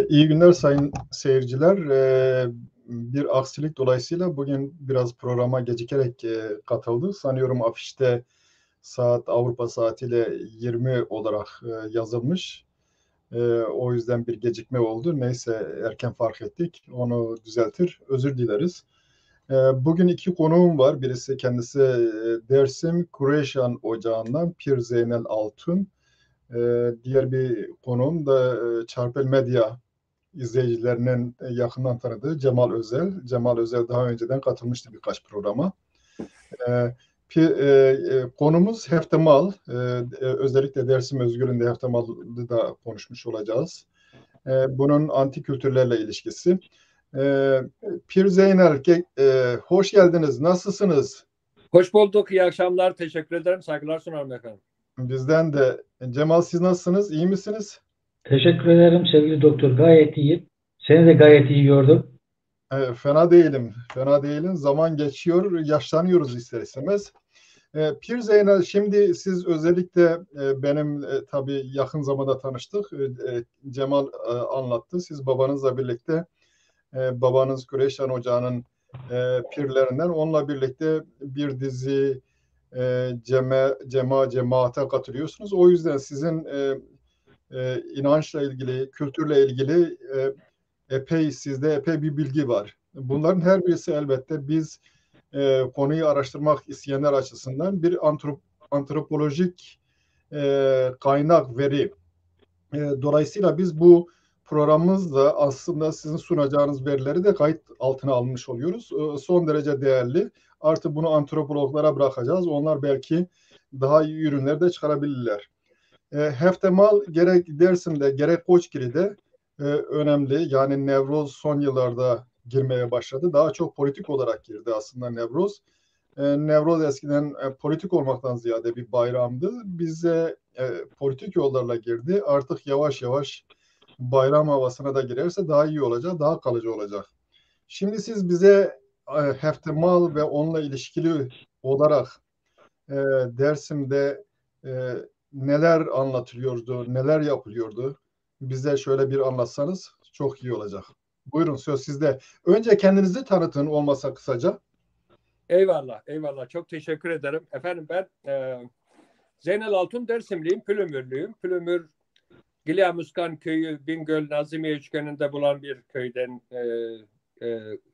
İyi günler sayın seyirciler. Bir aksilik dolayısıyla bugün biraz programa gecikerek katıldı. Sanıyorum afişte saat Avrupa saatiyle 20 olarak yazılmış. O yüzden bir gecikme oldu. Neyse erken fark ettik. Onu düzeltir. Özür dileriz. Bugün iki konuğum var. Birisi kendisi Dersim Kureyşan Ocağı'ndan Pir Zeynel Altun. Diğer bir konuğum da Çarpel Medya izleyicilerinin yakından tanıdığı Cemal Özel. Cemal Özel daha önceden katılmıştı birkaç programa. Konumuz Heftemal. Özellikle Dersim Özgür'ün de Heftemal'ı da konuşmuş olacağız. Bunun antik kültürlerle ilişkisi. Pir Zeynel, hoş geldiniz. Nasılsınız? Hoş bulduk. İyi akşamlar. Teşekkür ederim. Saygılar sunarım efendim. Bizden de. Cemal, siz nasılsınız? İyi misiniz? Teşekkür ederim sevgili doktor. Gayet iyiyim. Seni de gayet iyi gördüm. Fena değilim. Fena değilim. Zaman geçiyor, yaşlanıyoruz ister istemez. Pir Zeynel, şimdi siz özellikle benim tabii yakın zamanda tanıştık. Cemal anlattı. Siz babanızla birlikte babanız Kureyşan Ocağı'nın pirlerinden onunla birlikte bir dizi cemaate katılıyorsunuz. O yüzden sizin inançla ilgili, kültürle ilgili sizde epey bir bilgi var. Bunların her birisi elbette biz konuyu araştırmak isteyenler açısından bir antropolojik kaynak, veri. Dolayısıyla biz bu programımızda aslında sizin sunacağınız verileri de kayıt altına almış oluyoruz. Son derece değerli. Artık bunu antropologlara bırakacağız. Onlar belki daha iyi ürünler de çıkarabilirler. Heftemal gerek Dersim'de gerek Koçgiri'de önemli. Yani Nevroz son yıllarda girmeye başladı. Daha çok politik olarak girdi aslında Nevroz. Nevroz eskiden politik olmaktan ziyade bir bayramdı. Bize politik yollarla girdi. Artık yavaş yavaş bayram havasına da girerse daha iyi olacak, daha kalıcı olacak. Şimdi siz bize Heftemal ve onunla ilişkili olarak Dersim'de neler anlatılıyordu, neler yapılıyordu? Bize şöyle bir anlatsanız çok iyi olacak. Buyurun, söz sizde. Önce kendinizi tanıtın olmasa kısaca. Eyvallah, eyvallah. Çok teşekkür ederim. Efendim ben Zeynel Altun Dersimliyim, Pülümürlüyüm. Pülümür, Gilyamuskan köyü Bingöl Nazimiye üçgeninde bulan bir köyden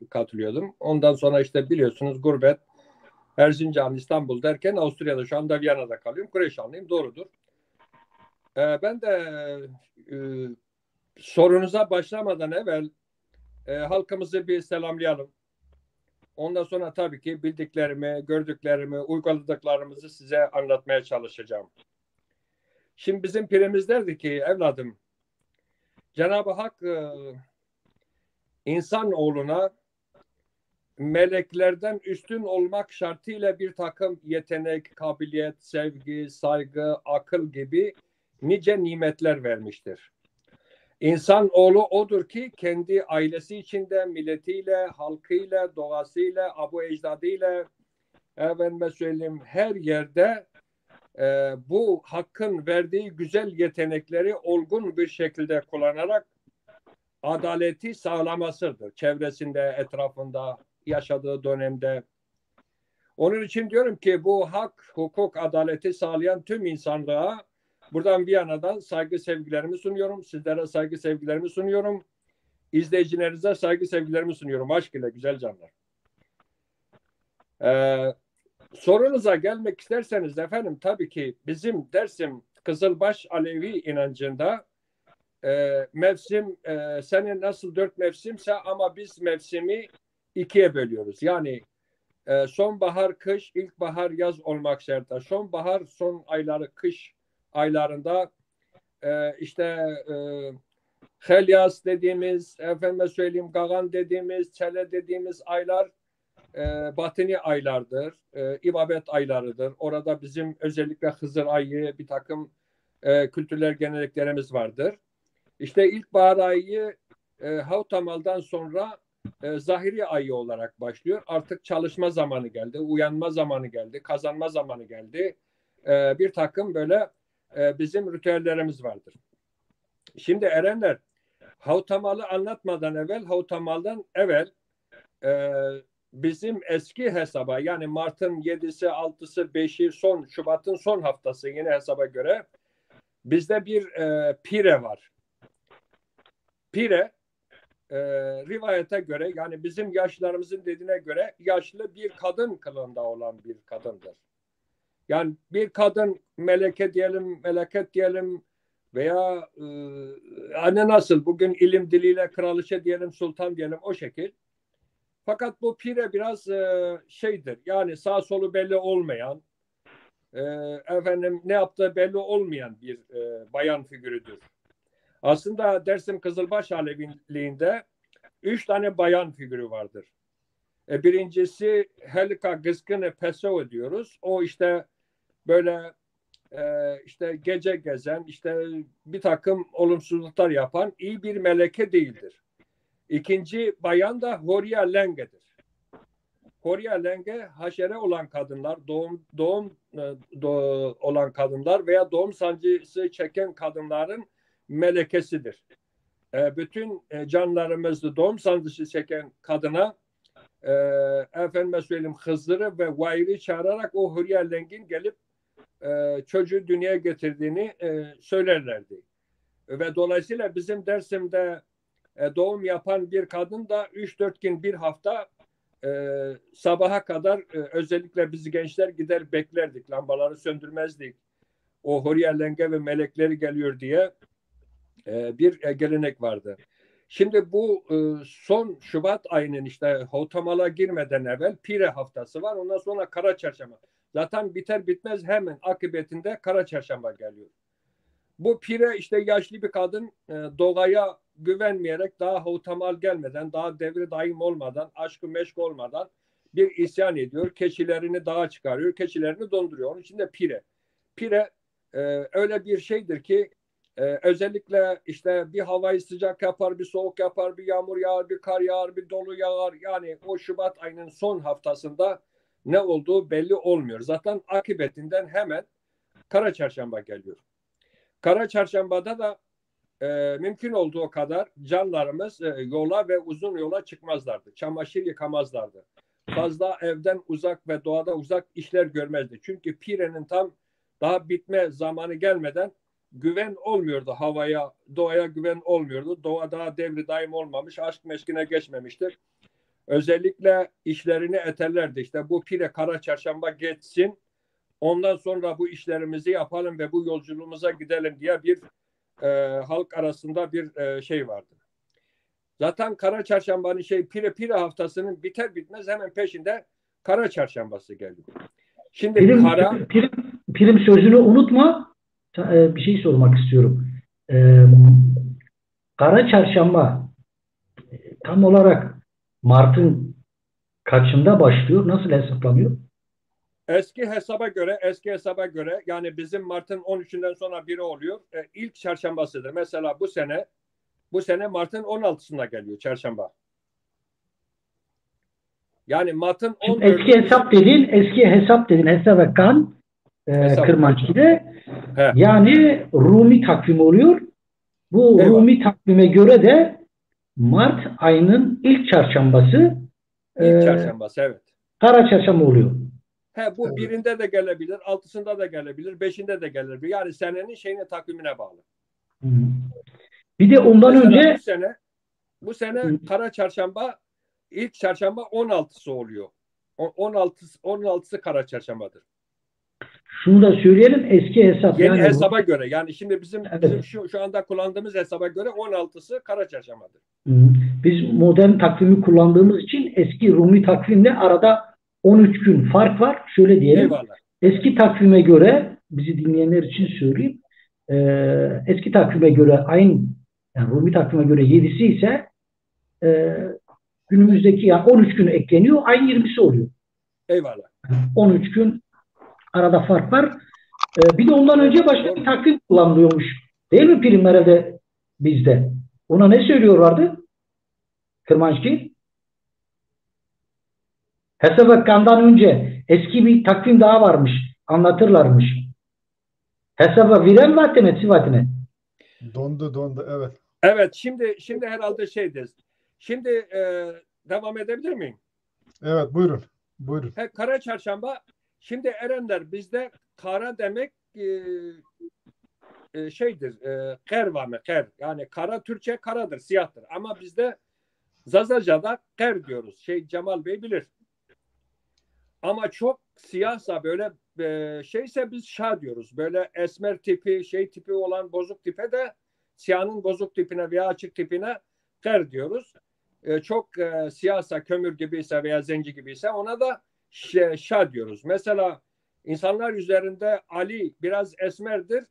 katılıyordum. Ondan sonra işte biliyorsunuz gurbet, Erzincan, İstanbul derken Avusturya'da şu anda Viyana'da kalıyorum. Kureyşanlıyım, doğrudur. Ben de sorunuza başlamadan evvel halkımızı bir selamlayalım. Ondan sonra tabii ki bildiklerimi, gördüklerimi, uyguladıklarımızı size anlatmaya çalışacağım. Şimdi bizim pirimiz derdi ki evladım, Cenab-ı Hak insanoğluna meleklerden üstün olmak şartıyla bir takım yetenek, kabiliyet, sevgi, saygı, akıl gibi nice nimetler vermiştir. İnsanoğlu odur ki kendi ailesi içinde, milletiyle, halkıyla, doğasıyla, abu ecdadıyla, efendime söyleyeyim, her yerde bu hakkın verdiği güzel yetenekleri olgun bir şekilde kullanarak adaleti sağlamasıdır. Çevresinde, etrafında, yaşadığı dönemde. Onun için diyorum ki bu hak, hukuk, adaleti sağlayan tüm insanlığa buradan Viyana'dan saygı sevgilerimi sunuyorum. Sizlere saygı sevgilerimi sunuyorum. İzleyicilerinize saygı sevgilerimi sunuyorum. Aşk ile güzel canlar. Sorunuza gelmek isterseniz efendim tabii ki bizim Dersim Kızılbaş Alevi inancında mevsim senin nasıl 4 mevsimse ama biz mevsimi 2'ye bölüyoruz. Yani sonbahar, kış, ilkbahar, yaz olmak şartıyla. Sonbahar son ayları, kış aylarında işte Helyas dediğimiz, efendime söyleyeyim Gagan dediğimiz, Çele dediğimiz aylar batini aylardır, ibabet aylarıdır. Orada bizim özellikle Hızır ayı bir takım kültürler, geleneklerimiz vardır. İşte ilkbahar ayı Havtamal'dan sonra zahiri ayı olarak başlıyor. Artık çalışma zamanı geldi, uyanma zamanı geldi, kazanma zamanı geldi. Bir takım böyle bizim ritüellerimiz vardır. Şimdi erenler, Havtamal'ı anlatmadan evvel, Havtamal'dan evvel bizim eski hesaba, yani Mart'ın 7'si, 6'sı, 5'i, Şubat'ın son haftası yeni hesaba göre bizde bir pire var. Pire rivayete göre, yani bizim yaşlarımızın dediğine göre yaşlı bir kadın kılığında olan bir kadındır. Yani bir kadın meleket diyelim veya hani nasıl bugün ilim diliyle kraliçe diyelim, sultan diyelim, o şekil. Fakat bu pire biraz şeydir, yani sağ solu belli olmayan, efendim ne yaptığı belli olmayan bir bayan figürüdür. Aslında Dersim Kızılbaş Aleviliğinde 3 tane bayan figürü vardır. Birincisi Helika Gıskını Pessoa diyoruz. O işte böyle işte gece gezen, işte bir takım olumsuzluklar yapan iyi bir meleke değildir. İkinci bayan da Horia Lenge'dir. Horia Lenge haşere olan kadınlar, doğum olan kadınlar veya doğum sancısı çeken kadınların melekesidir. Bütün canlarımızı doğum sancısı çeken kadına efendime söyleyeyim Hızır'ı ve Vayr'i çağırarak o Horia Lenge'in gelip çocuğu dünyaya getirdiğini söylerlerdi. Ve dolayısıyla bizim Dersim'de doğum yapan bir kadın da 3-4 gün, bir hafta sabaha kadar özellikle biz gençler gider beklerdik. Lambaları söndürmezdik. O Horia Lenge ve melekleri geliyor diye bir gelenek vardı. Şimdi bu son Şubat ayının işte Havtamal'a girmeden evvel Pire haftası var. Ondan sonra Kara Çarşamba. Zaten biter bitmez hemen akıbetinde Kara Çarşamba geliyor. Bu Pire işte yaşlı bir kadın doğaya güvenmeyerek, daha Havtamal gelmeden, daha devri daim olmadan, aşkı meşk olmadan bir isyan ediyor. Keçilerini dağa çıkarıyor, keçilerini donduruyor. Onun için de Pire. Pire öyle bir şeydir ki özellikle işte bir havayı sıcak yapar, bir soğuk yapar, bir yağmur yağar, bir kar yağar, bir dolu yağar. Yani o Şubat ayının son haftasında ne olduğu belli olmuyor. Zaten akıbetinden hemen Kara Çarşamba geliyor. Kara Çarşamba'da da mümkün olduğu kadar canlarımız yola ve uzun yola çıkmazlardı. Çamaşır yıkamazlardı. Fazla evden uzak ve doğada uzak işler görmezdi. Çünkü Pire'nin tam daha bitme zamanı gelmeden güven olmuyordu havaya, doğaya güven olmuyordu. Doğa daha devri daim olmamış, aşk meşkine geçmemiştir. Özellikle işlerini eterlerdi. İşte bu Pire Kara Çarşamba geçsin, ondan sonra bu işlerimizi yapalım ve bu yolculuğumuza gidelim diye bir halk arasında bir şey vardı. Zaten Kara Çarşamba'nın Pire haftasının biter bitmez hemen peşinde Kara Çarşambası geliyor. Şimdi Pirim sözünü unutma. Bir şey sormak istiyorum. Kara Çarşamba tam olarak Mart'ın kaçında başlıyor? Nasıl hesaplanıyor? Eski hesaba göre yani bizim Mart'ın 13'ünden sonra biri oluyor. İlk çarşambasıdır. Mesela bu sene Mart'ın 16'sında geliyor çarşamba. Yani Mart'ın 14'ü eski hesap dedin hesaba kan Kırmançı'da yani Rumi takvimi oluyor. Bu Rumi takvime göre de Mart ayının ilk çarşambası evet. Kara Çarşamba oluyor. Bu birinde de gelebilir, 6'sında da gelebilir, 5'inde de gelebilir. Yani senenin takvimine bağlı. Bir de ondan mesela önce bu sene Kara Çarşamba ilk çarşamba 16'sı oluyor. 16'sı Kara Çarşambadır. Şunu da söyleyelim, eski hesap. Yeni hesaba göre. Yani şimdi bizim şu anda kullandığımız hesaba göre 16'sı Kara Çarşambadır. Biz modern takvimi kullandığımız için eski Rumi takvimle arada 13 gün fark var. Şöyle diyelim. Eyvallah. Eski takvime göre, bizi dinleyenler için söyleyeyim. Eski takvime göre ayın, yani Rumi takvime göre 7'si ise günümüzdeki yani 13 gün ekleniyor. Ayın 20'si oluyor. Eyvallah. 13 gün arada fark var. Bir de ondan önce başka bir takvim kullanılıyormuş. Değil mi primlerde bizde? Ona ne söylüyorlardı? Kırmançki? Hesaba-kandan önce eski bir takvim daha varmış. Anlatırlarmış. Hesaba viren vatene, sivatene. Dondu evet. Evet, şimdi herhalde şeydir. Şimdi devam edebilir miyim? Evet, buyurun. Buyurun. Kara çarşamba. Şimdi erenler bizde kara demek şeydir. Kerva mı? Ker. Yani kara Türkçe karadır, siyahtır. Ama bizde Zazaca'da ker diyoruz. Cemal Bey bilir. Ama çok siyahsa böyle şeyse biz şah diyoruz. Böyle esmer tipi, tipi olan bozuk tipe de siyahın bozuk tipine veya açık tipine ker diyoruz. Çok siyahsa, kömür gibiyse veya zenci gibiyse ona da şah diyoruz. Mesela insanlar üzerinde Ali biraz esmerdir.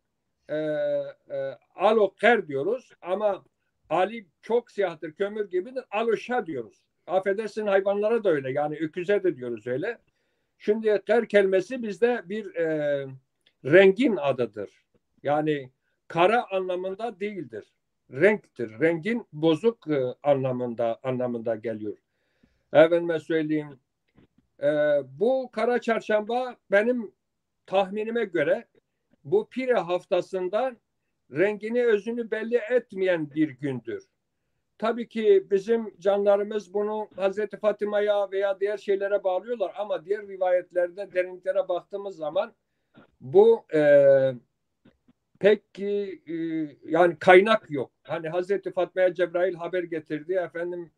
Alo ker diyoruz ama Ali çok siyahtır, kömür gibidir. Alo şah diyoruz. Affedersin, hayvanlara da öyle. Yani öküze de diyoruz öyle. Şimdi ter kelimesi bizde bir rengin adıdır. Yani kara anlamında değildir. Renktir. Rengin bozuk anlamında geliyor. Efendime söyleyeyim. Bu kara çarşamba benim tahminime göre bu Pire haftasından rengini özünü belli etmeyen bir gündür. Tabii ki bizim canlarımız bunu Hazreti Fatıma'ya veya diğer şeylere bağlıyorlar ama diğer rivayetlerde derinliklere baktığımız zaman bu pek yani kaynak yok. Hani Hazreti Fatma'ya Cebrail haber getirdi. Efendim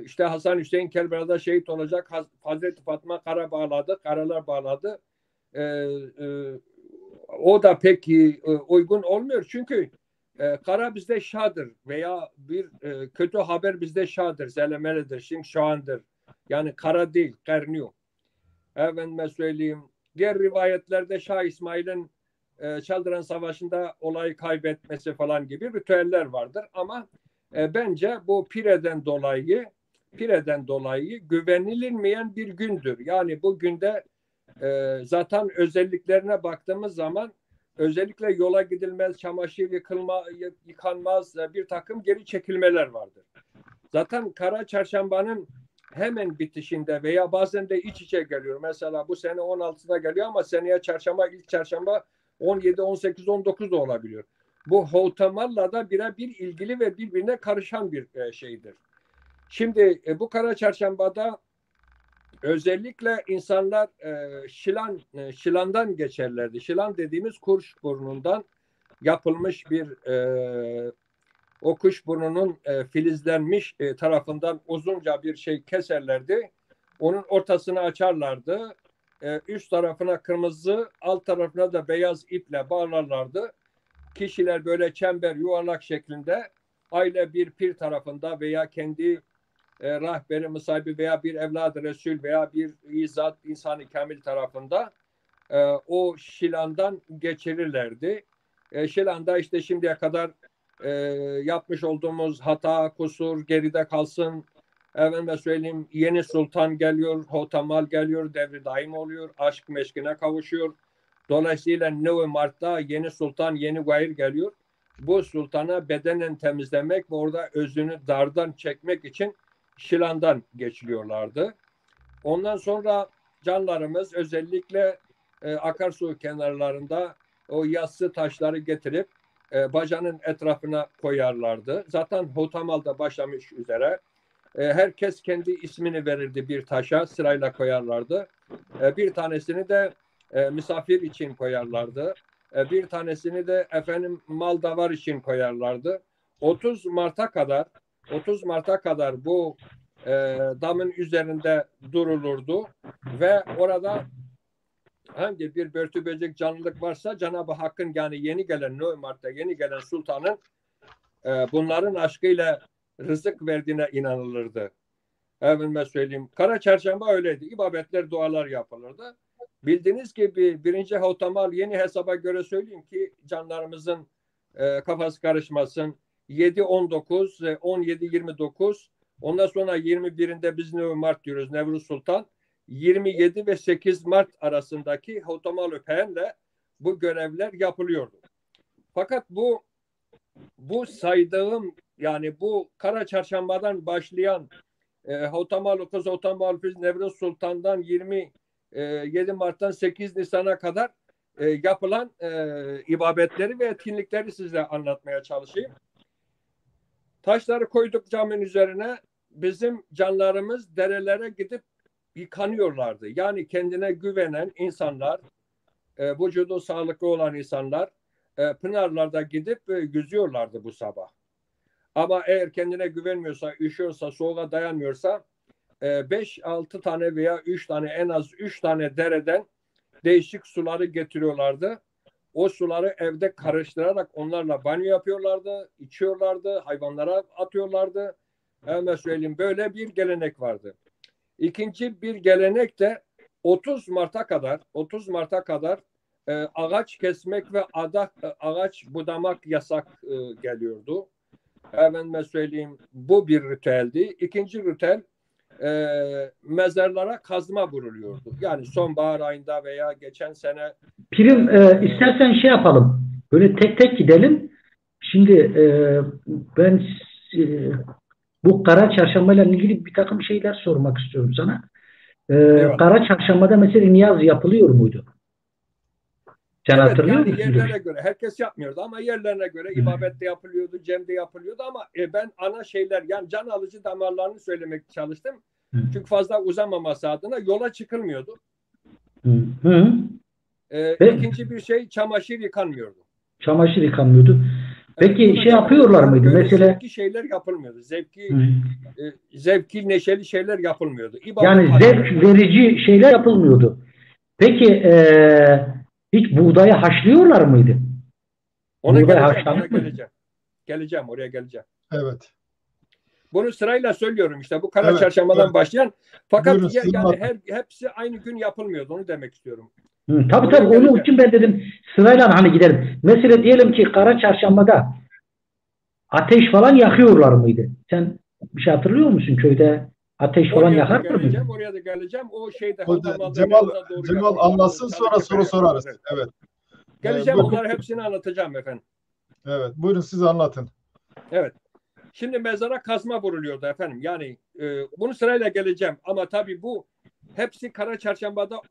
işte Hasan Hüseyin Kerbela'da şehit olacak. Hazreti Fatma karalar bağladı. O da pek uygun olmuyor. Çünkü kara bizde şadır veya bir kötü haber bizde şadır, zelemelidir, şimdi şahandır. Yani kara değil, kerniyor. Efendime söyleyeyim. Diğer rivayetlerde Şah İsmail'in Çaldıran Savaşı'nda olayı kaybetmesi falan gibi ritüeller vardır. Ama bence bu Pire'den dolayı güvenilmeyen bir gündür. Yani bu günde zaten özelliklerine baktığımız zaman özellikle yola gidilmez, çamaşır yıkanmaz, bir takım geri çekilmeler vardır. Zaten Kara Çarşamba'nın hemen bitişinde veya bazen de iç içe geliyor. Mesela bu sene 16'da geliyor ama seneye ilk çarşamba 17, 18, 19 da olabiliyor. Bu Hotamal'la da birebir ilgili ve birbirine karışan bir şeydir. Şimdi bu Kara Çarşamba'da özellikle insanlar Şilan'dan geçerlerdi. Şilan dediğimiz Kuşburnu'ndan yapılmış bir o kuşburnunun filizlenmiş tarafından uzunca bir şey keserlerdi. Onun ortasını açarlardı. Üst tarafına kırmızı, alt tarafına da beyaz iple bağlarlardı. Kişiler böyle çember, yuvarlak şeklinde aile bir pir tarafında veya kendi rahberi, musahibi veya bir evladı Resul veya bir zat insanı kamil tarafında o Şilan'dan geçirirlerdi. Şilan'da işte şimdiye kadar yapmış olduğumuz hata, kusur geride kalsın. Efendime söyleyeyim, yeni sultan geliyor, Hotamal geliyor, devri daim oluyor, aşk meşkine kavuşuyor. Dolayısıyla Neu Mart'ta yeni sultan, yeni gayr geliyor. Bu sultana bedenen temizlemek ve orada özünü dardan çekmek için Şilan'dan geçiliyorlardı. Ondan sonra canlarımız özellikle akarsu kenarlarında o yassı taşları getirip bacanın etrafına koyarlardı. Zaten Hotamal'da başlamış üzere. Herkes kendi ismini verirdi bir taşa, sırayla koyarlardı. Bir tanesini de misafir için koyarlardı. Bir tanesini de efendim mal davar için koyarlardı. 30 Mart'a kadar bu damın üzerinde durulurdu ve orada hangi bir börtü böcek canlılık varsa Cenab-ı Hakk'ın yani yeni gelen Neumart'ta yeni gelen sultanın bunların aşkıyla rızık verdiğine inanılırdı. Efendime söyleyeyim. Kara Çarşamba öyleydi. İbadetler, dualar yapılırdı. Bildiğiniz gibi birinci Hotamal yeni hesaba göre söyleyeyim ki canlarımızın kafası karışmasın. 7-19, 17-29, ondan sonra 21'inde biz Mart diyoruz, Nevruz Sultan. 27 ve 8 Mart arasındaki Hotamal Öpeğen'le bu görevler yapılıyordu. Fakat bu saydığım yani bu Kara Çarşamba'dan başlayan Hotamal Kız Hotamal Fiz Nevruz Sultan'dan 27 Mart'tan 8 Nisan'a kadar yapılan ibadetleri ve etkinlikleri size anlatmaya çalışayım. Taşları koyduk camın üzerine. Bizim canlarımız derelere gidip yıkanıyorlardı. Yani kendine güvenen insanlar, vücudu sağlıklı olan insanlar pınarlarda gidip yüzüyorlardı bu sabah. Ama eğer kendine güvenmiyorsa, üşüyorsa, soğuğa dayanmıyorsa 5-6 tane veya 3 tane, en az 3 tane dereden değişik suları getiriyorlardı. O suları evde karıştırarak onlarla banyo yapıyorlardı, içiyorlardı, hayvanlara atıyorlardı. Hemen söyleyeyim, böyle bir gelenek vardı. İkinci bir gelenek de 30 Mart'a kadar ağaç kesmek ve ağaç budamak yasak geliyordu. Hemen söyleyeyim, bu bir ritüeldi. İkinci ritüel mezarlara kazma vuruluyordu. Yani sonbahar ayında veya geçen sene. Pirim istersen şey yapalım. Böyle tek tek gidelim. Şimdi ben bu Kara Çarşamba ile ilgili bir takım şeyler sormak istiyorum sana. Kara Çarşamba'da mesela niyaz yapılıyor muydu? Sen evet, hatırlıyor yani musun? yerlerine göre, herkes yapmıyordu ama yerlerine göre ibadette yapılıyordu, cemde yapılıyordu ama ben ana şeyler, yani can alıcı damarlarını söylemek çalıştım. Çünkü fazla uzamaması adına yola çıkılmıyordu. İkinci bir şey, çamaşır yıkanmıyordu. Çamaşır yıkanmıyordu. Peki şey yapıyorlar mıydı? Mesela zevki şeyler yapılmıyordu. Zevki neşeli şeyler yapılmıyordu. Yani zevk verici şeyler yapılmıyordu. Peki hiç buğdayı haşlıyorlar mıydı? Ona geleceğim. Oraya geleceğim. Evet. Bunu sırayla söylüyorum işte. Bu Kara Çarşamba'dan başlayan. Fakat buyurun, yani hepsi aynı gün yapılmıyordu. Onu demek istiyorum. Tabii onun için ben dedim sırayla hani gidelim. Mesela diyelim ki Kara Çarşamba'da ateş falan yakıyorlar mıydı? Sen bir şey hatırlıyor musun köyde? Ateş falan yakar mıydı? Oraya da geleceğim. O şeyde Cemal anlatsın, sonra soru sorarız. Evet. Geleceğim, onları hepsini anlatacağım efendim. Evet. Buyurun, siz anlatın. Evet. Şimdi mezara kazma vuruluyordu efendim. Yani bunu sırayla geleceğim ama tabii bu hepsi Kara Çarşamba'da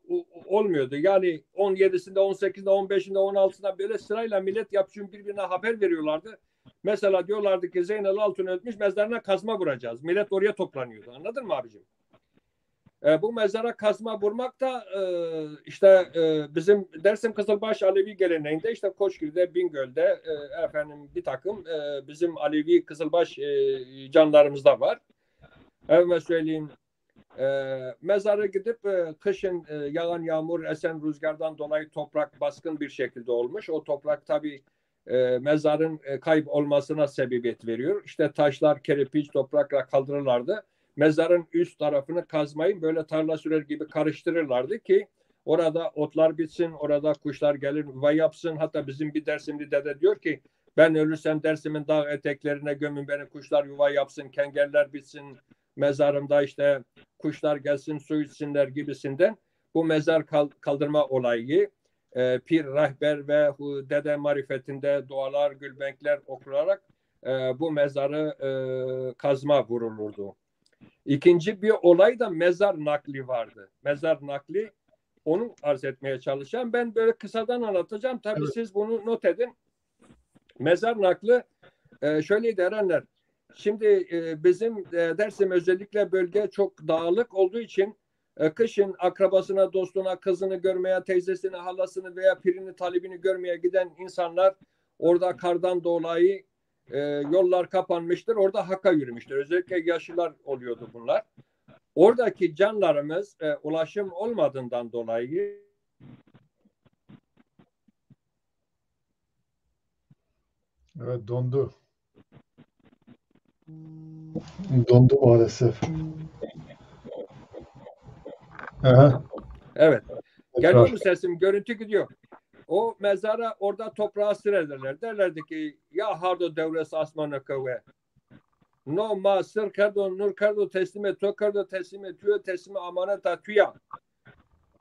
olmuyordu. Yani 17'sinde, 18'inde, 15'inde, 16'sında böyle sırayla millet yapışın birbirine haber veriyorlardı. Mesela diyorlardı ki Zeynel Altun ölmüş, mezarına kazma vuracağız. Millet oraya toplanıyordu. Anladın mı abicim? Bu mezara kazma vurmak da işte bizim Dersim Kızılbaş Alevi geleneğinde işte Koçgil'de, Bingöl'de efendim bir takım bizim Alevi Kızılbaş canlarımız da var. Efendim söyleyeyim, mezara gidip kışın yağan yağmur, esen rüzgardan dolayı toprak baskın bir şekilde olmuş. O toprak tabii mezarın kaybolmasına sebebiyet veriyor. İşte taşlar, kerpiç, toprakla kaldırırlardı. Mezarın üst tarafını kazmayı böyle tarla sürer gibi karıştırırlardı ki orada otlar bitsin, orada kuşlar gelir yuva yapsın. Hatta bizim bir Dersimli dede diyor ki ben ölürsem Dersim'in dağ eteklerine gömün beni, kuşlar yuva yapsın, kengerler bitsin, mezarımda işte kuşlar gelsin su içsinler gibisinden. Bu mezar kaldırma olayı pir, rehber ve dede marifetinde dualar, gülbenkler okularak bu mezarı kazma vurulurdu. İkinci bir olay da mezar nakli vardı. Mezar nakli, onu arz etmeye çalışacağım. Ben böyle kısadan anlatacağım. Tabii siz bunu not edin. Mezar nakli şöyleydi erenler. Şimdi bizim Dersim özellikle bölge çok dağlık olduğu için kışın akrabasına, dostuna, kızını görmeye, teyzesini, halasını veya pirini, talibini görmeye giden insanlar orada kardan dolayı yollar kapanmıştır. Orada Hakk'a yürümüştür. Özellikle yaşlılar oluyordu bunlar. Oradaki canlarımız ulaşım olmadığından dolayı evet, dondu. Dondu maalesef. Aha. Evet. Geliyor mu sesim? Görüntü gidiyor. O mezara orada toprağa sürerler. Derlerdi ki ya hardo devresi asmanı kavve. No ma sır kardo nur kardo teslime to kardo teslime tüyo teslime amaneta tüya.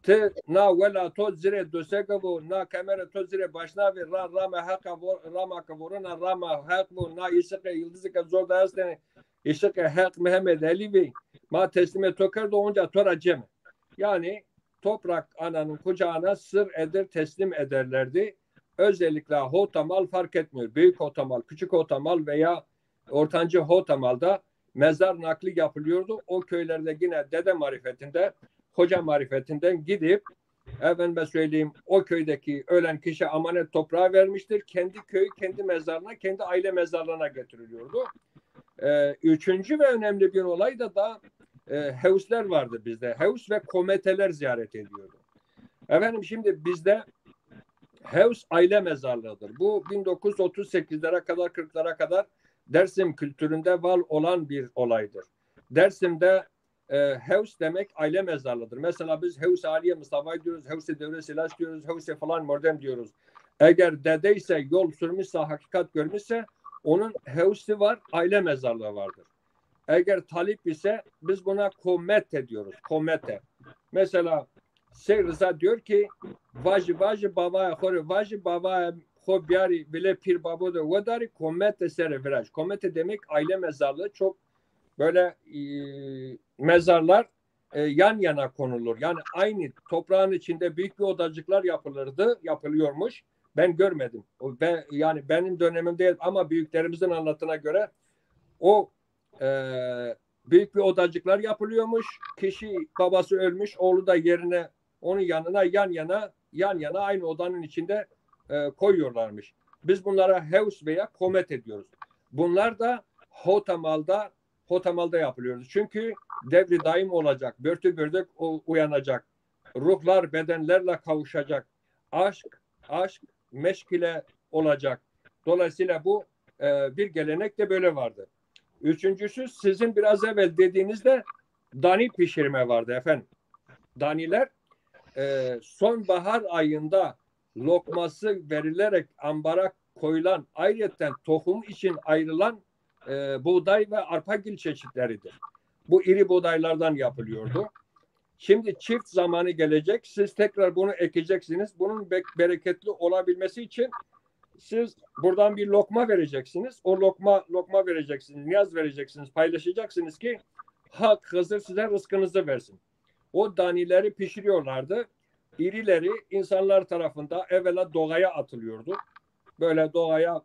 Te na vela to zire dosegavo na kamera to zire başna ve rama haka rama kavoruna rama hak bu na isike yıldızı zor da aslen isike hak Mehmet Ali Bey ma teslime to kardo onca tora cem. Yani toprak ananın kucağına sır eder, teslim ederlerdi. Özellikle hotamal fark etmiyor. Büyük hotamal, küçük hotamal veya Ortancı Hotamal'da mezar nakli yapılıyordu. O köylerde yine dede marifetinde, hoca marifetinden gidip efendime söyleyeyim o köydeki ölen kişi emanet toprağı vermiştir. Kendi köyü, kendi mezarına, kendi aile mezarlarına getiriliyordu. Üçüncü ve önemli bir olay da Hevsler vardı bizde. Hevs ve kometeler ziyaret ediyordu. Efendim şimdi bizde Hevs aile mezarlığıdır. Bu 1938'lere kadar 40'lara kadar Dersim kültüründe var olan bir olaydır. Dersim'de Hevs demek aile mezarlığıdır. Mesela biz Hevs-i Aliye Mustafa diyoruz, Hevs-i Devre Silas diyoruz, Hevs-i falan Mordem diyoruz. Eğer dede ise yol sürmüşse, hakikat görmüşse onun Hevs'i var, aile mezarlığı vardır. Eğer talip ise biz buna komete diyoruz. Komete. Mesela Şeyh Rıza diyor ki vajı babaya xore vajı babaya xo biyari bile pir babo da vadari komete sere viraj. Komete demek aile mezarlığı. Çok böyle mezarlar yan yana konulur. Yani aynı toprağın içinde büyük bir odacıklar yapılıyormuş. Ben görmedim. Yani benim dönemim değil ama büyüklerimizin anlatına göre o büyük bir odacıklar yapılıyormuş. Kişi babası ölmüş, oğlu da yerine onun yanına yan yana aynı odanın içinde koyuyorlarmış. Biz bunlara Hevs veya komet ediyoruz. Bunlar da Hotamal'da yapılıyoruz. Çünkü devri daim olacak. Börtü bördük uyanacak. Ruhlar bedenlerle kavuşacak. Aşk meşk ile olacak. Dolayısıyla bu bir gelenek de böyle vardı. Üçüncüsü sizin biraz evvel dediğinizde dani pişirme vardı efendim. Daniler sonbahar ayında lokması verilerek ambara koyulan ayrıca tohum için ayrılan buğday ve arpagil çeşitleridir. Bu iri buğdaylardan yapılıyordu. Şimdi çift zamanı gelecek. Siz tekrar bunu ekeceksiniz. Bunun bereketli olabilmesi için siz buradan bir lokma vereceksiniz. O lokma vereceksiniz. Niyaz vereceksiniz. Paylaşacaksınız ki Hak Hızır size rızkınızı versin. O danileri pişiriyorlardı. İrileri insanlar tarafından evvela doğaya atılıyordu. Böyle doğaya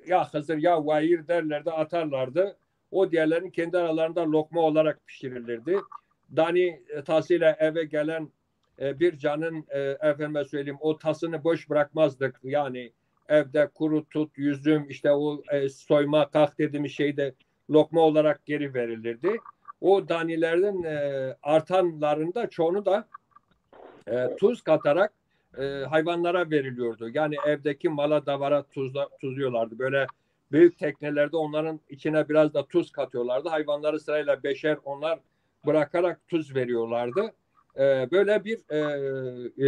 ya Hızır ya Vahir derlerdi, atarlardı. O diğerlerin kendi aralarında lokma olarak pişirilirdi. Dani tasıyla eve gelen bir canın efendime söyleyeyim o tasını boş bırakmazdık. Yani evde kuru tut, yüzüm işte o soyma kalk dediğimiz şeyde lokma olarak geri verilirdi. O danilerin artanlarında çoğunu da tuz katarak hayvanlara veriliyordu. Yani evdeki mala davara tuzluyorlardı. Böyle büyük teknelerde onların içine biraz da tuz katıyorlardı. Hayvanları sırayla beşer onlar bırakarak tuz veriyorlardı. Böyle bir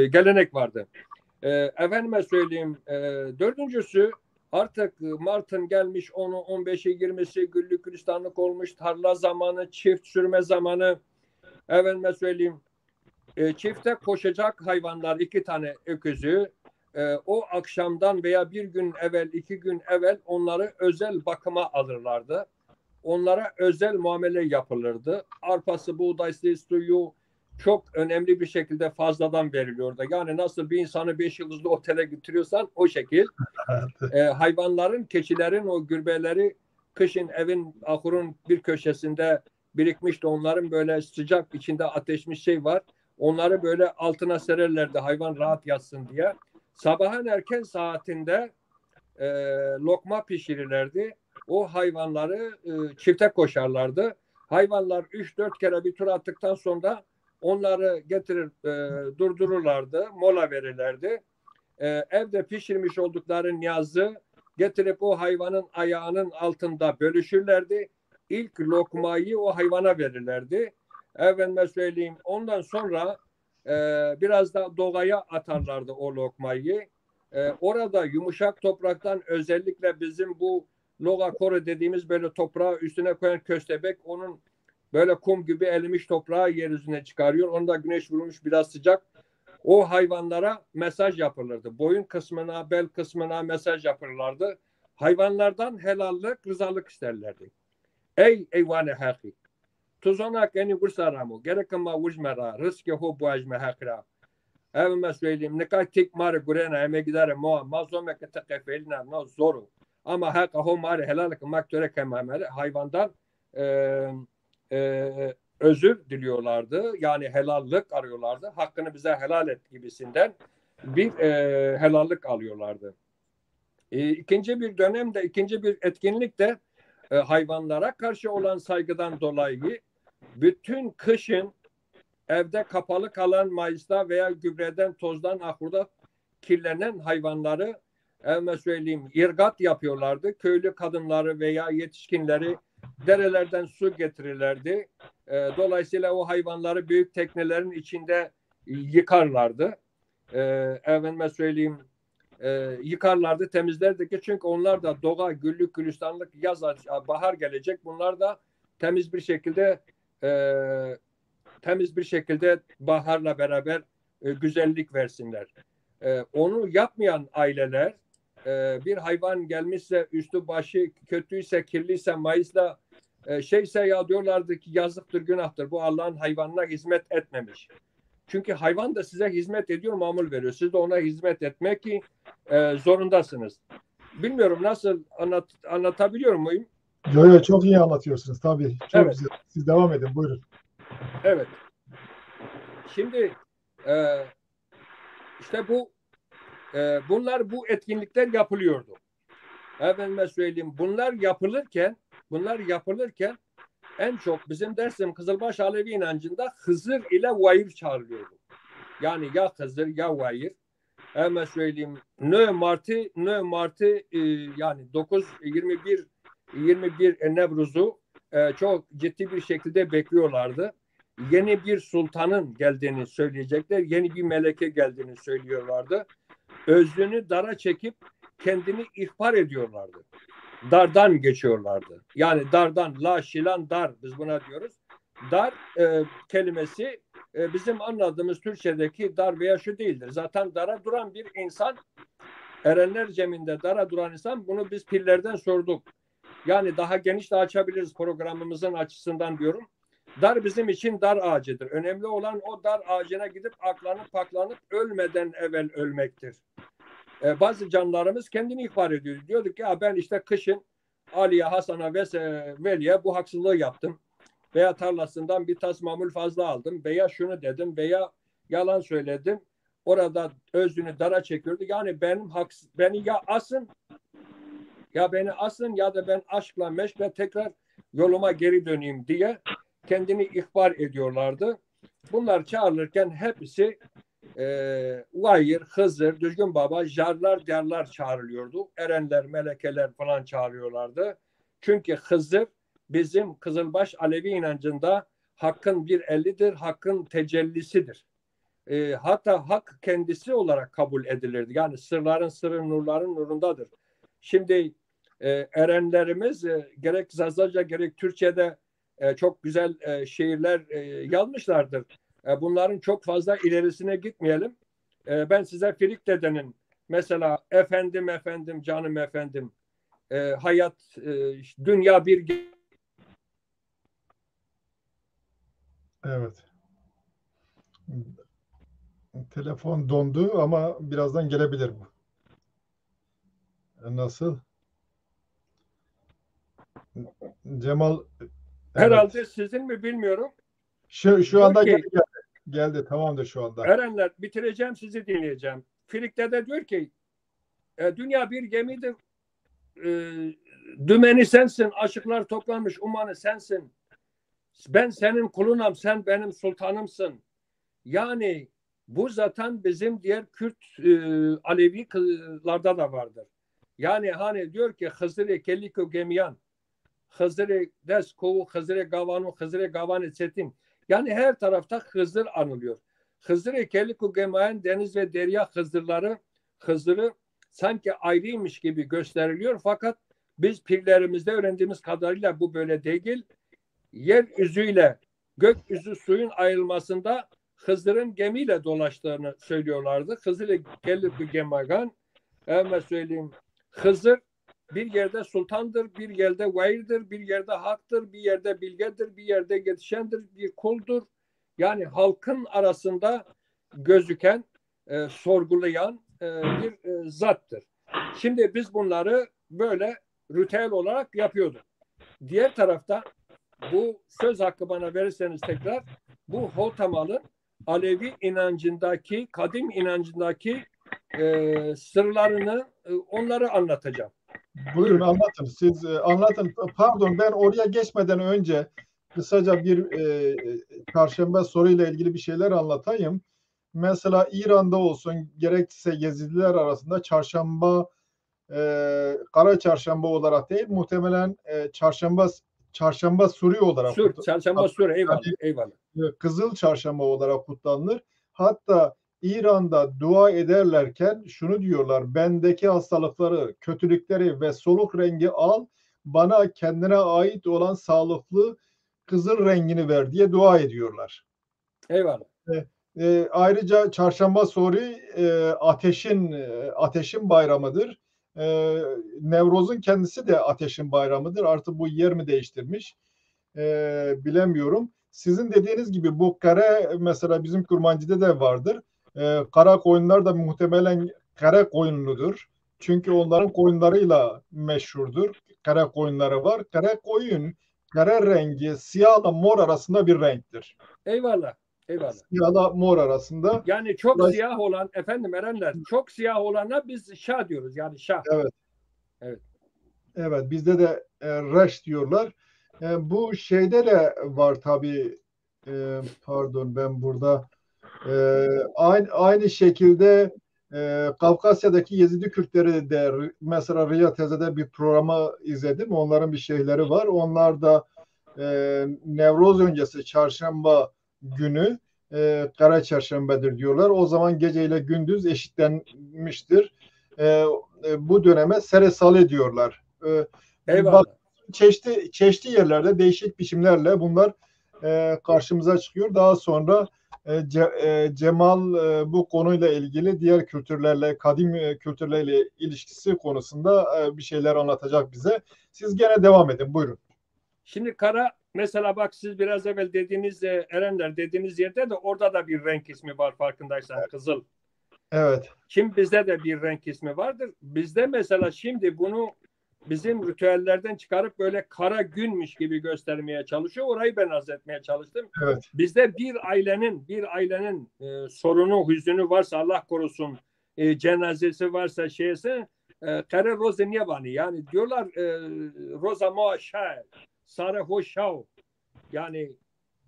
gelenek vardı. Efendime söyleyeyim dördüncüsü artık Mart'ın gelmiş 10'u 15'i 20'si güllük gülistanlık olmuş tarla zamanı çift sürme zamanı efendime söyleyeyim çifte koşacak hayvanlar 2 tane öküzü o akşamdan veya bir gün evvel 2 gün evvel onları özel bakıma alırlardı. Onlara özel muamele yapılırdı. Arpası, buğdaysı, suyu çok önemli bir şekilde fazladan veriliyordu. Yani nasıl bir insanı 5 yıldızlı otele götürüyorsan o şekil. Hayvanların, keçilerin o gürbeleri kışın evin ahurun bir köşesinde birikmişti. Onların böyle sıcak içinde ateşmiş şey var. Onları böyle altına sererlerdi hayvan rahat yatsın diye. Sabahın erken saatinde lokma pişirirlerdi. O hayvanları çifte koşarlardı. Hayvanlar 3-4 kere bir tur attıktan sonra onları getirir durdururlardı. Mola verirlerdi. Evde pişirmiş oldukları niyazı getirip o hayvanın ayağının altında bölüşürlerdi. İlk lokmayı o hayvana verirlerdi. Efendime söyleyeyim ondan sonra biraz da doğaya atarlardı o lokmayı. Orada yumuşak topraktan özellikle bizim bu loga kore dediğimiz böyle toprağı üstüne koyan köstebek onun böyle kum gibi erimiş toprağı yeryüzüne çıkarıyor. Onda güneş vurmuş biraz sıcak. O hayvanlara mesaj yapılırdı. Boyun kısmına, bel kısmına mesaj yapılırlardı. Hayvanlardan helallik, rızalık isterlerdi. Ey eyvane haki. Tuzanak eni gursaramu. Gerekama vujmera. Rızkı hu buajme hakra. Evime söyleyeyim. Nekay tik marı gurena. Eme gidere moa. Mazome ke tekefelina. No zoru. Ama hak ahomari helal kılmak töre kemameli hayvandan özür diliyorlardı. Yani helallik arıyorlardı. Hakkını bize helal et gibisinden bir helallik alıyorlardı. İkinci bir dönemde, ikinci bir etkinlik de hayvanlara karşı olan saygıdan dolayı bütün kışın evde kapalı kalan Mayıs'ta veya gübreden, tozdan, ahurda kirlenen hayvanları söyleyeyim irgat yapıyorlardı. Köylü kadınları veya yetişkinleri derelerden su getirirlerdi. Dolayısıyla o hayvanları büyük teknelerin içinde yıkarlardı. Efendime söyleyeyim yıkarlardı, temizlerdi ki çünkü onlar da doğa, güllük, gülistanlık, yaz, bahar gelecek. Bunlar da temiz bir şekilde baharla beraber güzellik versinler. Onu yapmayan aileler bir hayvan gelmişse üstü başı kötüyse, kirliyse, Mayıs'ta şeyse ya diyorlardı ki yazıktır, günahtır. Bu Allah'ın hayvanına hizmet etmemiş. Çünkü hayvan da size hizmet ediyor, mamul veriyor. Siz de ona hizmet etmek ki zorundasınız. Bilmiyorum nasıl anlatabiliyor muyum? Yo, çok iyi anlatıyorsunuz tabii. Çok Evet. güzel. Siz devam edin, buyurun. Evet. Şimdi işte bunlar bu etkinlikler yapılıyordu. Efendime söyleyeyim bunlar yapılırken en çok bizim Dersim Kızılbaş Alevi inancında Hızır ile Vayır çağrılıyordu. Yani ya Hızır ya Vayır. Hemen söyleyeyim Nö Martı yani 21 Nevruz'u çok ciddi bir şekilde bekliyorlardı. Yeni bir sultanın geldiğini söyleyecekler. Yeni bir meleke geldiğini söylüyorlardı. Özlüğünü dara çekip kendini ihbar ediyorlardı. Dardan geçiyorlardı. Yani dardan, la şilan dar biz buna diyoruz. Dar kelimesi bizim anladığımız Türkçedeki dar veya şu değildir. Zaten dara duran bir insan, erenler ceminde dara duran insan, bunu biz pirlerden sorduk. Yani daha geniş de açabiliriz programımızın açısından diyorum. Dar bizim için dar ağacıdır. Önemli olan o dar ağacına gidip aklanıp paklanıp ölmeden evvel ölmektir. Bazı canlarımız kendini ihbar ediyor. Diyorduk ya ben işte kışın Ali'ye, Hasan'a ve Veli'ye bu haksızlığı yaptım. Veya tarlasından bir tas mamul fazla aldım. Veya şunu dedim veya yalan söyledim. Orada özünü dara çekiyordu. Yani beni ya asın ya da ben aşkla meşkle tekrar yoluma geri döneyim diye kendini ihbar ediyorlardı. Bunlar çağrılırken hepsi Vayır, Hızır, Düzgün Baba, jarlar, derler çağrılıyordu. Erenler, melekeler falan çağırıyorlardı. Çünkü Hızır bizim Kızılbaş Alevi inancında hakkın bir elidir, hakkın tecellisidir. Hatta hak kendisi olarak kabul edilirdi. Yani sırların sırrı, nurların nurundadır. Şimdi erenlerimiz gerek Zazaca gerek Türkçe'de çok güzel şiirler yazmışlardır. Bunların çok fazla ilerisine gitmeyelim. Ben size Firik Dede'nin mesela efendim canım efendim hayat dünya bir Evet. Telefon dondu ama birazdan gelebilir bu. Nasıl? Cemal, herhalde evet. sizin mi bilmiyorum. Şu anda Diyor ki, geldi. Tamamdır şu anda. erenler bitireceğim sizi dinleyeceğim. Firik Dede diyor ki dünya bir gemidir. Dümeni sensin, aşıklar toplanmış umanı sensin. Ben senin kulunam, sen benim sultanımsın. Yani bu zaten bizim diğer Kürt Alevi kızlarda da vardır. Yani hani diyor ki Hızır-ı Kelliko Gemiyan, Hızır-ı Desko, Hızır-ı Gavanu, Hızır-ı Gavan Etsetin. Yani her tarafta Hızır anılıyor. Hızır-ı Kelliko Gemiyan deniz ve derya Hızır'ı sanki ayrıymış gibi gösteriliyor. Fakat biz pirlerimizde öğrendiğimiz kadarıyla bu böyle değil. Yeryüzüyle gökyüzü suyun ayrılmasında Hızır'ın gemiyle dolaştığını söylüyorlardı. Hızır'ı Kelliko Gemagan, söyleyeyim Hızır bir yerde sultandır, bir yerde vayirdir, bir yerde haktır, bir yerde bilgedir, bir yerde yetişendir, bir kuldur. Yani halkın arasında gözüken, sorgulayan bir zattır. Şimdi biz bunları böyle ritüel olarak yapıyorduk. Diğer tarafta bu söz hakkı bana verirseniz tekrar bu Hotamal'ın Alevi inancındaki, kadim inancındaki sırlarını onları anlatacağım. Buyurun anlatın. Siz anlatın. Pardon, ben oraya geçmeden önce kısaca bir Çarşamba soruyla ilgili bir şeyler anlatayım. Mesela İran'da olsun, gerekse Yezidiler arasında Kara Çarşamba olarak değil, muhtemelen Çarşamba Suri olarak Çarşamba Suri, eyvallah, yani, eyvallah. Kızıl Çarşamba olarak kutlanır. Hatta İran'da dua ederlerken şunu diyorlar: bendeki hastalıkları, kötülükleri ve soluk rengi al, bana kendine ait olan sağlıklı kızıl rengini ver diye dua ediyorlar. Eyvallah. Ayrıca Çarşamba Sori ateşin bayramıdır. Nevroz'un kendisi de ateşin bayramıdır. Artık bu yer mi değiştirmiş bilemiyorum. Sizin dediğiniz gibi bu kare mesela bizim Kurmancı'da da vardır. Kara koyunlar da muhtemelen kare koyunludur. Çünkü onların koyunlarıyla meşhurdur. Kare koyunları var. Kare koyun, kare rengi siyahla mor arasında bir renktir. Eyvallah. Eyvallah. Siyahla mor arasında. Yani çok siyah olan, efendim Erenler, çok siyah olana biz şah diyoruz. Yani şah. Evet. Evet. Evet, bizde de reş diyorlar. Bu şeyde de var tabii. Pardon, ben burada aynı şekilde Kafkasya'daki Yezidi Kürtleri de mesela Riya Teze'de bir programı izledim. Onların bir şeyleri var. Onlar da Nevroz öncesi çarşamba günü Kara Çarşambadır diyorlar. O zaman geceyle gündüz eşitlenmiştir. Bu döneme Seresale diyorlar. Eyvallah. Çeşitli yerlerde değişik biçimlerle bunlar karşımıza çıkıyor. Daha sonra Cemal bu konuyla ilgili diğer kültürlerle, kadim kültürlerle ilişkisi konusunda bir şeyler anlatacak bize. Siz gene devam edin. Buyurun. Şimdi kara, mesela bak siz biraz evvel dediğiniz Erenler dediğiniz yerde de orada da bir renk ismi var, farkındaysan, evet. Kızıl. Evet. Şimdi bizde de bir renk ismi vardır. Bizde mesela şimdi bunu bizim ritüellerden çıkarıp böyle kara günmüş gibi göstermeye çalışıyor. Orayı ben etmeye çalıştım. Evet. Bizde bir ailenin sorunu, hüznü varsa, Allah korusun, cenazesi varsa, kare roze niye bani? Yani diyorlar roza moaşa, sarı hoşav. Yani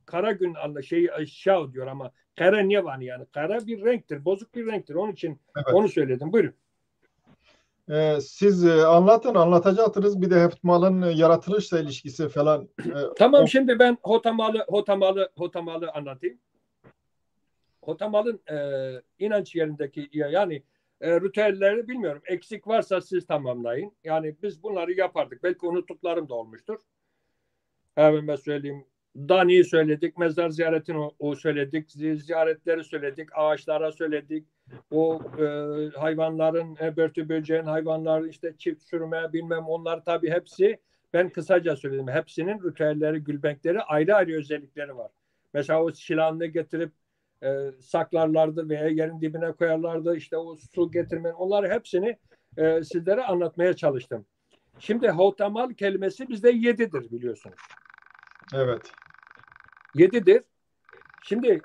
kara gün şav diyor ama kare niye bani? Yani kara bir renktir, bozuk bir renktir. Onun için evet. Onu söyledim. Buyurun. Siz anlatacaksınız. Bir de Heftimal'ın yaratılışla ilişkisi falan. Tamam, şimdi ben Hotamal'ı anlatayım. Hotamal'ın inanç yerindeki yani ritüelleri bilmiyorum. Eksik varsa siz tamamlayın. Yani biz bunları yapardık. Belki unuttuklarım da olmuştur. Hemen söyleyeyim. Dani'yi söyledik. Mezar ziyaretini o söyledik. Ziyaretleri söyledik. Ağaçlara söyledik. O hayvanların, börtü böceğin hayvanlar, işte çift sürme bilmem, onlar tabii hepsi ben kısaca söyledim. Hepsinin ritüelleri, gülbenkleri ayrı ayrı özellikleri var. Mesela o şilanını getirip saklarlardı veya yerin dibine koyarlardı. İşte o su getirmen, onları hepsini sizlere anlatmaya çalıştım. Şimdi Hotamal kelimesi bizde 7'dir biliyorsunuz. Evet. 7'dir. Şimdi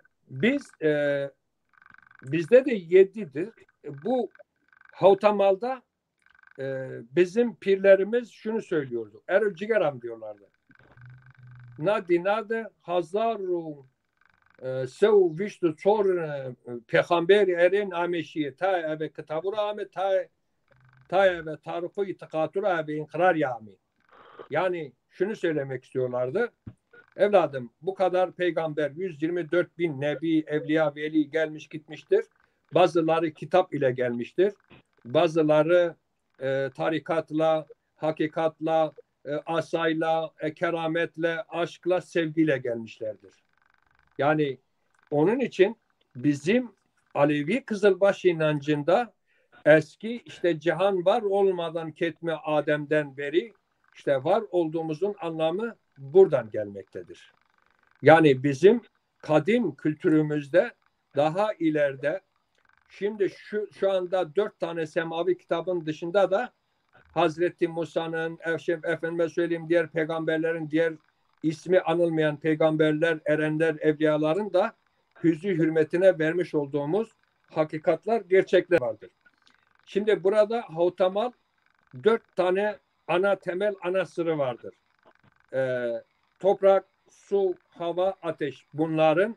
bizde de 7'dir. Bu Hotamal'da bizim pirlerimiz şunu söylüyordu. Erol Cigaram diyorlardı. Nadinade hazaru sev viştu çor peygamberi erin ameşiye ta eve kitabura ame ta eve tarihu itikatura eve inkrar yami. Yani şunu söylemek istiyorlardı. Evladım, bu kadar peygamber, 124 bin nebi, evliya, veli gelmiş gitmiştir. Bazıları kitap ile gelmiştir. Bazıları tarikatla, hakikatla, asayla, kerametle, aşkla, sevgiyle gelmişlerdir. Yani onun için bizim Alevi Kızılbaş inancında eski işte cihan var olmadan ketme Adem'den beri işte var olduğumuzun anlamı buradan gelmektedir. Yani bizim kadim kültürümüzde daha ileride, şimdi şu anda 4 tane semavi kitabın dışında da Hazreti Musa'nın, efendime söyleyeyim diğer peygamberlerin, diğer ismi anılmayan peygamberler, erenler, evliyaların da hüzü hürmetine vermiş olduğumuz hakikatler, gerçekler vardır. Şimdi burada Havtamal 4 tane ana temel ana sırrı vardır. Toprak, su, hava, ateş. Bunların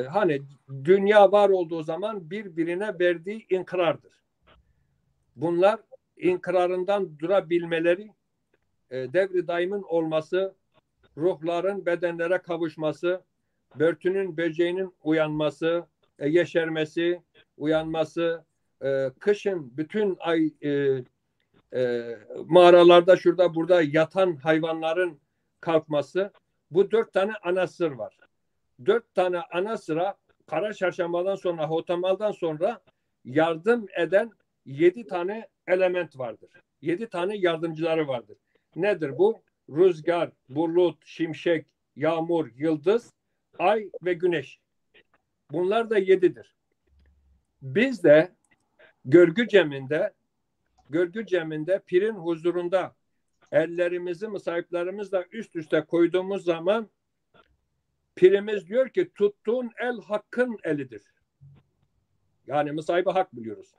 hani dünya var olduğu zaman birbirine verdiği inkrardır. Bunlar inkrarından durabilmeleri, devri daimin olması, ruhların bedenlere kavuşması, börtünün böceğinin uyanması, yeşermesi, uyanması, kışın bütün ay mağaralarda şurada burada yatan hayvanların kalkması, bu 4 tane ana sır var. 4 tane ana sıra Kara Çarşamba'dan sonra, Havtamal'dan sonra yardım eden 7 tane element vardır. 7 tane yardımcıları vardır. Nedir bu? Rüzgar, bulut, şimşek, yağmur, yıldız, ay ve güneş. Bunlar da 7'dir. Biz de görgü ceminde pirin huzurunda ellerimizi musahiplerimizle üst üste koyduğumuz zaman pirimiz diyor ki tuttuğun el hakkın elidir. Yani musahibi hak biliyoruz.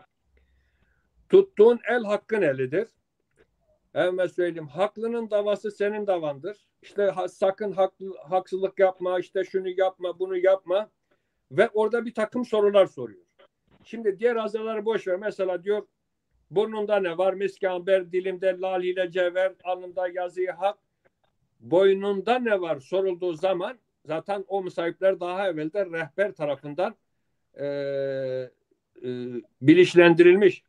Tuttuğun el hakkın elidir. Hemen söyleyeyim, haklının davası senin davandır. İşte sakın haksızlık yapma, işte şunu yapma, bunu yapma. Ve orada bir takım sorular soruyor. Şimdi diğer azaları boş ver. Mesela diyor, burnunda ne var? Misk amber, dilimde lal ile cevher, alnında yazıyı hak. Boynunda ne var sorulduğu zaman zaten o musahipler daha evvelde rehber tarafından bilinçlendirilmiş.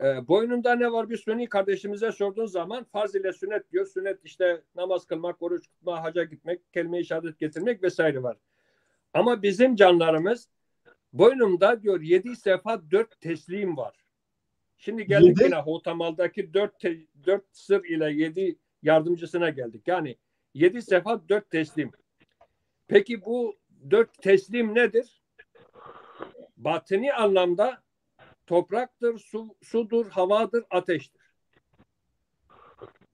Boynunda ne var bir Sünni kardeşimize sorduğun zaman farz ile sünnet diyor. Sünnet işte namaz kılmak, oruç tutmak, hacca gitmek, kelime-i şehadet getirmek vesaire var. Ama bizim canlarımız boynumda diyor 7 sefa 4 teslim var. Şimdi geldik yine Havtamal'daki 4 sır ile 7 yardımcısına geldik. Yani 7 sefa 4 teslim. Peki bu 4 teslim nedir? Batini anlamda topraktır, sudur, havadır, ateştir.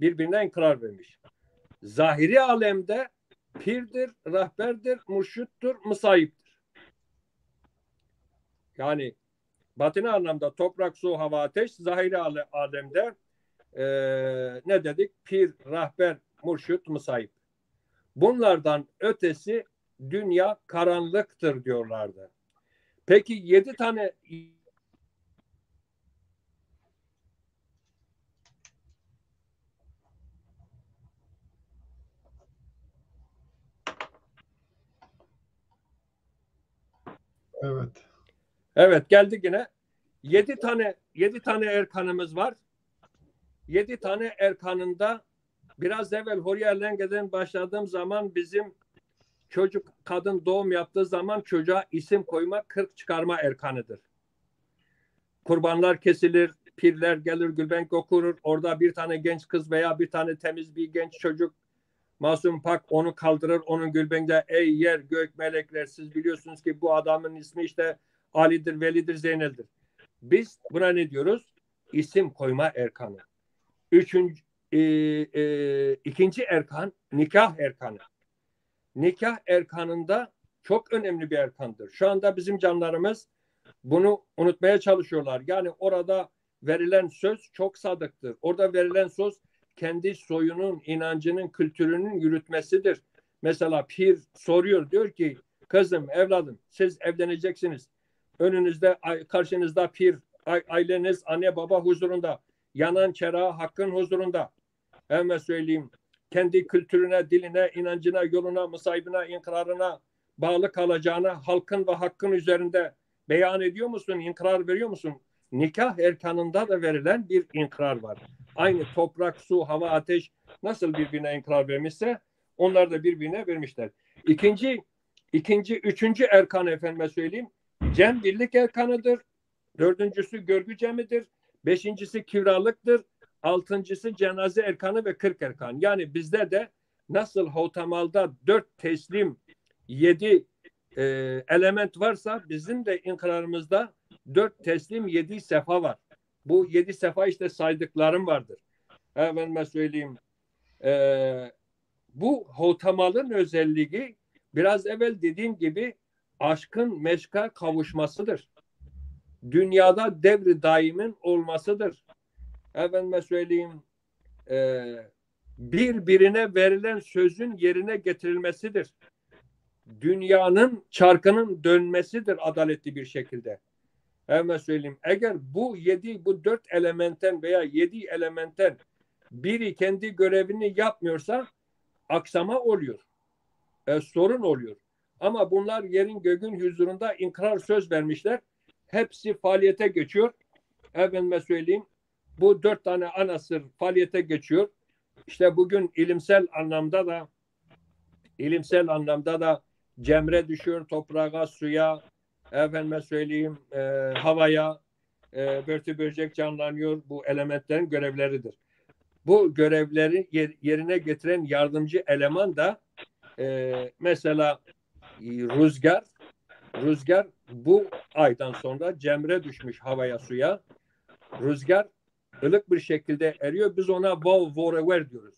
Birbirinden ikrar vermiş. Zahiri alemde pirdir, rehberdir, murşittir, musayiptir. Yani batini anlamda toprak, su, hava, ateş, zahiri alemde ne dedik? Pir, rehber, murşit, musayip. Bunlardan ötesi dünya karanlıktır diyorlardı. Peki 7 tane Evet. Evet, geldik yine. 7 tane erkanımız var. 7 tane erkanında biraz evvel Huriye Lenge'den başladığım zaman bizim çocuk kadın doğum yaptığı zaman çocuğa isim koyma 40 çıkarma erkanıdır. Kurbanlar kesilir, pirler gelir, gülbenk okurur. Orada bir tane genç kız veya bir tane temiz bir genç çocuk masum pak onu kaldırır. Onun gülbenkte ey yer gök melekler siz biliyorsunuz ki bu adamın ismi işte Ali'dir, Veli'dir, Zeynel'dir. Biz buna ne diyoruz? İsim koyma erkanı. İkinci erkan nikah erkanı. Nikah erkanında çok önemli bir erkandır. Şu anda bizim canlarımız bunu unutmaya çalışıyorlar. Yani orada verilen söz çok sadıktır. Orada verilen söz kendi soyunun, inancının, kültürünün yürütmesidir. Mesela pir soruyor, diyor ki kızım, evladım siz evleneceksiniz. Önünüzde, karşınızda pir, aileniz, anne baba huzurunda, yanan çırağı hakkın huzurunda. Hemen söyleyeyim, kendi kültürüne, diline, inancına, yoluna, musahibine, inkararına bağlı kalacağına halkın ve hakkın üzerinde beyan ediyor musun? İnkrar veriyor musun? Nikah erkanında da verilen bir inkrar var. Aynı toprak, su, hava, ateş nasıl birbirine inkrar vermişse onlar da birbirine vermişler. Üçüncü erkan efendime söyleyeyim. Cem birlik erkanıdır. Dördüncüsü görgü cemidir. Beşincisi kivralıktır. Altıncısı cenaze erkanı ve 40 erkan. Yani bizde de nasıl Havtamal'da 4 teslim 7 element varsa bizim de inkararımızda 4 teslim 7 sefa var. Bu 7 sefa işte saydıklarım vardır. Efendime söyleyeyim. Bu hotamalın özelliği biraz evvel dediğim gibi aşkın meşka kavuşmasıdır. Dünyada devri daimin olmasıdır. Efendime söyleyeyim birbirine verilen sözün yerine getirilmesidir. Dünyanın çarkının dönmesidir adaletli bir şekilde. Efendime söyleyeyim eğer bu 4 elementten veya 7 elementten biri kendi görevini yapmıyorsa aksama oluyor. Sorun oluyor. Ama bunlar yerin gökün huzurunda inkar söz vermişler. Hepsi faaliyete geçiyor. Efendime söyleyeyim bu 4 tane ana sır faaliyete geçiyor. İşte bugün ilimsel anlamda da cemre düşüyor toprağa, suya, efendime söyleyeyim havaya, börtü böcek canlanıyor. Bu elementlerin görevleridir. Bu görevleri yerine getiren yardımcı eleman da mesela rüzgar bu aydan sonra cemre düşmüş havaya, suya. Rüzgar ılık bir şekilde eriyor. Biz ona vorever diyoruz.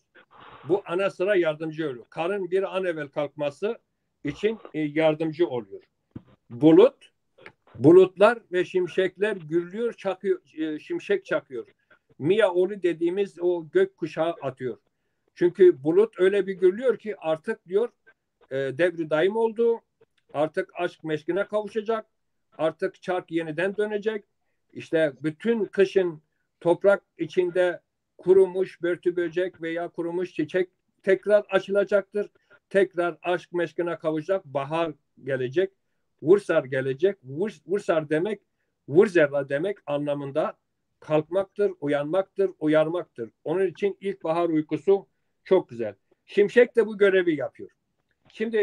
Bu ana sıra yardımcı oluyor. Karın bir an evvel kalkması için yardımcı oluyor. Bulutlar ve şimşekler gürlüyor, çakıyor, şimşek çakıyor. Miyaoli dediğimiz o gök kuşağı atıyor. Çünkü bulut öyle bir gürlüyor ki artık diyor devri daim oldu. Artık aşk meşkine kavuşacak. Artık çark yeniden dönecek. İşte bütün kışın toprak içinde kurumuş börtü böcek veya kurumuş çiçek tekrar açılacaktır. Tekrar aşk meşkine kavuşacak. Bahar gelecek. Vursar gelecek. Vursar demek, vurzerla demek anlamında kalkmaktır, uyanmaktır, uyarmaktır. Onun için ilkbahar uykusu çok güzel. Şimşek de bu görevi yapıyor. Şimdi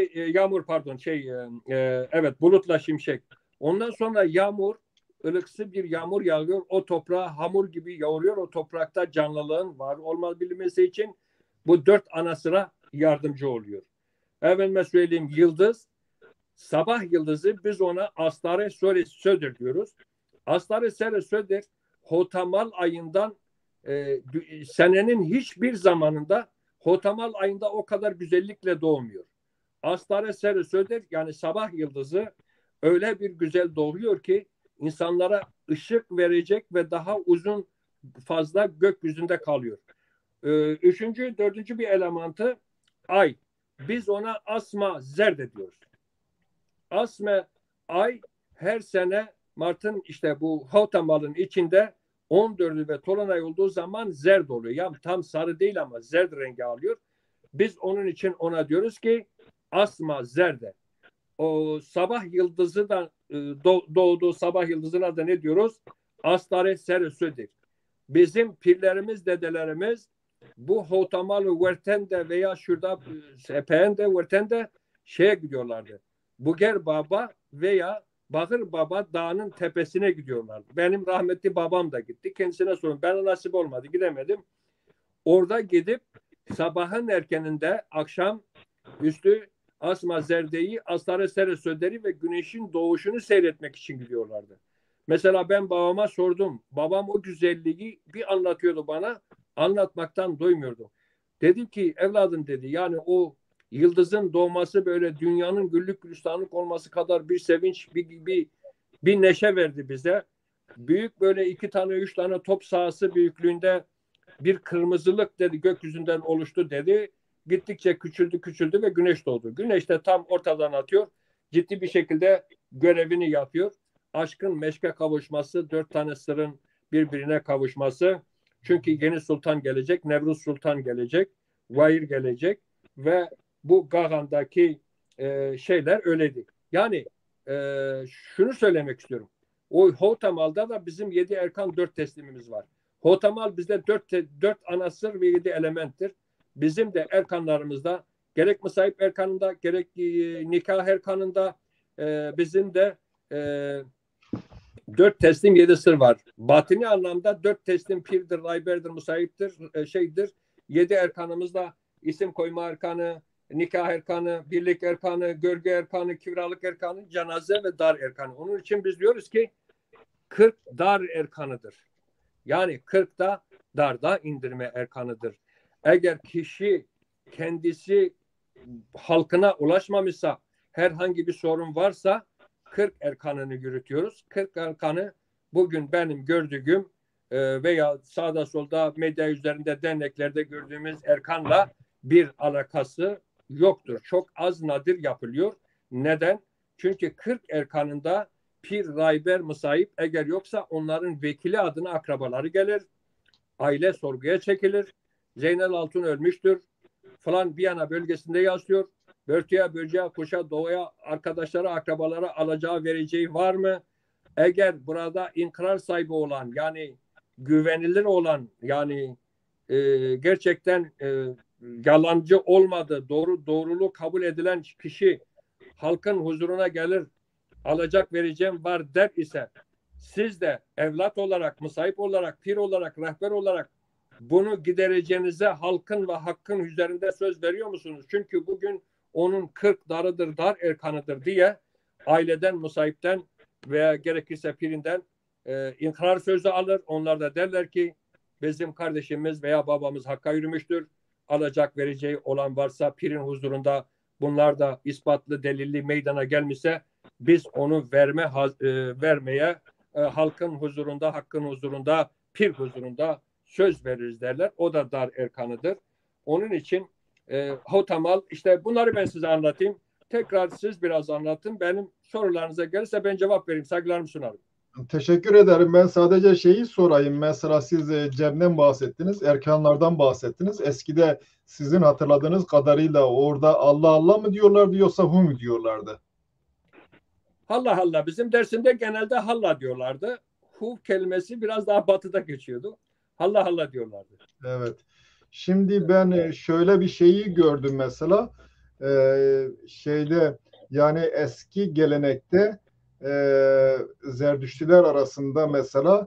evet bulutla şimşek. Ondan sonra yağmur, ılıksı bir yağmur yağıyor. O toprağa hamur gibi yoğuruyor. O toprakta canlılığın var olabilmesi için bu 4 ana sıra yardımcı oluyor. Efendime söyleyeyim yıldız, sabah yıldızı biz ona Astare Söder diyoruz. Astare Söder Hotamal ayından senenin hiçbir zamanında Hotamal ayında o kadar güzellikle doğmuyor. Astare Söder yani sabah yıldızı öyle bir güzel doğuyor ki insanlara ışık verecek ve daha uzun fazla gökyüzünde kalıyor. Dördüncü bir elementi ay. Biz ona Asma Zerde diyoruz. Asma ay her sene Mart'ın işte bu Hotamal'ın içinde 14'ü ve Tolunay olduğu zaman zerd oluyor. Yani tam sarı değil ama zerd rengi alıyor. Biz onun için ona diyoruz ki Asma Zerde. O sabah yıldızı da doğduğu sabah yıldızına da ne diyoruz? Astare Söder. Bizim pirlerimiz, dedelerimiz bu Hotamalı Vertende veya şurada Sepende Vertende şeye gidiyorlardı. Buger Baba veya Bakır Baba dağının tepesine gidiyorlardı. Benim rahmetli babam da gitti. Kendisine sorun. Bana nasip olmadı. Gidemedim. Orada gidip sabahın erkeninde akşam üstü Asma Zerde'yi, Astare Söder'i ve güneşin doğuşunu seyretmek için gidiyorlardı. Mesela ben babama sordum. Babam o güzelliği bir anlatıyordu bana. Anlatmaktan doymuyordu. Dedim ki evladım dedi yani o yıldızın doğması böyle dünyanın güllük gülistanlık olması kadar bir sevinç, bir neşe verdi bize. Büyük böyle 2 tane 3 tane top sahası büyüklüğünde bir kırmızılık dedi gökyüzünden oluştu dedi. Gittikçe küçüldü ve güneş doğdu. Güneş de tam ortadan atıyor. Ciddi bir şekilde görevini yapıyor. Aşkın meşke kavuşması, 4 tane sırrın birbirine kavuşması. Çünkü yeni sultan gelecek, Nevruz Sultan gelecek, Vair gelecek ve bu Gagan'daki şeyler öyleydi. Yani şunu söylemek istiyorum. O Hotamal'da da bizim 7 erkan 4 teslimimiz var. Hotamal bizde 4 ana sır ve 7 elementtir. Bizim de erkanlarımızda gerek Musayip erkanında gerek nikah erkanında bizim de 4 teslim 7 sır var. Batini anlamda 4 teslim pirdir, rayberdir, musayiptir, şeydir. 7 erkanımızda isim koyma erkanı, nikah erkanı, birlik erkanı, gölge erkanı, kiralık erkanı, cenaze ve dar erkanı. Onun için biz diyoruz ki 40 dar erkanıdır. Yani 40 da darda indirme erkanıdır. Eğer kişi kendisi halkına ulaşmamışsa, herhangi bir sorun varsa 40 erkanını yürütüyoruz. 40 erkanı bugün benim gördüğüm veya sağda solda medya üzerinde derneklerde gördüğümüz erkanla bir alakası yoktur. Çok az nadir yapılıyor. Neden? Çünkü 40 erkanında pir, rahber, musayip eğer yoksa onların vekili adına akrabaları gelir. Aile sorguya çekilir. Zeynel Altun ölmüştür. Falan Viyana bölgesinde yaşıyor. Börtüye, böceğe, kuşa, doğaya, arkadaşlara, akrabalara alacağı, vereceği var mı? Eğer burada inkar sahibi olan, yani güvenilir olan, yani gerçekten yalancı olmadı, doğruluğu kabul edilen kişi halkın huzuruna gelir, alacak vereceğim var der ise, siz de evlat olarak, musahip olarak, pir olarak, rehber olarak bunu gidereceğinize halkın ve hakkın üzerinde söz veriyor musunuz? Çünkü bugün onun 40 darıdır, dar erkanıdır diye aileden, musahipten veya gerekirse pirinden inkar sözü alır. Onlar da derler ki bizim kardeşimiz veya babamız hakka yürümüştür. Alacak vereceği olan varsa pirin huzurunda bunlar da ispatlı, delilli meydana gelmişse biz onu vermeye halkın huzurunda, hakkın huzurunda, pir huzurunda söz veririz derler. O da dar erkanıdır. Onun için Hotamal, işte bunları ben size anlatayım. Tekrar siz biraz anlatın. Benim sorularınıza gelirse ben cevap vereyim. Saygılarımı sunarım. Teşekkür ederim. Ben sadece şeyi sorayım. Mesela siz Cem'den bahsettiniz, erkanlardan bahsettiniz. Eskide sizin hatırladığınız kadarıyla orada Allah Allah mı diyorlardı yoksa hu mu diyorlardı? Allah Allah. Bizim dersinde genelde halla diyorlardı. Hu kelimesi biraz daha batıda geçiyordu. Allah Allah diyorlardı. Evet. Şimdi ben şöyle bir şeyi gördüm mesela. Şeyde, yani eski gelenekte Zerdüştüler arasında mesela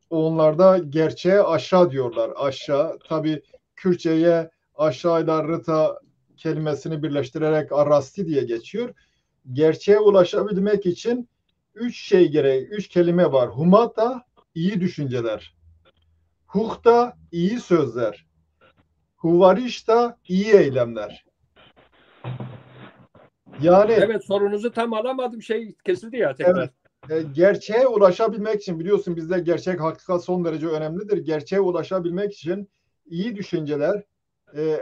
onlarda gerçeğe aşağı diyorlar. Aşağı. Tabii Kürtçe'ye aşağıyla rıta kelimesini birleştirerek arasti diye geçiyor. Gerçeğe ulaşabilmek için üç kelime var. Humata, iyi düşünceler. Hukta, iyi sözler. Huvarişta, iyi eylemler. Yani evet, sorunuzu tam alamadım. Şey kesildi ya tekrar. Evet, gerçeğe ulaşabilmek için, biliyorsun bizde gerçek, hakikat son derece önemlidir. Gerçeğe ulaşabilmek için iyi düşünceler,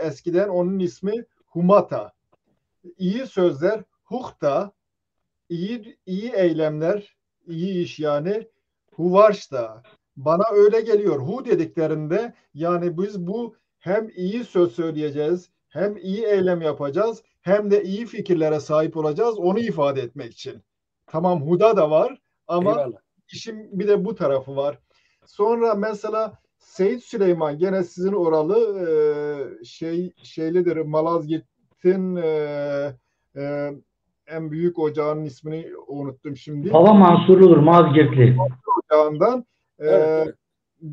eskiden onun ismi humata. İyi sözler, hukta, iyi eylemler, iyi iş yani huvarşta. Bana öyle geliyor. Hu dediklerinde yani biz bu hem iyi söz söyleyeceğiz, hem iyi eylem yapacağız, hem de iyi fikirlere sahip olacağız, onu ifade etmek için. Tamam, huda da var ama Eyvallah. işin bir de bu tarafı var. Sonra mesela Seyit Süleyman, gene sizin oralı şeylidir, Malazgirt'in en büyük ocağının ismini unuttum şimdi. Baba Mansurludur, Malazgirtli. Ocağından Evet.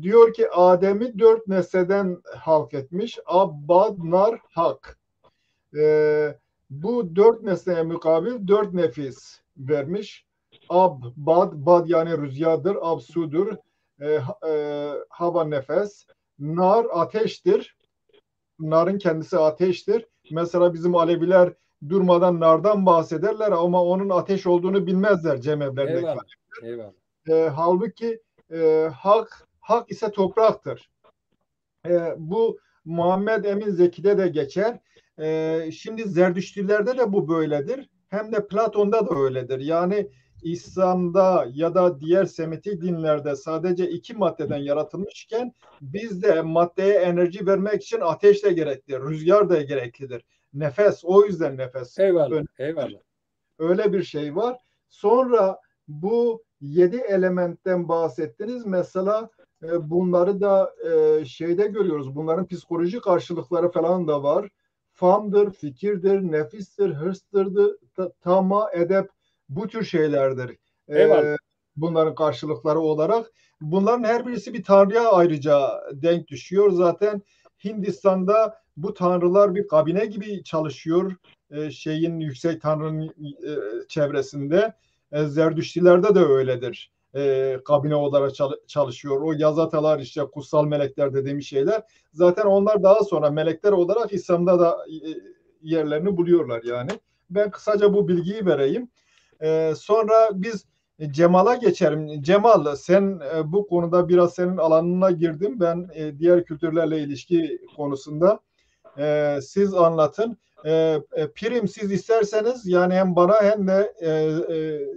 diyor ki Adem'i 4 nesleden halk etmiş. Abbad, nar, hak. Bu 4 nesneye mukabil 4 nefis vermiş. Bad yani rüzgardır, ab sudur, hava nefes, nar ateştir. Narın kendisi ateştir. Mesela bizim Aleviler durmadan nardan bahsederler ama onun ateş olduğunu bilmezler cemevlerindeki. Eyvallah. Eyvallah. Halbuki hak ise topraktır. Bu Muhammed Emin Zeki'de de geçer. Şimdi Zerdüştülerde de bu böyledir. Hem de Platon'da da öyledir. Yani İslam'da ya da diğer Semitik dinlerde sadece 2 maddeden yaratılmışken bizde maddeye enerji vermek için ateş de gereklidir, rüzgar da gereklidir. Nefes, o yüzden nefes. Eyvallah. Eyvallah. Öyle bir şey var. Sonra bu 7 elementten bahsettiniz. Mesela bunları da şeyde görüyoruz. Bunların psikolojik karşılıkları falan da var. Famdır, fikirdir, nefistir, hırstır, tama, edep, bu tür şeylerdir. Eyvallah. Bunların karşılıkları olarak. Bunların her birisi bir tanrıya ayrıca denk düşüyor. Zaten Hindistan'da bu tanrılar bir kabine gibi çalışıyor. Yüksek tanrının çevresinde. Zerdüştilerde de öyledir. kabine olarak çalışıyor. O yazatalar işte kutsal melekler dediğimiz şeyler. Zaten onlar daha sonra melekler olarak İslam'da da yerlerini buluyorlar yani. Ben kısaca bu bilgiyi vereyim. Sonra biz Cemal'a geçelim. Cemal, sen bu konuda biraz senin alanına girdim. Ben diğer kültürlerle ilişki konusunda siz anlatın. Pirim, siz isterseniz yani hem bana hem de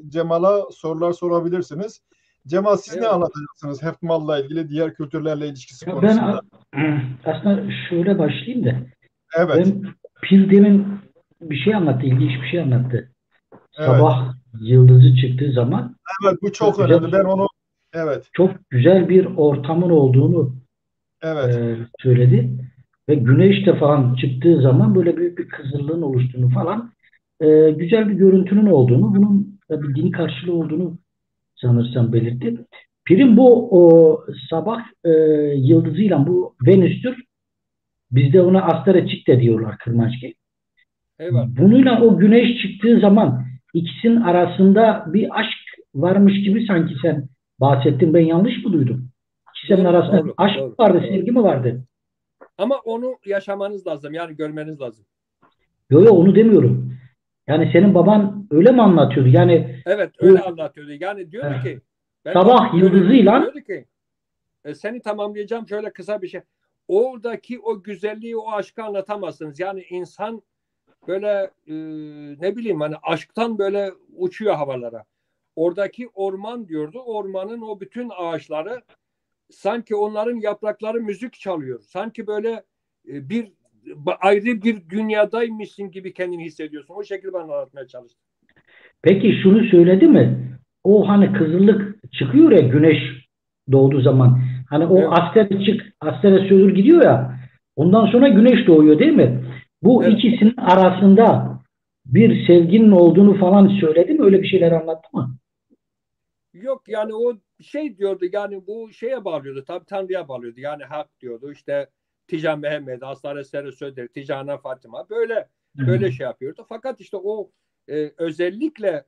Cemal'a sorular sorabilirsiniz. Cemal, siz ne Evet. anlatacaksınız Hefmal'la ilgili diğer kültürlerle ilişkisi Ya konusunda? aslında şöyle başlayayım da. Evet, Ben Pir demin bir şey anlattı, ilginç bir şey anlattı. evet, Sabah yıldızı çıktığı zaman evet, bu çok çok güzel, önemli. Ben onu, evet, çok güzel bir ortamın olduğunu evet, söyledi. Ve güneş de falan çıktığı zaman böyle büyük bir kızıllığın oluştuğunu falan, güzel bir görüntünün olduğunu, bunun da bir dini karşılığı olduğunu sanırsam belirtti. Pirin bu sabah yıldızıyla, bu Venüs'tür. Bizde ona Astereçik de diyorlar, Kırmançki. Eyvallah. Bununla o güneş çıktığı zaman ikisinin arasında bir aşk varmış gibi sanki sen bahsettin. Ben yanlış mı duydum? İkisinin Doğru, arasında doğru, aşk mı doğru, vardı, doğru. sevgi mi vardı? Ama onu yaşamanız lazım. Yani görmeniz lazım. Yok yok, onu demiyorum. Yani senin baban öyle mi anlatıyordu? Yani Evet, o öyle anlatıyordu. Yani diyordu ki ben sabah baktım görüntüyü, yıldızıyla, diyordu ki seni tamamlayacağım şöyle kısa bir şey. Oradaki o güzelliği, o aşkı anlatamazsınız. Yani insan böyle ne bileyim hani aşktan böyle uçuyor havalara. Oradaki orman diyordu. Ormanın o bütün ağaçları sanki onların yaprakları müzik çalıyor. Sanki böyle bir ayrı bir dünyadaymışsın gibi kendini hissediyorsun. O şekilde ben anlatmaya çalıştım. peki şunu söyledi mi? O hani kızıllık çıkıyor ya güneş doğduğu zaman. Hani o Evet, astere söylür gidiyor ya. Ondan sonra güneş doğuyor değil mi? Bu evet. ikisinin arasında bir sevginin olduğunu falan söyledi mi? Öyle bir şeyler anlattı mı? Yok yani o şey diyordu yani bu şeye bağlıyordu tabii Tanrı'ya bağlıyordu yani hak diyordu işte Tijan Mehmet, Aslan Sere Söder, Tijan'a Fatıma böyle şey yapıyordu. Fakat işte o özellikle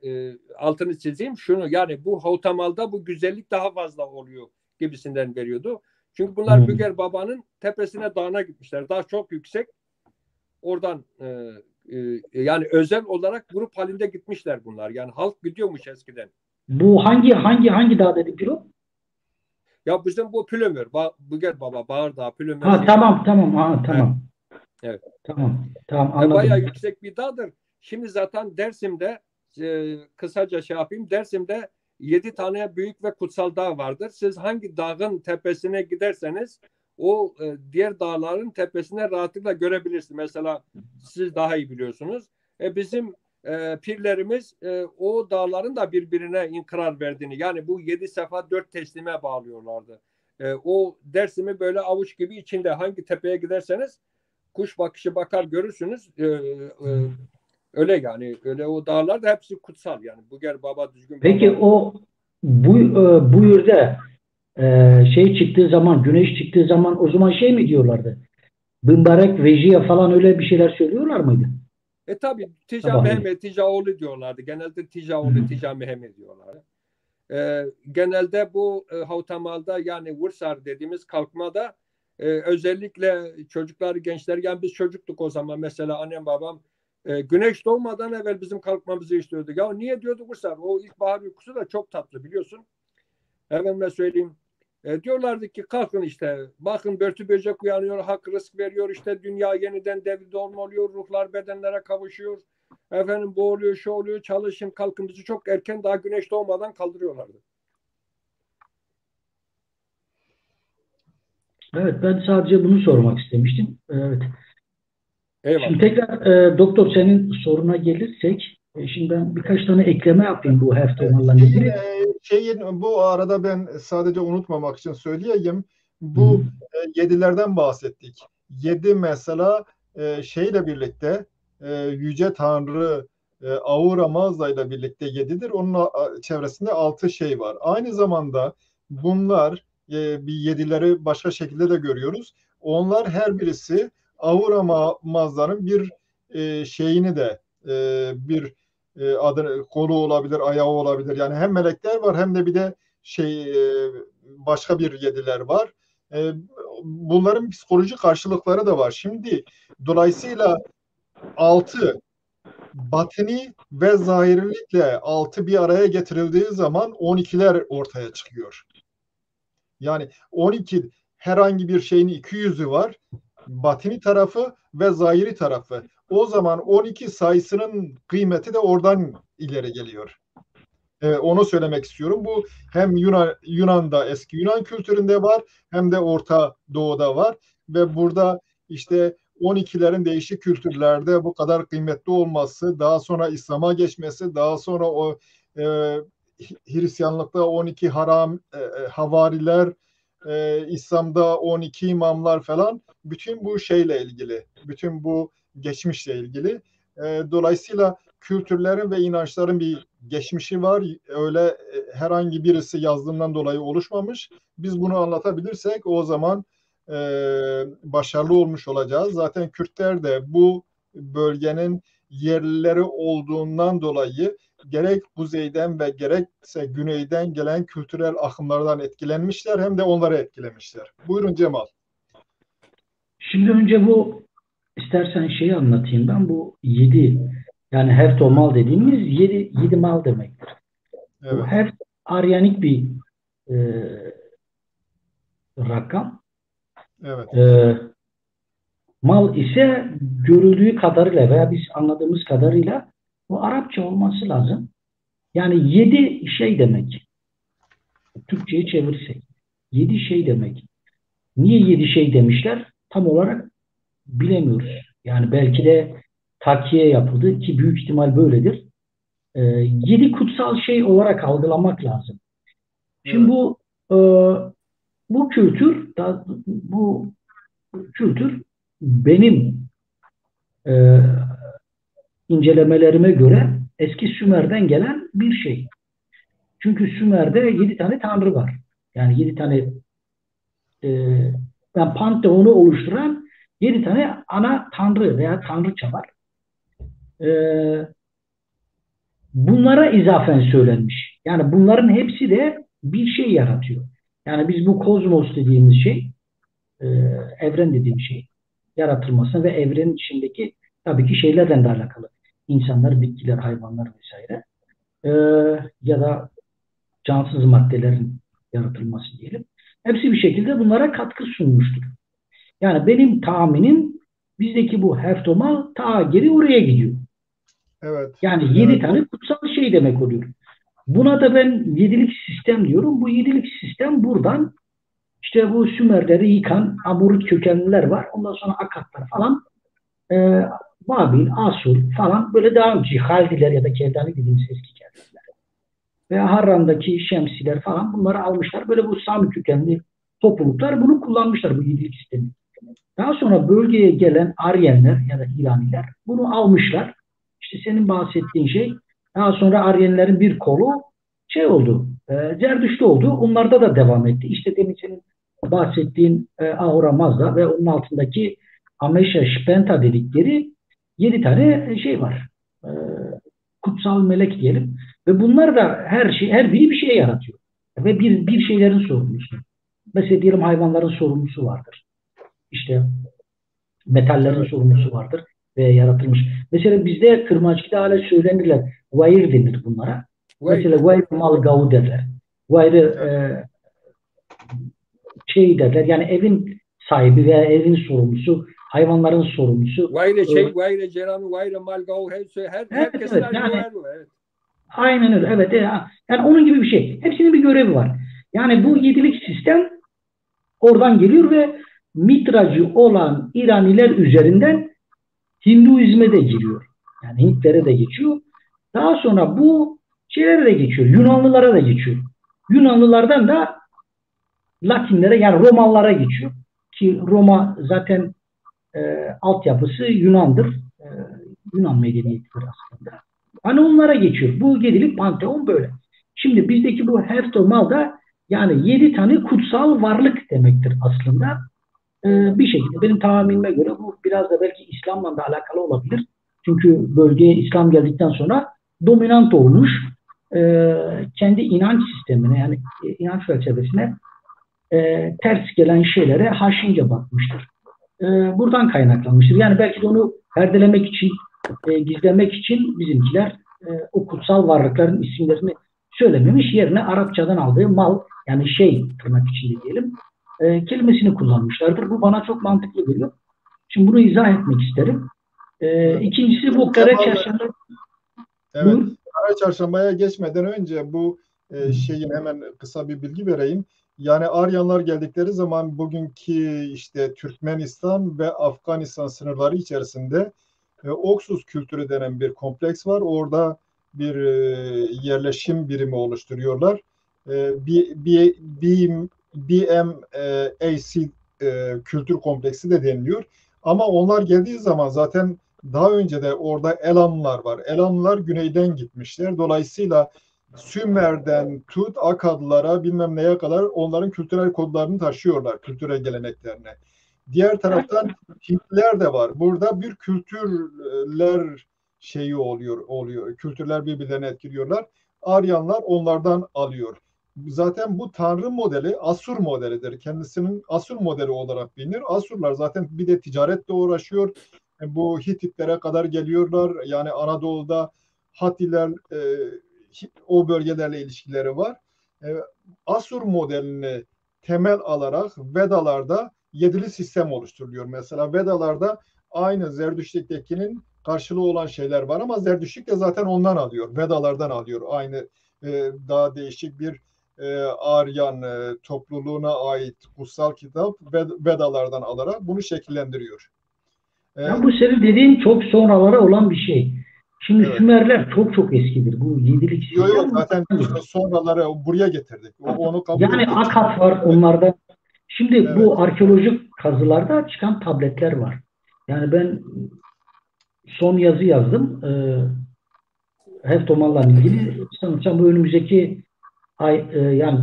altını çizeyim şunu yani bu Havtamal'da bu güzellik daha fazla oluyor gibisinden veriyordu. Çünkü bunlar Hmm. Büger Baba'nın tepesine dağına gitmişler. Daha çok yüksek oradan yani özel olarak grup halinde gitmişler bunlar. Yani halk gidiyormuş eskiden. Bu hangi dağ dedi Piro? Ya bizim bu Plömür, Büger Baba, Bağırdağ, Plömür Ha, şeyi. tamam tamam, ha, He, tamam. evet. Tamam Bayağı anladım. yüksek bir dağdır. Şimdi zaten Dersim'de kısaca şey yapayım. Dersim'de 7 tane büyük ve kutsal dağ vardır. Siz hangi dağın tepesine giderseniz o diğer dağların tepesine rahatlıkla görebilirsiniz. Mesela siz daha iyi biliyorsunuz. Bizim pirlerimiz o dağların da birbirine inkırar verdiğini yani bu 7 sefa 4 teslime bağlıyorlardı. O Dersim'i böyle avuç gibi içinde hangi tepeye giderseniz kuş bakışı bakar görürsünüz. Öyle yani. Öyle o dağlar da hepsi kutsal yani. Buger Baba, Düzgün Peki Baba. bu yürde şey çıktığı zaman, güneş çıktığı zaman o zaman şey mi diyorlardı? Bımbarek, Vejiye falan öyle bir şeyler söylüyorlar mıydı? Tabi Tica Sabahleyin. Mehmet, Ticaoğlu diyorlardı. Genelde Hı hı. Ticaoğlu, Tica Mehmet diyorlardı. Genelde bu Havtamal'da yani Vursar dediğimiz kalkmada özellikle çocuklar, gençler yani biz çocuktuk o zaman mesela annem babam güneş doğmadan evvel bizim kalkmamızı istiyordu. Ya niye diyordu Vursar? O ilkbahar uykusu da çok tatlı biliyorsun. Efendime söyleyeyim. Diyorlardı ki kalkın işte bakın börtü böcek uyanıyor, hak rızk veriyor işte dünya yeniden devri dolma oluyor, ruhlar bedenlere kavuşuyor. Efendim bu oluyor, şu oluyor, çalışın kalkın bizi çok erken daha güneş doğmadan kaldırıyorlardı. Evet, ben sadece bunu sormak istemiştim. Evet. Şimdi Eyvallah. tekrar doktor senin soruna gelirsek, şimdi ben birkaç tane ekleme yapayım bu Heftomal'la Şeyin, ilgili. bu arada ben sadece unutmamak için söyleyeyim. Hı hı. Bu yedilerden bahsettik. Yedi mesela şeyle birlikte Yüce Tanrı Ahura Mazda ile birlikte yedidir. Onun çevresinde altı şey var. Aynı zamanda bunlar bir yedileri başka şekilde de görüyoruz. Onlar her birisi Ahura Mazda'nın bir şeyini de bir adı kolu olabilir, ayağı olabilir. Yani hem melekler var hem de bir de başka bir yediler var. Bunların psikolojik karşılıkları da var. Şimdi dolayısıyla 6 batini ve zahirilikle 6 bir araya getirildiği zaman 12'ler ortaya çıkıyor. Yani 12 herhangi bir şeyin iki yüzü var. Batini tarafı ve zahiri tarafı. O zaman 12 sayısının kıymeti de oradan ileri geliyor. Onu söylemek istiyorum. Bu hem Yunan'da, eski Yunan kültüründe var, hem de Orta Doğu'da var ve burada işte 12'lerin değişik kültürlerde bu kadar kıymetli olması, daha sonra İslam'a geçmesi, daha sonra o Hristiyanlıkta 12 havariler, İslam'da 12 imamlar falan, bütün bu şeyle ilgili, bütün bu geçmişle ilgili. Dolayısıyla kültürlerin ve inançların bir geçmişi var. Öyle herhangi birisi yazdığından dolayı oluşmamış. Biz bunu anlatabilirsek o zaman başarılı olmuş olacağız. Zaten Kürtler de bu bölgenin yerlileri olduğundan dolayı gerek kuzeyden ve gerekse güneyden gelen kültürel akımlardan etkilenmişler, hem de onları etkilemişler. Buyurun Cemal. Şimdi önce bu istersen şeyi anlatayım ben. Bu 7 yani heftomal dediğimiz 7 mal demektir. Evet. Bu heft Aryanik bir rakam. Evet. Mal ise görüldüğü kadarıyla veya biz anladığımız kadarıyla bu Arapça olması lazım. Yani 7 şey demek. Türkçe'ye çevirirsek. 7 şey demek. Niye 7 şey demişler? Tam olarak bilemiyoruz. Yani belki de takiye yapıldı ki büyük ihtimal böyledir. 7 kutsal şey olarak algılamak lazım. Şimdi bu kültür benim incelemelerime göre eski Sümer'den gelen bir şey. Çünkü Sümer'de 7 tane tanrı var. Yani 7 tane panteonu oluşturan 7 tane ana tanrı veya tanrıça var. Bunlara izafen söylenmiş. Yani bunların hepsi de bir şey yaratıyor. Yani biz bu kozmos dediğimiz şey, evren dediğimiz şey yaratılmasına ve evrenin içindeki tabii ki şeylerden de alakalı. İnsanlar, bitkiler, hayvanlar vesaire. Ya da cansız maddelerin yaratılması diyelim. Hepsi bir şekilde bunlara katkı sunmuştur. Yani benim tahminim bizdeki bu heftomal ta geri oraya gidiyor. Evet. Yani 7 tane kutsal şey demek oluyor. Buna da ben 7'lik sistem diyorum. Bu 7'lik sistem buradan işte bu Sümerleri yıkan Amurit kökenliler var. Ondan sonra Akatlar falan Babil, Asur falan böyle devam ediyor. Haldiler ya da Keldani dediğimiz eski Keldiler. Ve Harran'daki Şemsiler falan bunları almışlar. Böyle bu Sami kökenli topluluklar bunu kullanmışlar bu 7'lik sistemi. Daha sonra bölgeye gelen Aryenler ya da İraniler bunu almışlar. İşte senin bahsettiğin şey daha sonra Aryenlerin bir kolu şey oldu, Zerdüştlü oldu. Onlarda da devam etti. İşte demin senin bahsettiğin Ahura Mazda ve onun altındaki Amesha Shpenta dedikleri 7 tane şey var. Kutsal melek diyelim. Ve bunlar da her biri bir şey yaratıyor. Ve bir şeylerin sorumlusu. Mesela diyelim hayvanların sorumlusu vardır. İşte metallerin sorumlusu vardır ve yaratılmış. Mesela bizde Kırmançgı'da hala söylenirler. Vair denir bunlara. Mesela vair mal gavu derler. Vair şey derler. Yani evin sahibi veya evin sorumlusu, hayvanların sorumlusu. Vaire ceranı, vaire mal gavu herkesin evet, yani, görevi var. Evet. Aynen öyle. Evet. Yani onun gibi bir şey. Hepsinin bir görevi var. Yani bu 7'lik sistem oradan geliyor ve Mitracı olan İraniler üzerinden Hinduizme de giriyor. Yani Hintlere de geçiyor. Daha sonra bu şeylere de geçiyor. Yunanlılara da geçiyor. Yunanlılardan da Latinlere yani Romalılara geçiyor. Ki Roma zaten altyapısı Yunan'dır. Yunan medeniyetidir aslında. Hani onlara geçiyor. Bu 7'lik panteon böyle. Şimdi bizdeki bu heftomal da yani 7 tane kutsal varlık demektir aslında. Bir şekilde benim tahminime göre bu biraz da belki İslam'la da alakalı olabilir. Çünkü bölgeye İslam geldikten sonra dominant olmuş. kendi inanç sistemine yani inanç felsefesine ters gelen şeylere haşince bakmıştır. Buradan kaynaklanmıştır. Yani belki de onu perdelemek için, gizlemek için bizimkiler o kutsal varlıkların isimlerini söylememiş, yerine Arapçadan aldığı mal, yani şey tırnak içinde diyelim, kelimesini kullanmışlardır. Bu bana çok mantıklı geliyor. Şimdi bunu izah etmek isterim. İkincisi bu kara çarşamba. Evet. Kara çarşambaya geçmeden önce bu şeyin hemen kısa bir bilgi vereyim. Yani Aryanlar geldikleri zaman bugünkü işte Türkmenistan ve Afganistan sınırları içerisinde Oksus kültürü denen bir kompleks var. Orada bir yerleşim birimi oluşturuyorlar. BMAC kültür kompleksi de deniliyor. Ama onlar geldiği zaman zaten daha önce de orada Elamlılar var. Elamlılar güneyden gitmişler. Dolayısıyla Sümer'den tut Akadlılara bilmem neye kadar onların kültürel kodlarını taşıyorlar, kültürel geleneklerine. Diğer taraftan Hintliler de var. Burada bir kültürler şeyi oluyor. Kültürler birbirlerini etkiliyorlar. Aryanlar onlardan alıyor. Zaten bu tanrı modeli Asur modelidir. Kendisinin Asur modeli olarak bilinir. Asurlar zaten bir de ticaretle uğraşıyor. Bu Hititlere kadar geliyorlar. Yani Anadolu'da Hatiler o bölgelerle ilişkileri var. Asur modelini temel alarak Vedalarda yedili sistem oluşturuluyor. Mesela Vedalarda aynı Zerdüşt'tekinin karşılığı olan şeyler var ama Zerdüştlik de zaten ondan alıyor. Vedalardan alıyor. Aynı daha değişik bir Aryan topluluğuna ait kutsal kitap Vedalardan alarak bunu şekillendiriyor. Ya bu senin dediğin çok sonralara olan bir şey. Şimdi Evet. Sümerler çok çok eskidir. Bu yedilik sistem. Yok zaten sonraları buraya getirdik. Onu kabul yani ettik. Akat var onlarda. Şimdi bu arkeolojik kazılarda çıkan tabletler var. Yani ben son yazı yazdım. Heftomal'la ilgili. Sanırsam bu önümüzdeki ay yani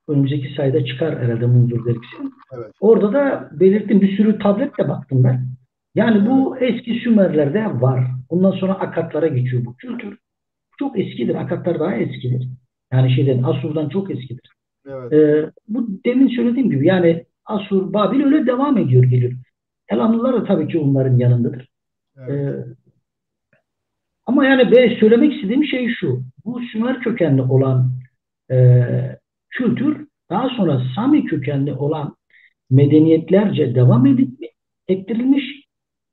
önümüzdeki sayıda çıkar herhalde Munzur dergisi. Evet. Orada da belirttim, bir sürü tabletle baktım ben. Yani bu eski Sümerlerde var. Ondan sonra Akatlara geçiyor bu kültür. Çok eskidir. Akatlar daha eskidir. Yani şeyden Asur'dan çok eskidir. Evet. Bu demin söylediğim gibi yani Asur, Babil öyle devam ediyor geliyor. Elamlılar da tabii ki onların yanındadır. Evet. Ama yani ben söylemek istediğim şey şu. Bu Sümer kökenli olan kültür daha sonra Sami kökenli olan medeniyetlerce devam ettirilmiş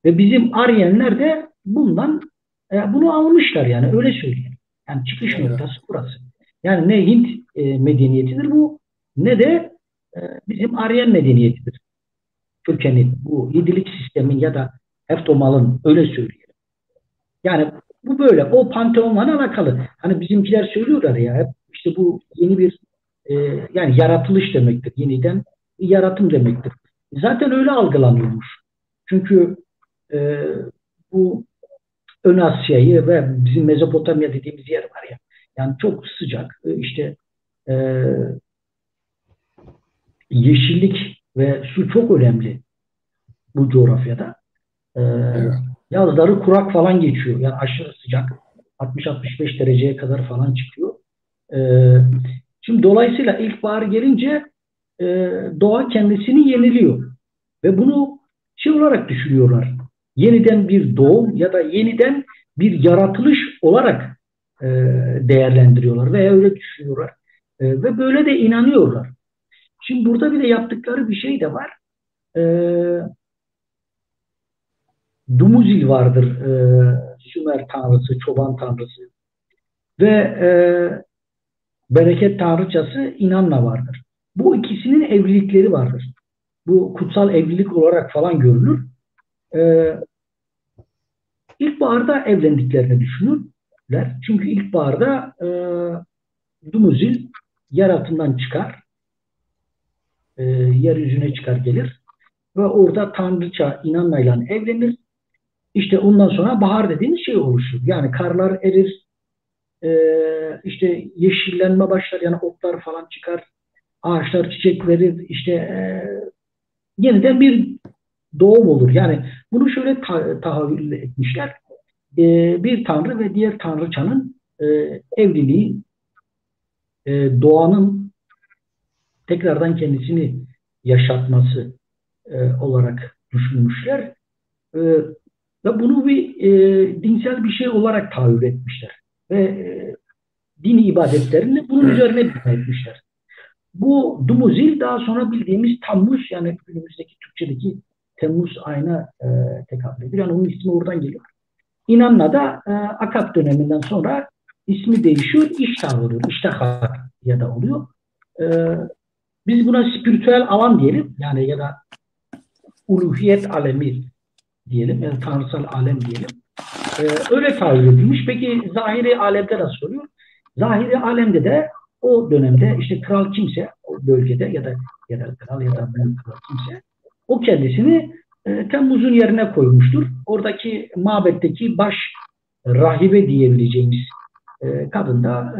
ve bizim Aryenler de bundan bunu almışlar yani öyle söyleyeyim. Yani çıkış noktası burası. Yani ne Hint medeniyetidir bu ne de bizim Aryen medeniyetidir. Kökeni bu yedilik sistemin ya da Heftomal'ın öyle söyleyelim. Yani bu böyle. O panteonla alakalı. Hani bizimkiler söylüyorlar ya hep işte bu yeni bir yani yaratılış demektir. Yeniden yaratım demektir. Zaten öyle algılanıyormuş. Çünkü bu Ön Asya'yı ve bizim Mezopotamya dediğimiz yer var ya. Yani çok sıcak. İşte yeşillik ve su çok önemli bu coğrafyada. Evet. Yazları kurak falan geçiyor. Yani aşırı sıcak. 60-65 dereceye kadar falan çıkıyor. Şimdi dolayısıyla ilkbahar gelince doğa kendisini yeniliyor. Ve bunu şey olarak düşünüyorlar. Yeniden bir doğum ya da yeniden bir yaratılış olarak değerlendiriyorlar veya öyle düşünüyorlar. Ve böyle de inanıyorlar. Şimdi burada bir de yaptıkları bir şey de var. Dumuzil vardır. Sümer tanrısı, çoban tanrısı. Ve bereket tanrıçası İnanna vardır. Bu ikisinin evlilikleri vardır. Bu kutsal evlilik olarak falan görülür. İlkbaharda evlendiklerini düşünürler. Çünkü ilkbaharda Dumuzil yaratımdan çıkar. Yeryüzüne çıkar gelir. Ve orada tanrıça İnanna ile evlenir. İşte ondan sonra bahar dediğimiz şey oluşur. Yani karlar erir, işte yeşillenme başlar, yani otlar falan çıkar, ağaçlar çiçek verir, işte yeniden bir doğum olur. Yani bunu şöyle tahayyül etmişler. Bir tanrı ve diğer tanrıçanın evliliği doğanın tekrardan kendisini yaşatması olarak düşünmüşler. Ve bunu bir dinsel bir şey olarak tahayyül etmişler. Ve dini ibadetlerini bunun üzerine bina etmişler. Bu Dumuzil daha sonra bildiğimiz Tammuz, yani günümüzdeki Türkçedeki Temmuz ayına tekabül ediyor. Yani onun ismi oradan geliyor. İnanla da Akap döneminden sonra ismi değişiyor, İştah oluyor. İştah ya da oluyor. Biz buna spiritüel alan diyelim, yani ya da uluhiyet alemi diyelim, yani tanrısal alem diyelim. Öyle tahayyül edilmiş. Peki zahiri alemde nasıl oluyor? Zahiri alemde de o dönemde işte kral kimse o bölgede ya da kral ya da büyük kral kimse o kendisini Temmuz'un yerine koymuştur. Oradaki mabetteki baş rahibe diyebileceğimiz kadın da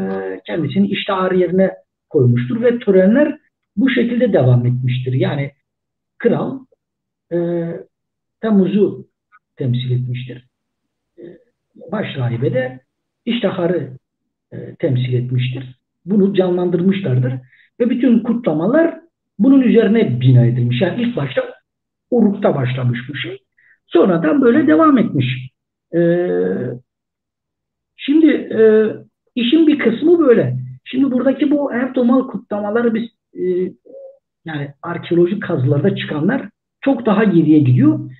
kendisini iştahar yerine koymuştur ve törenler bu şekilde devam etmiştir. Yani kral Temmuz'u temsil etmiştir. Baş rahibe de iştaharı temsil etmiştir. Bunu canlandırmışlardır. Ve bütün kutlamalar bunun üzerine bina edilmiş. Yani ilk başta Uruk'ta başlamış bu şey. Sonradan böyle devam etmiş. Şimdi işin bir kısmı böyle. Şimdi buradaki bu Erdoğan kutlamaları biz yani arkeolojik kazılarda çıkanlar çok daha geriye gidiyor.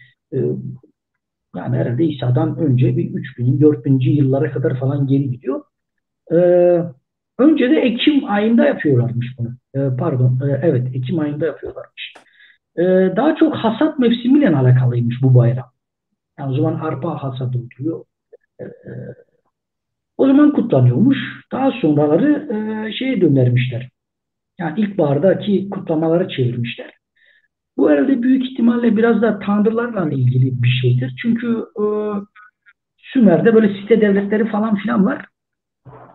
Yani herhalde İsa'dan önce bir 3000, 4000. yıllara kadar falan geri gidiyor. Önce de Ekim ayında yapıyorlarmış bunu. Evet, Ekim ayında yapıyorlarmış. Daha çok hasat mevsimiyle alakalıymış bu bayram. Yani o zaman arpa hasadı oluyor. O zaman kutlanıyormuş. Daha sonraları şeye dönermişler. Yani ilkbahardaki kutlamaları çevirmişler. Bu herhalde büyük ihtimalle biraz da tanrılarla ilgili bir şeydir. Çünkü Sümer'de böyle site devletleri falan filan var.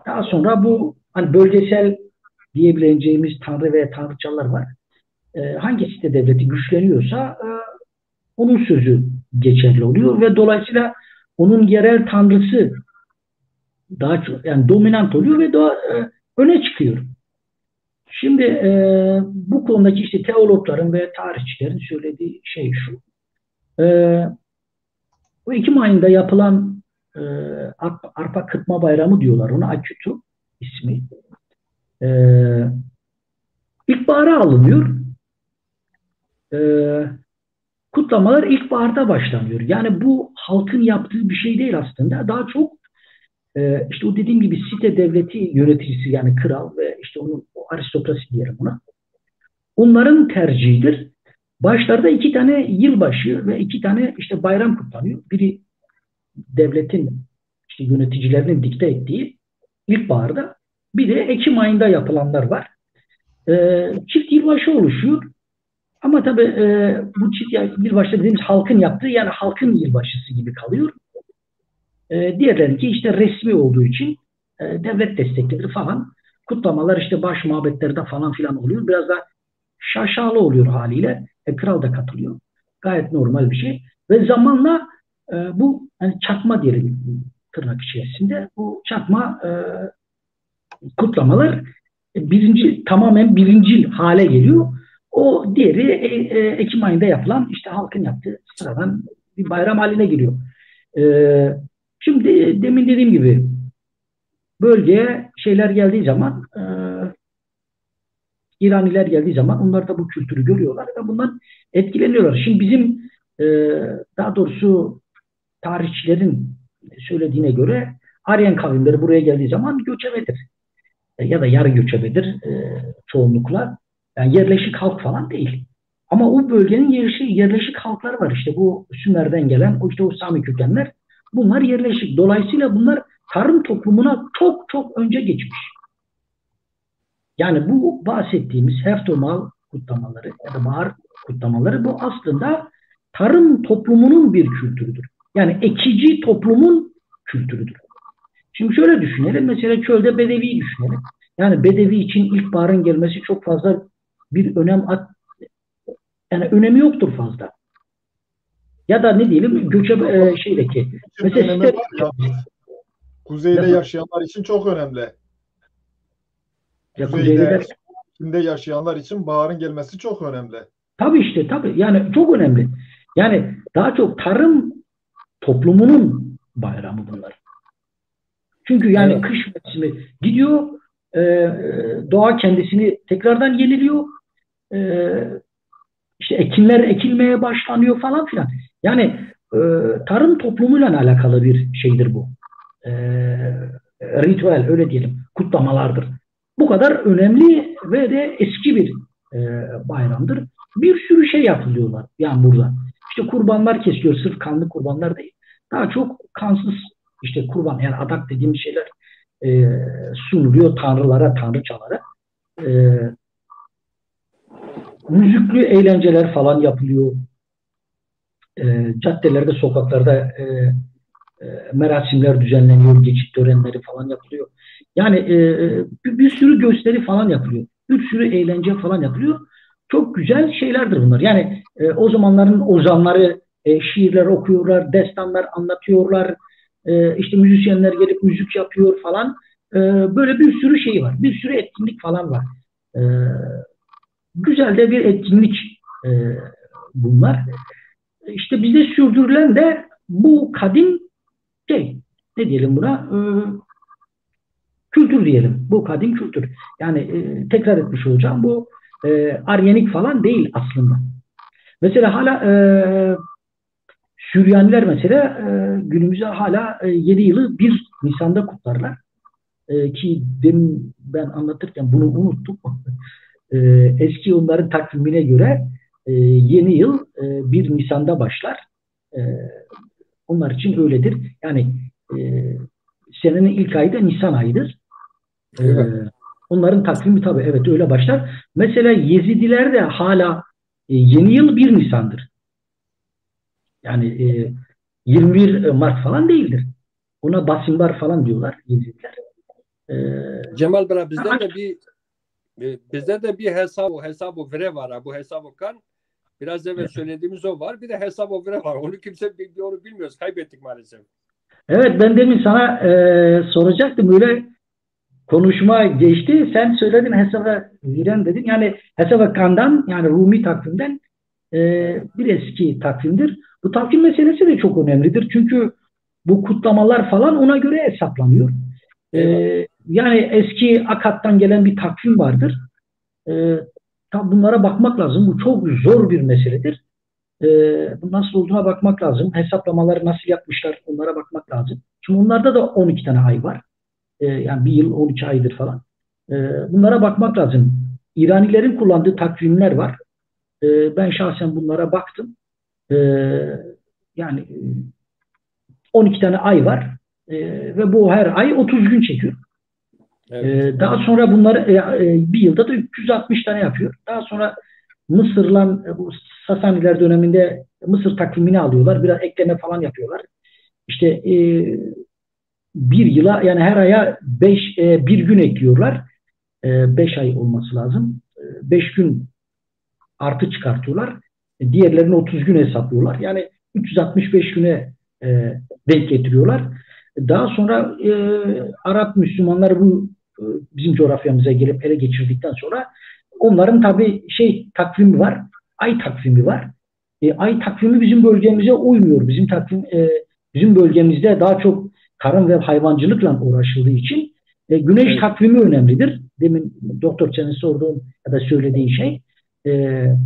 Daha sonra bu hani bölgesel diyebileceğimiz tanrı ve tanrıçalar var. Hangi site devleti güçleniyorsa onun sözü geçerli oluyor ve dolayısıyla onun yerel tanrısı daha çok yani dominant oluyor ve daha öne çıkıyor. Şimdi bu konudaki işte teologların ve tarihçilerin söylediği şey şu. Bu Ekim ayında yapılan arpa kıtma bayramı diyorlar ona, Akutu ismi. İlkbahara alınıyor. Kutlamalar ilkbaharda başlanıyor. Yani bu halkın yaptığı bir şey değil aslında. Daha çok işte o dediğim gibi site devleti yöneticisi yani kral ve işte onun o aristokrasi diyelim ona. Onların tercihidir. Başlarda 2 tane yılbaşı ve 2 tane işte bayram kutlanıyor. Biri devletin işte yöneticilerinin dikte ettiği ilkbaharda, bir de Ekim ayında yapılanlar var. Çift yılbaşı oluşuyor. Ama tabii bu çift yılbaşı dediğimiz halkın yaptığı yani halkın yılbaşısı gibi kalıyor. Diğerlerinki işte resmi olduğu için devlet destekleri falan kutlamalar işte baş mabetlerde falan filan oluyor. Biraz da şaşalı oluyor haliyle. Kral da katılıyor. Gayet normal bir şey. Ve zamanla bu yani çakma diyelim tırnak içerisinde bu çakma kutlamalar tamamen birincil hale geliyor. O diğeri Ekim ayında yapılan işte halkın yaptığı sıradan bir bayram haline geliyor. Şimdi demin dediğim gibi bölgeye şeyler geldiği zaman İraniler geldiği zaman onlar da bu kültürü görüyorlar ve bundan etkileniyorlar. Şimdi bizim daha doğrusu tarihçilerin söylediğine göre Aryan kavimleri buraya geldiği zaman göçebedir. Ya da yarı göçebedir çoğunlukla. Yani yerleşik halk falan değil. Ama o bölgenin yerleşik halkları var. İşte bu Sümer'den gelen işte o Sami kökenler bunlar yerleşik. Dolayısıyla bunlar tarım toplumuna çok çok önce geçmiş. Yani bu bahsettiğimiz Heftomal kutlamaları ya da bahar kutlamaları bu aslında tarım toplumunun bir kültürüdür. Yani ekici toplumun kültürüdür. Şimdi şöyle düşünelim. Mesela çölde Bedevi'yi düşünelim. Yani Bedevi için ilkbaharın gelmesi çok fazla bir yani önemi yoktur fazla. Ya da ne diyelim şeydeki mesela önemi var ya, kuzeyde yaşayanlar için çok önemli. Ya kuzeyde, kuzeyliler içinde yaşayanlar için baharın gelmesi çok önemli. tabii işte tabii yani çok önemli. Yani daha çok tarım toplumunun bayramı bunlar. Çünkü yani Evet. kış mevsimi gidiyor, e, doğa kendisini tekrardan yeniliyor. E, işte ekinler ekilmeye başlanıyor falan filan. Yani e, tarım toplumuyla alakalı bir şeydir bu. E, ritüel öyle diyelim, kutlamalardır. Bu kadar önemli ve de eski bir bayramdır. Bir sürü şey yapılıyorlar yani burada. İşte kurbanlar kesiliyor, sırf kanlı kurbanlar değil. Daha çok kansız işte kurban yani adak dediğimiz şeyler e, sunuluyor tanrılara, tanrıçalara. E, müzikli eğlenceler falan yapılıyor. Caddelerde, sokaklarda merasimler düzenleniyor, geçit törenleri falan yapılıyor. Yani bir sürü gösteri falan yapılıyor. Bir sürü eğlence falan yapılıyor. Çok güzel şeylerdir bunlar. Yani o zamanların ozanları şiirler okuyorlar, destanlar anlatıyorlar. İşte müzisyenler gelip müzik yapıyor falan. Böyle bir sürü şey var. Bir sürü etkinlik falan var. E, güzel de bir etkinlik e, bunlar. İşte bizde sürdürülen de bu kadim şey, ne diyelim buna? Kültür diyelim. Bu kadim kültür. Yani tekrar etmiş olacağım. Bu Aryenik falan değil aslında. Mesela hala Süryaniler mesela günümüzde hala yeni yılı 1 Nisan'da kutlarlar. Ki demin ben anlatırken bunu unuttum. Eski onların takvimine göre yeni yıl 1 Nisan'da başlar. E, onlar için öyledir. Yani e, senenin ilk ayı da Nisan ayıdır. E, Evet. onların takvimi tabii evet öyle başlar. Mesela Yezidiler de hala yeni yıl 1 Nisan'dır. Yani 21 Mart falan değildir. Ona Basimbar falan diyorlar Yezidiler. E, Cemal Bey bizde de bir hesabı vere var. Ha. Bu hesabı kan biraz evvel söylediğimiz o var. Bir de hesabı vere var. Onu kimse onu bilmiyoruz. Kaybettik maalesef. evet ben demin sana soracaktım. Böyle konuşma geçti. Sen söyledin hesaba giren dedin. Yani hesaba kandan yani Rumi takvimden Evet. bir eski takvimdir. Bu takvim meselesi de çok önemlidir. Çünkü bu kutlamalar falan ona göre hesaplanıyor. E, Eyvallah. yani eski Akat'tan gelen bir takvim vardır. E, bunlara bakmak lazım. Bu çok zor bir meseledir. E, bu nasıl olduğuna bakmak lazım. Hesaplamaları nasıl yapmışlar onlara bakmak lazım. Şimdi onlarda da 12 tane ay var. Yani bir yıl 13 aydır falan. Bunlara bakmak lazım. İranilerin kullandığı takvimler var. Ben şahsen bunlara baktım. E, yani 12 tane ay var. Ve bu her ay 30 gün çekiyor. Evet. Daha sonra bunları bir yılda da 360 tane yapıyor. Daha sonra Mısır'la bu Sasaniler döneminde Mısır takvimini alıyorlar. Biraz ekleme falan yapıyorlar. İşte bir yıla yani her aya bir gün ekliyorlar. 5 ay olması lazım. 5 gün artı çıkartıyorlar. Diğerlerini 30 gün hesaplıyorlar. Yani 365 güne denk getiriyorlar. Daha sonra Arap Müslümanları bu bizim coğrafyamıza gelip ele geçirdikten sonra onların tabii takvimi var. Ay takvimi var. Ay takvimi bizim bölgemize uymuyor. Bizim bölgemizde daha çok tarım ve hayvancılıkla uğraşıldığı için güneş Evet. takvimi önemlidir. Demin doktor senin sorduğun ya da söylediğin şey. E, ay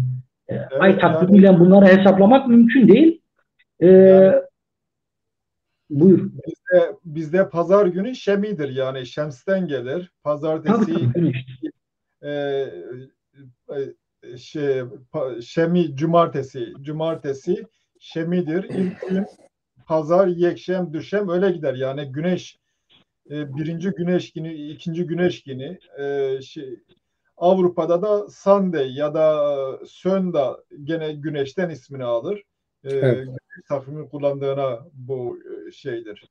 Evet, yani takvimiyle bunları hesaplamak mümkün değil. E, yani buyur. bizde pazar günü Şemi'dir, yani Şems'ten gelir. Tabii Pazartesi tabii güneş. e, Şemi cumartesi Şemi'dir. İlk gün pazar, yekşem, düşem öyle gider. Yani güneş birinci güneş günü, ikinci güneş günü Avrupa'da da Sunday ya da Sönda gene güneşten ismini alır. Evet. Güneş takvimi kullandığına bu şeydir,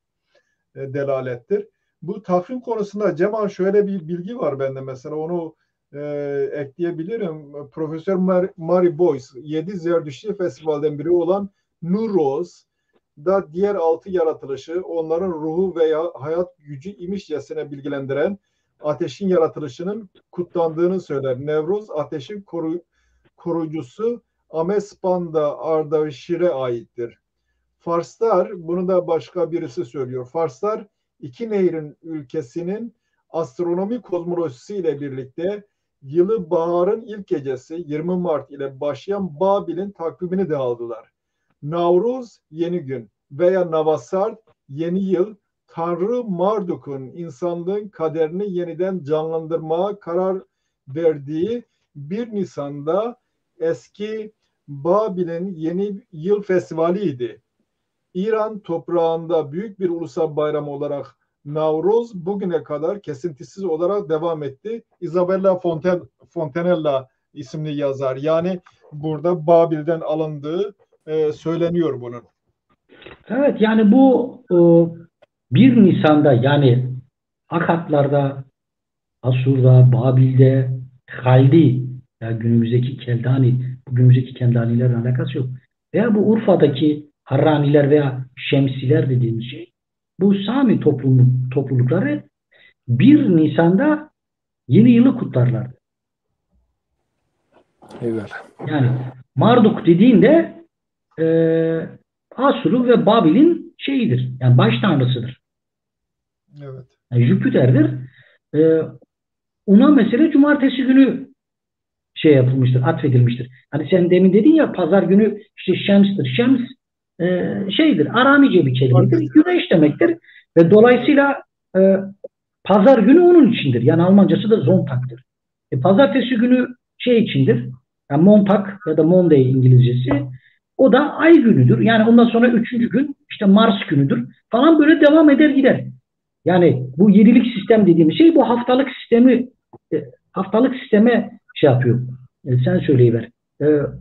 delalettir. Bu takvim konusunda Cemal şöyle bir bilgi var bende, mesela onu ekleyebilirim. Profesör Mary Boyce 7 Zerdüşti Festival'den biri olan Nurroz da diğer 6 yaratılışı onların ruhu veya hayat gücü imişçesine bilgilendiren ateşin yaratılışının kutlandığını söyler. Nevruz ateşin koruyucusu Amespanda Ardashir'e aittir. Farslar, bunu da başka birisi söylüyor. Farslar iki nehrin ülkesinin astronomi kozmolojisi ile birlikte yılı baharın ilk gecesi 20 Mart ile başlayan Babil'in takvimini de aldılar. Navruz yeni gün veya Navasart yeni yıl, Tanrı Marduk'un insanlığın kaderini yeniden canlandırmaya karar verdiği 1 Nisan'da eski Babil'in yeni yıl festivaliydi. İran toprağında büyük bir ulusal bayram olarak Navruz bugüne kadar kesintisiz olarak devam etti. Isabella Fontanella isimli yazar. Yani burada Babil'den alındığı söyleniyor bunun. Evet, yani bu 1 Nisan'da, yani Akatlar'da, Asur'da, Babil'de, Haldi, yani günümüzdeki Keldani, günümüzdeki Keldanilerle alakası yok. Veya bu Urfa'daki Harraniler veya Şemsiler dediğimiz şey, bu Sami toplulukları 1 Nisan'da yeni yılı kutlarlardı. Evet. Yani Marduk dediğinde Asur'un ve Babil'in şeyidir. Yani baş tanrısıdır. Evet. Yani Jüpiter'dir. Ona mesela cumartesi günü şey yapılmıştır, atfedilmiştir. Hani sen demin dedin ya, pazar günü işte Şems'tir. Şems şeydir, Aramice bir kelimedir. Güneş demektir. Ve dolayısıyla pazar günü onun içindir. Yani Almancası da Sonntag'tır. Pazartesi günü şey içindir. Yani Montag ya da Monday İngilizcesi. O da ay günüdür. Yani ondan sonra 3. gün işte Mars günüdür falan, böyle devam eder gider. Yani bu yedilik sistem dediğimiz şey bu haftalık sisteme şey yapıyor. Sen söyleyiver.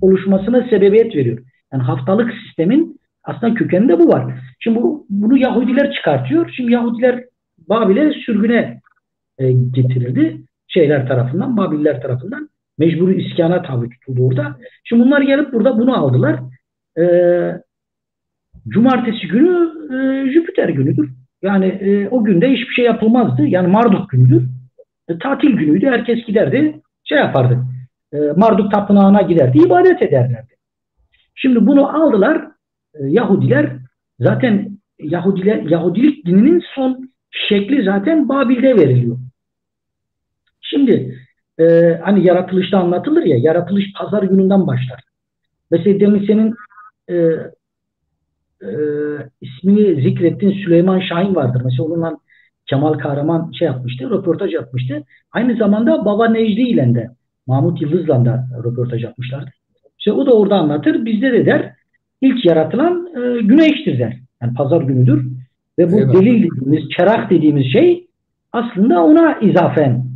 Oluşmasına sebebiyet veriyor. Yani haftalık sistemin aslında kökeninde bu var. Şimdi bunu Yahudiler çıkartıyor. Şimdi Yahudiler Babil'e sürgüne getirildi. Şeyler tarafından, Babiller tarafından mecburi iskana tabi tutuldu orada. Şimdi bunlar gelip burada bunu aldılar. Cumartesi günü Jüpiter günüdür. Yani o günde hiçbir şey yapılmazdı. Yani Marduk günüdür. Tatil günüydü. Herkes giderdi. Şey yapardı. Marduk tapınağına giderdi. İbadet ederlerdi. Şimdi bunu aldılar. Yahudiler zaten Yahudilik dininin son şekli zaten Babil'de veriliyor. Şimdi hani yaratılışta anlatılır ya, yaratılış pazar gününden başlar. Mesela demin senin ismini zikrettiğin Süleyman Şahin vardır. Mesela onunla Kemal Kahraman şey yapmıştı, röportaj yapmıştı. Aynı zamanda Baba Necdi ile de, Mahmut Yıldız'la da röportaj yapmışlardı. İşte o da orada anlatır. Bizde de der, ilk yaratılan güneştir der. Yani pazar günüdür. Ve bu delil dediğimiz, çerah dediğimiz şey aslında ona izafen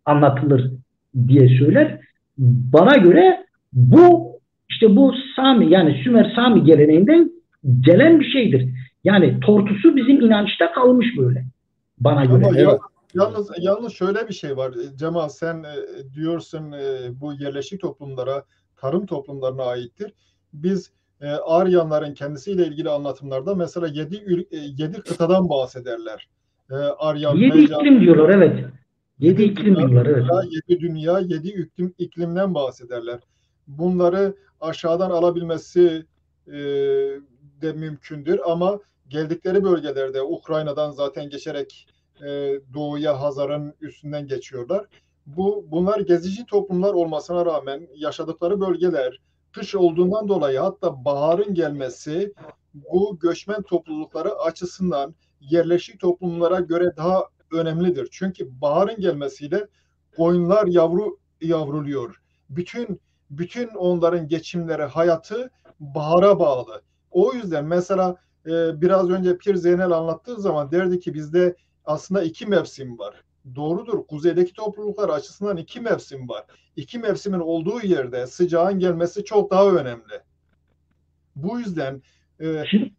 anlatılır diye söyler. Bana göre bu işte bu Sami, yani Sümer Sami geleneğinden gelen bir şeydir. Yani tortusu bizim inançta kalmış böyle. Bana göre. Ama yalnız şöyle bir şey var. Cemal, sen diyorsun bu yerleşik toplumlara, tarım toplumlarına aittir. Biz Aryanların kendisiyle ilgili anlatımlarda mesela 7 kıtadan bahsederler. Aryan, 7 iklim diyorlar, evet. 7 iklim diyorlar, evet. 7 dünya, 7 iklimden bahsederler. Bunları aşağıdan alabilmesi de mümkündür ama geldikleri bölgelerde Ukrayna'dan zaten geçerek doğuya, Hazar'ın üstünden geçiyorlar. Bunlar gezici toplumlar olmasına rağmen yaşadıkları bölgeler kış olduğundan dolayı, hatta baharın gelmesi bu göçmen toplulukları açısından yerleşik toplumlara göre daha önemlidir. Çünkü baharın gelmesiyle koyunlar yavruluyor. Bütün onların geçimleri, hayatı bahara bağlı. O yüzden mesela biraz önce Pir Zeynel anlattığı zaman derdi ki bizde aslında 2 mevsim var. Doğrudur. Kuzeydeki topluluklar açısından 2 mevsim var. 2 mevsimin olduğu yerde sıcağın gelmesi çok daha önemli. Bu yüzden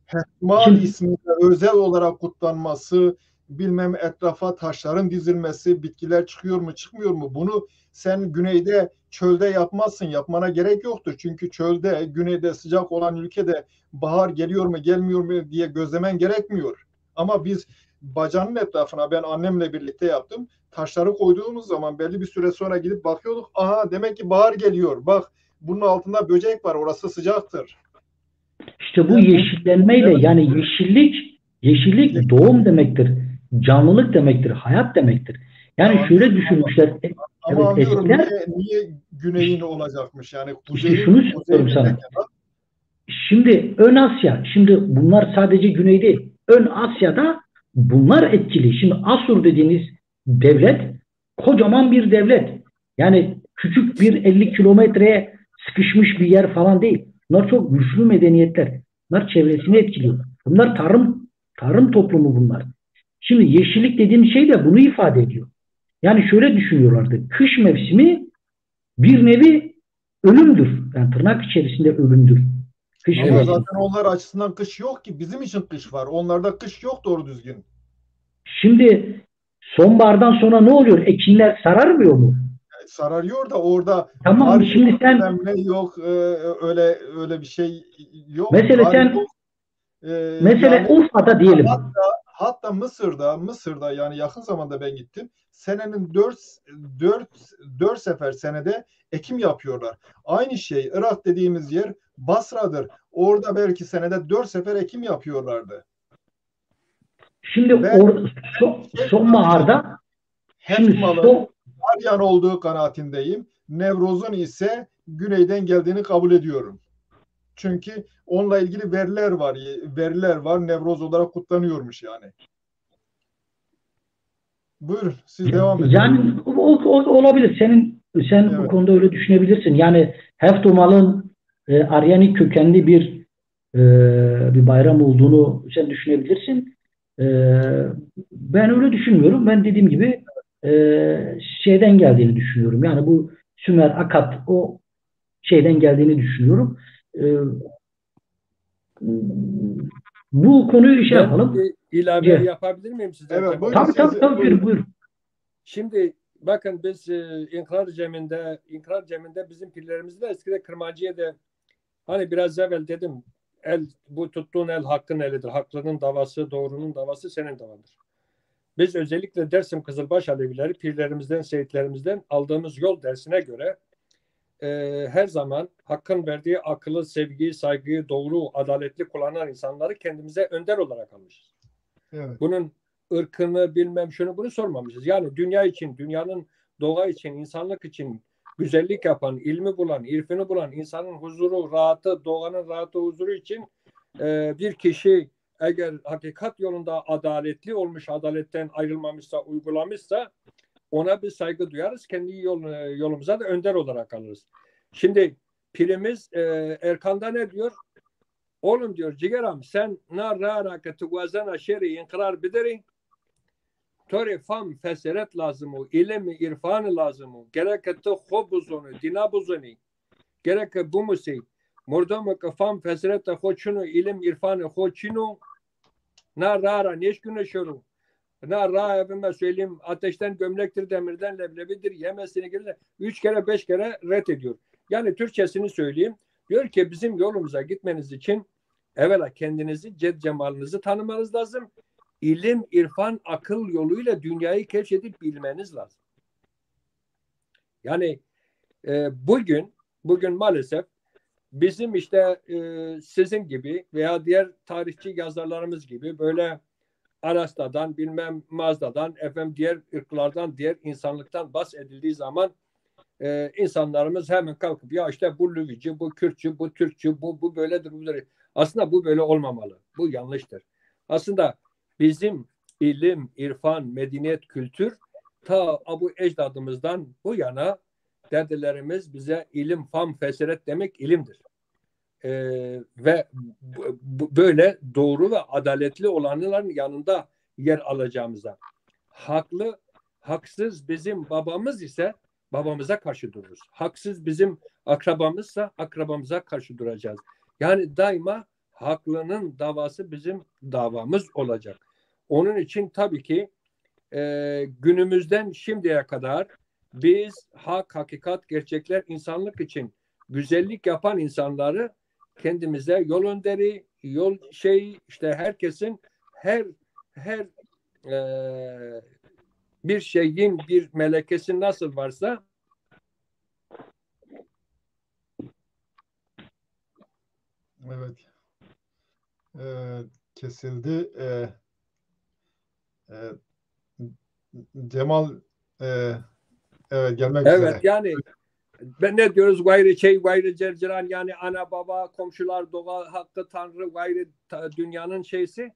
Hekmal ismiyle özel olarak kutlanması, bilmem etrafa taşların dizilmesi, bitkiler çıkıyor mu çıkmıyor mu, bunu sen güneyde, çölde yapmazsın. Yapmana gerek yoktur. Çünkü çölde, güneyde, sıcak olan ülkede bahar geliyor mu gelmiyor mu diye gözlemen gerekmiyor. Ama biz bacanın etrafına ben annemle birlikte yaptım. Taşları koyduğumuz zaman belli bir süre sonra gidip bakıyorduk. Aha demek ki bahar geliyor. Bak bunun altında böcek var. Orası sıcaktır. İşte bu yeşillenmeyle, yani yeşillik doğum demektir. Canlılık demektir. Hayat demektir. Yani şöyle düşünmüşler. Ama Evet, anlıyorum eskiler, niye güneyin olacakmış yani işte şunu söylüyorum sana. Şimdi Ön Asya, şimdi bunlar sadece güney değil. Ön Asya'da bunlar etkili. Şimdi Asur dediğiniz devlet kocaman bir devlet. Yani küçük bir 50 kilometreye sıkışmış bir yer falan değil. Bunlar çok güçlü medeniyetler. Bunlar çevresini etkiliyor. Bunlar tarım toplumu bunlar. Şimdi yeşillik dediğim şey de bunu ifade ediyor. Yani şöyle düşünüyorlardı. Kış mevsimi bir nevi ölümdür. Yani tırnak içerisinde ölümdür. Kış Ama mevsimi. zaten onlar açısından kış yok ki. Bizim için kış var. Onlarda kış yok doğru düzgün. Şimdi sonbahardan sonra ne oluyor? Ekinler sararmıyor mu? Yani sararıyor da orada Tamam mı? kar Şimdi yok, sen bilmem ne yok, öyle bir şey yok. mesela Kar sen yok. mesela Yani Urfa'da diyelim. hatta Mısır'da yani yakın zamanda ben gittim. Senenin 4 sefer senede ekim yapıyorlar. Aynı şey Irak dediğimiz yer Basra'dır. Orada belki senede 4 sefer ekim yapıyorlardı. Şimdi Ben sonbaharda şimdi Hefmal'ın Aryan olduğu kanaatindeyim. Nevroz'un ise güneyden geldiğini kabul ediyorum. Çünkü onunla ilgili veriler var. Nevroz olarak kutlanıyormuş yani. Buyurun siz devam edin. yani olabilir. Sen bu Evet. konuda öyle düşünebilirsin. Yani Heftumal'ın Aryanik kökenli bir bayram olduğunu sen düşünebilirsin. E, Ben öyle düşünmüyorum. Ben dediğim gibi şeyden geldiğini düşünüyorum. Yani bu Sümer, Akat o şeyden geldiğini düşünüyorum. E, Bu konuyu şey Ben yapalım. bir ilave yapabilir miyim size Evet, Cemal? buyurun Tabii, buyur. Şimdi bakın biz İnkar Cemi'nde bizim pirlerimizde eskide Kırmancı'ya hani biraz evvel dedim bu tuttuğun el hakkın elidir. Haklının davası, doğrunun davası senin davandır. Biz özellikle Dersim Kızılbaş Alevileri pirlerimizden, seyitlerimizden aldığımız yol dersine göre her zaman hakkın verdiği akıllı, sevgiyi, saygıyı, doğru, adaletli kullanan insanları kendimize önder olarak almışız. Evet. Bunun ırkını bilmem şunu bunu sormamışız. Yani dünya için, dünyanın doğa için, insanlık için güzellik yapan, ilmi bulan, irfini bulan, insanın huzuru, rahatı, doğanın rahatı, huzuru için bir kişi eğer hakikat yolunda adaletli olmuş, adaletten ayrılmamışsa, uygulamışsa ona bir saygı duyarız. Kendi yolumuza da önder olarak alırız. Şimdi pirimiz Erkan'da ne diyor? Oğlum diyor cigeram sen narara que tu guazana şeri inkrar bideri tori fam feseret lazım ilmi irfanı lazım gerek tu khobuzunu dinabuzuni gerek bu musi mordom que fam feseret khoçunu ilim irfanı khoçinu narara neşküne şoru narara efendime söyleyeyim ateşten gömlektir demirden leblebidir yemesini gelir 3 kere 5 kere ret ediyor. Yani Türkçesini söyleyeyim. Diyor ki bizim yolumuza gitmeniz için evvela kendinizi, cemalinizi tanımanız lazım. İlim, irfan, akıl yoluyla dünyayı keşfedip bilmeniz lazım. Yani bugün maalesef bizim işte sizin gibi veya diğer tarihçi yazarlarımız gibi böyle Arasta'dan, bilmem Mazda'dan, diğer ırklardan, diğer insanlıktan bahsedildiği zaman insanlarımız hemen kalkıp ya işte bu Lüvici, bu Kürtçü, bu Türkçü, bu böyledir, bu böyledir. Aslında bu böyle olmamalı. Bu yanlıştır. Aslında bizim ilim, irfan, medeniyet, kültür ta Abu ecdadımızdan bu yana dedelerimiz bize ilim, fam, feseret demek ilimdir. Ve böyle doğru ve adaletli olanların yanında yer alacağımıza haklı, haksız bizim babamız ise babamıza karşı dururuz. Haksız bizim akrabamızsa akrabamıza karşı duracağız. Yani daima haklının davası bizim davamız olacak. Onun için tabii ki günümüzden şimdiye kadar biz hak, hakikat, gerçekler, insanlık için güzellik yapan insanları kendimize yol önderi, işte herkesin her bir şeyin bir melekesi nasıl varsa Evet. Kesildi. E, Cemal evet gelmek evet üzere. yani ben ne diyoruz gayrı şey gayrı cerceran yani ana baba komşular doğa hakkı tanrı gayrı dünyanın şeysi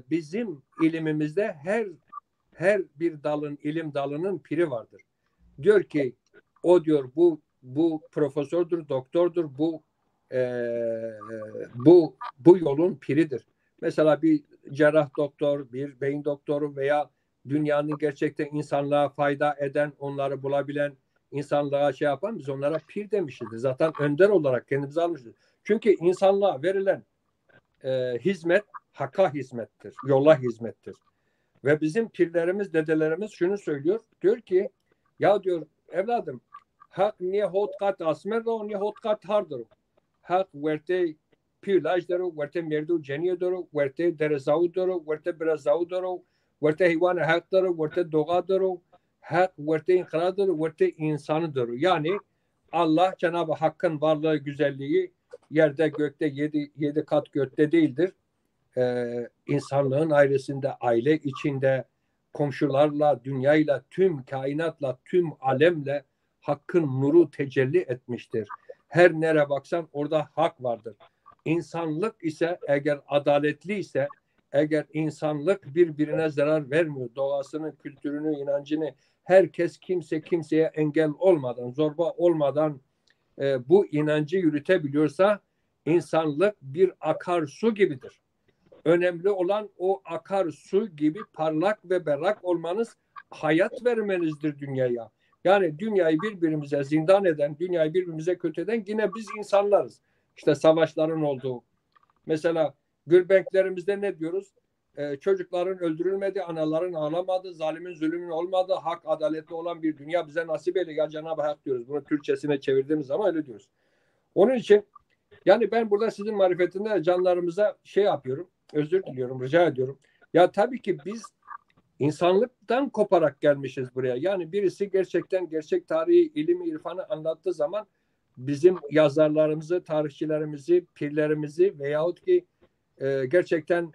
bizim ilimimizde her bir dalın ilim dalının piri vardır. Diyor ki o diyor bu profesördür, doktordur, bu yolun piridir. Mesela bir cerrah doktor, bir beyin doktoru veya dünyanın gerçekten insanlığa fayda eden, onları bulabilen, insanlığa şey yapan biz onlara pir demişiz. Zaten önder olarak kendimizi almışız. Çünkü insanlığa verilen hizmet hakka hizmettir, yola hizmettir. Ve bizim pirlerimiz, dedelerimiz şunu söylüyor. Diyor ki ya diyor evladım hak niye hotkat asmerro niye hotkat hardır. Hak verte pirlajdero, verte merdu ceniyedoro, verte derezavudoro, verte brazavudoro, verte heyvan haktoro, verte doğadoro, hak verte inkıradoro, verte insanıdoro. Yani Allah Cenab-ı Hakk'ın varlığı, güzelliği yerde gökte yedi kat gökte değildir. İnsanlığın ailesinde, aile içinde, komşularla, dünyayla, tüm kainatla, tüm alemle hakkın nuru tecelli etmiştir. Her nere baksan orada hak vardır. İnsanlık ise eğer adaletli ise, eğer insanlık birbirine zarar vermiyor, doğasını, kültürünü, inancını herkes kimse kimseye engel olmadan, zorba olmadan bu inancı yürütebiliyorsa insanlık bir akarsu gibidir. Önemli olan o akar su gibi parlak ve berrak olmanız, hayat vermenizdir dünyaya. Yani dünyayı birbirimize zindan eden, dünyayı birbirimize kötü eden yine biz insanlarız. İşte savaşların olduğu. Mesela Gülbenklerimizde ne diyoruz? Çocukların öldürülmedi, anaların ağlamadı, zalimin zulmün olmadı, hak adaletli olan bir dünya bize nasip eyle ya Cenab-ı Hak diyoruz. Bunu Türkçesine çevirdiğimiz zaman öyle diyoruz. Onun için yani ben burada sizin marifetinde canlarımıza şey yapıyorum. Özür diliyorum, rica ediyorum. Ya tabii ki biz insanlıktan koparak gelmişiz buraya. Yani birisi gerçekten gerçek tarihi, ilmi, irfanı anlattığı zaman bizim yazarlarımızı, tarihçilerimizi, pirlerimizi veyahut ki gerçekten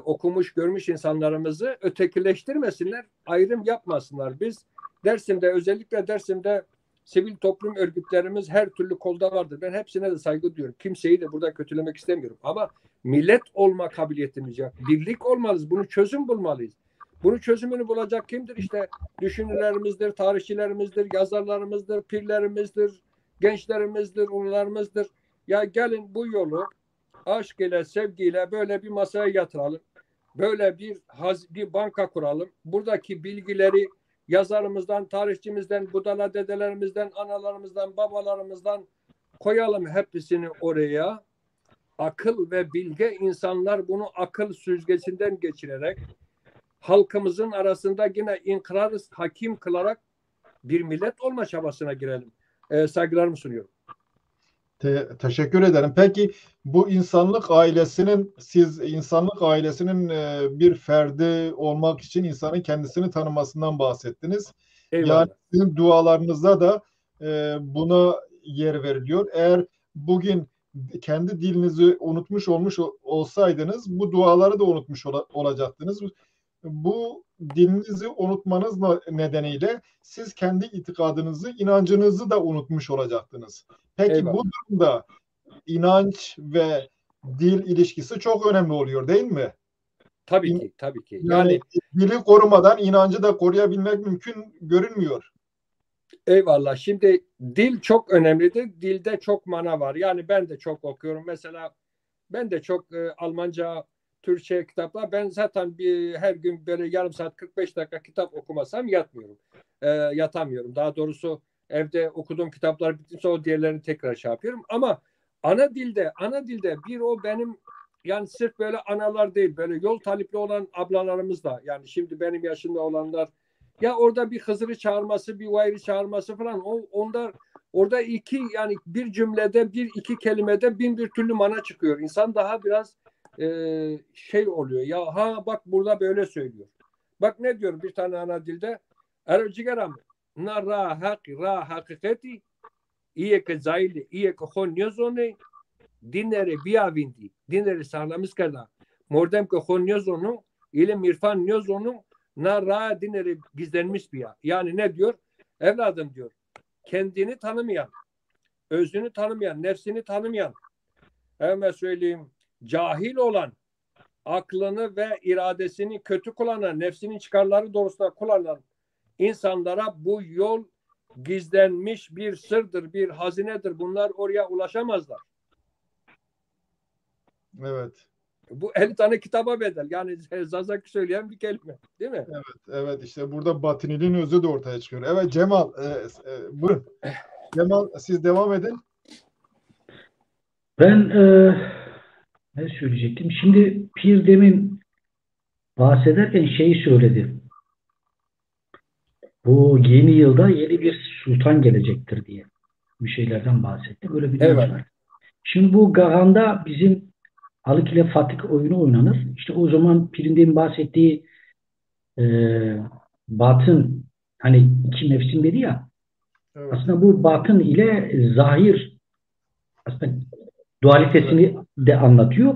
okumuş, görmüş insanlarımızı ötekileştirmesinler, ayrım yapmasınlar. Biz Dersim'de, özellikle Dersim'de sivil toplum örgütlerimiz her türlü kolda vardır. Ben hepsine de saygı duyuyorum. Kimseyi de burada kötülemek istemiyorum. Ama millet olma kabiliyetimiz yok. Birlik olmalıyız. Bunu çözüm bulmalıyız. Bunun çözümünü bulacak kimdir? İşte düşünürlerimizdir, tarihçilerimizdir, yazarlarımızdır, pirlerimizdir, gençlerimizdir, ulularımızdır. Ya gelin bu yolu aşk ile, sevgiyle böyle bir masaya yatıralım. Böyle bir banka kuralım. Buradaki bilgileri yazarımızdan, tarihçimizden, budala dedelerimizden, analarımızdan, babalarımızdan koyalım hepsini oraya. Akıl ve bilge insanlar bunu akıl süzgecinden geçirerek halkımızın arasında yine inkırar hakim kılarak bir millet olma çabasına girelim. Saygılarımı sunuyorum. Teşekkür ederim. Peki bu siz insanlık ailesinin bir ferdi olmak için insanın kendisini tanımasından bahsettiniz. Eyvallah. Yani sizin dualarınızda da buna yer veriliyor. Eğer bugün kendi dilinizi unutmuş olsaydınız bu duaları da unutmuş olacaktınız. Bu dilinizi unutmanız nedeniyle siz kendi itikadınızı, inancınızı da unutmuş olacaktınız. Peki Eyvallah. bu durumda inanç ve dil ilişkisi çok önemli oluyor değil mi? Tabii ki, tabii ki. Yani dili korumadan inancı da koruyabilmek mümkün görünmüyor. Eyvallah. Şimdi dil çok önemlidir. Dilde çok mana var. Yani ben de çok okuyorum. Mesela ben de çok Almanca, Türkçe kitaplar. Ben zaten her gün böyle yarım saat 45 dakika kitap okumasam yatamıyorum. Daha doğrusu evde okuduğum kitaplar bitince o diğerlerini tekrar şey yapıyorum. Ama ana dilde bir o benim yani sırf böyle analar değil böyle yol talipli olan ablalarımız da yani şimdi benim yaşımda olanlar ya orada bir Hızır'ı çağırması, bir Vayr'i çağırması falan orada iki yani bir cümlede bir iki kelimede bin bir türlü mana çıkıyor. İnsan daha biraz şey oluyor. Ya ha bak burada böyle söylüyor. Bak ne diyor bir tane ana dilde? Ercigeram na ra hakikati iye ke zayli iye ke hon nyozone dinleri biyavindi. Dinleri sağlamız kadar. Mordem ke hon nyozonu ile mirfan nyozonu na ra dinleri gizlenmiş bir ya. Yani ne diyor? Evladım diyor. Kendini tanımayan, özünü tanımayan, nefsini tanımayan, hemen söyleyeyim, cahil olan, aklını ve iradesini kötü kullanan, nefsinin çıkarları doğrusunda kullanan insanlara bu yol gizlenmiş bir sırdır, bir hazinedir. Bunlar oraya ulaşamazlar. Evet. Bu 50 tane kitaba bedel. Yani Zazaki söyleyen bir kelime. Değil mi? Evet, evet. İşte burada batiniliğin özü de ortaya çıkıyor. Evet Cemal, buyurun. Cemal siz devam edin. Ben ne söyleyecektim? Şimdi Pir demin bahsederken şeyi söyledi. Bu yeni yılda yeni bir sultan gelecektir diye bir şeylerden bahsetti. Böyle bir inanç Evet. var. Şimdi bu Gahan'da bizim Halık ile Fatih oyunu oynanır. İşte o zaman Pir'in demin bahsettiği batın, hani iki nefsim dedi ya, Evet. aslında bu batın ile zahir aslında dualitesini de anlatıyor.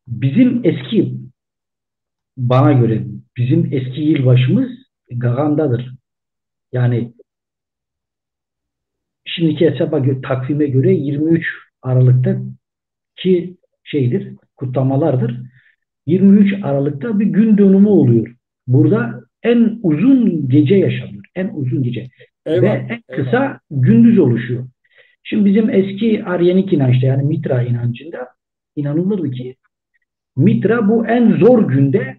Bizim eski, bana göre bizim eski yılbaşımız Gagan'dadır. Yani şimdiki takvime göre 23 Aralık'ta ki şeydir, kutlamalardır. 23 Aralık'ta bir gün dönümü oluyor. Burada en uzun gece yaşanıyor. En uzun gece. Eyvallah, ve en kısa gündüz oluşuyor. Şimdi bizim eski Aryenik inançta, yani Mitra inancında inanılırdı ki Mitra bu en zor günde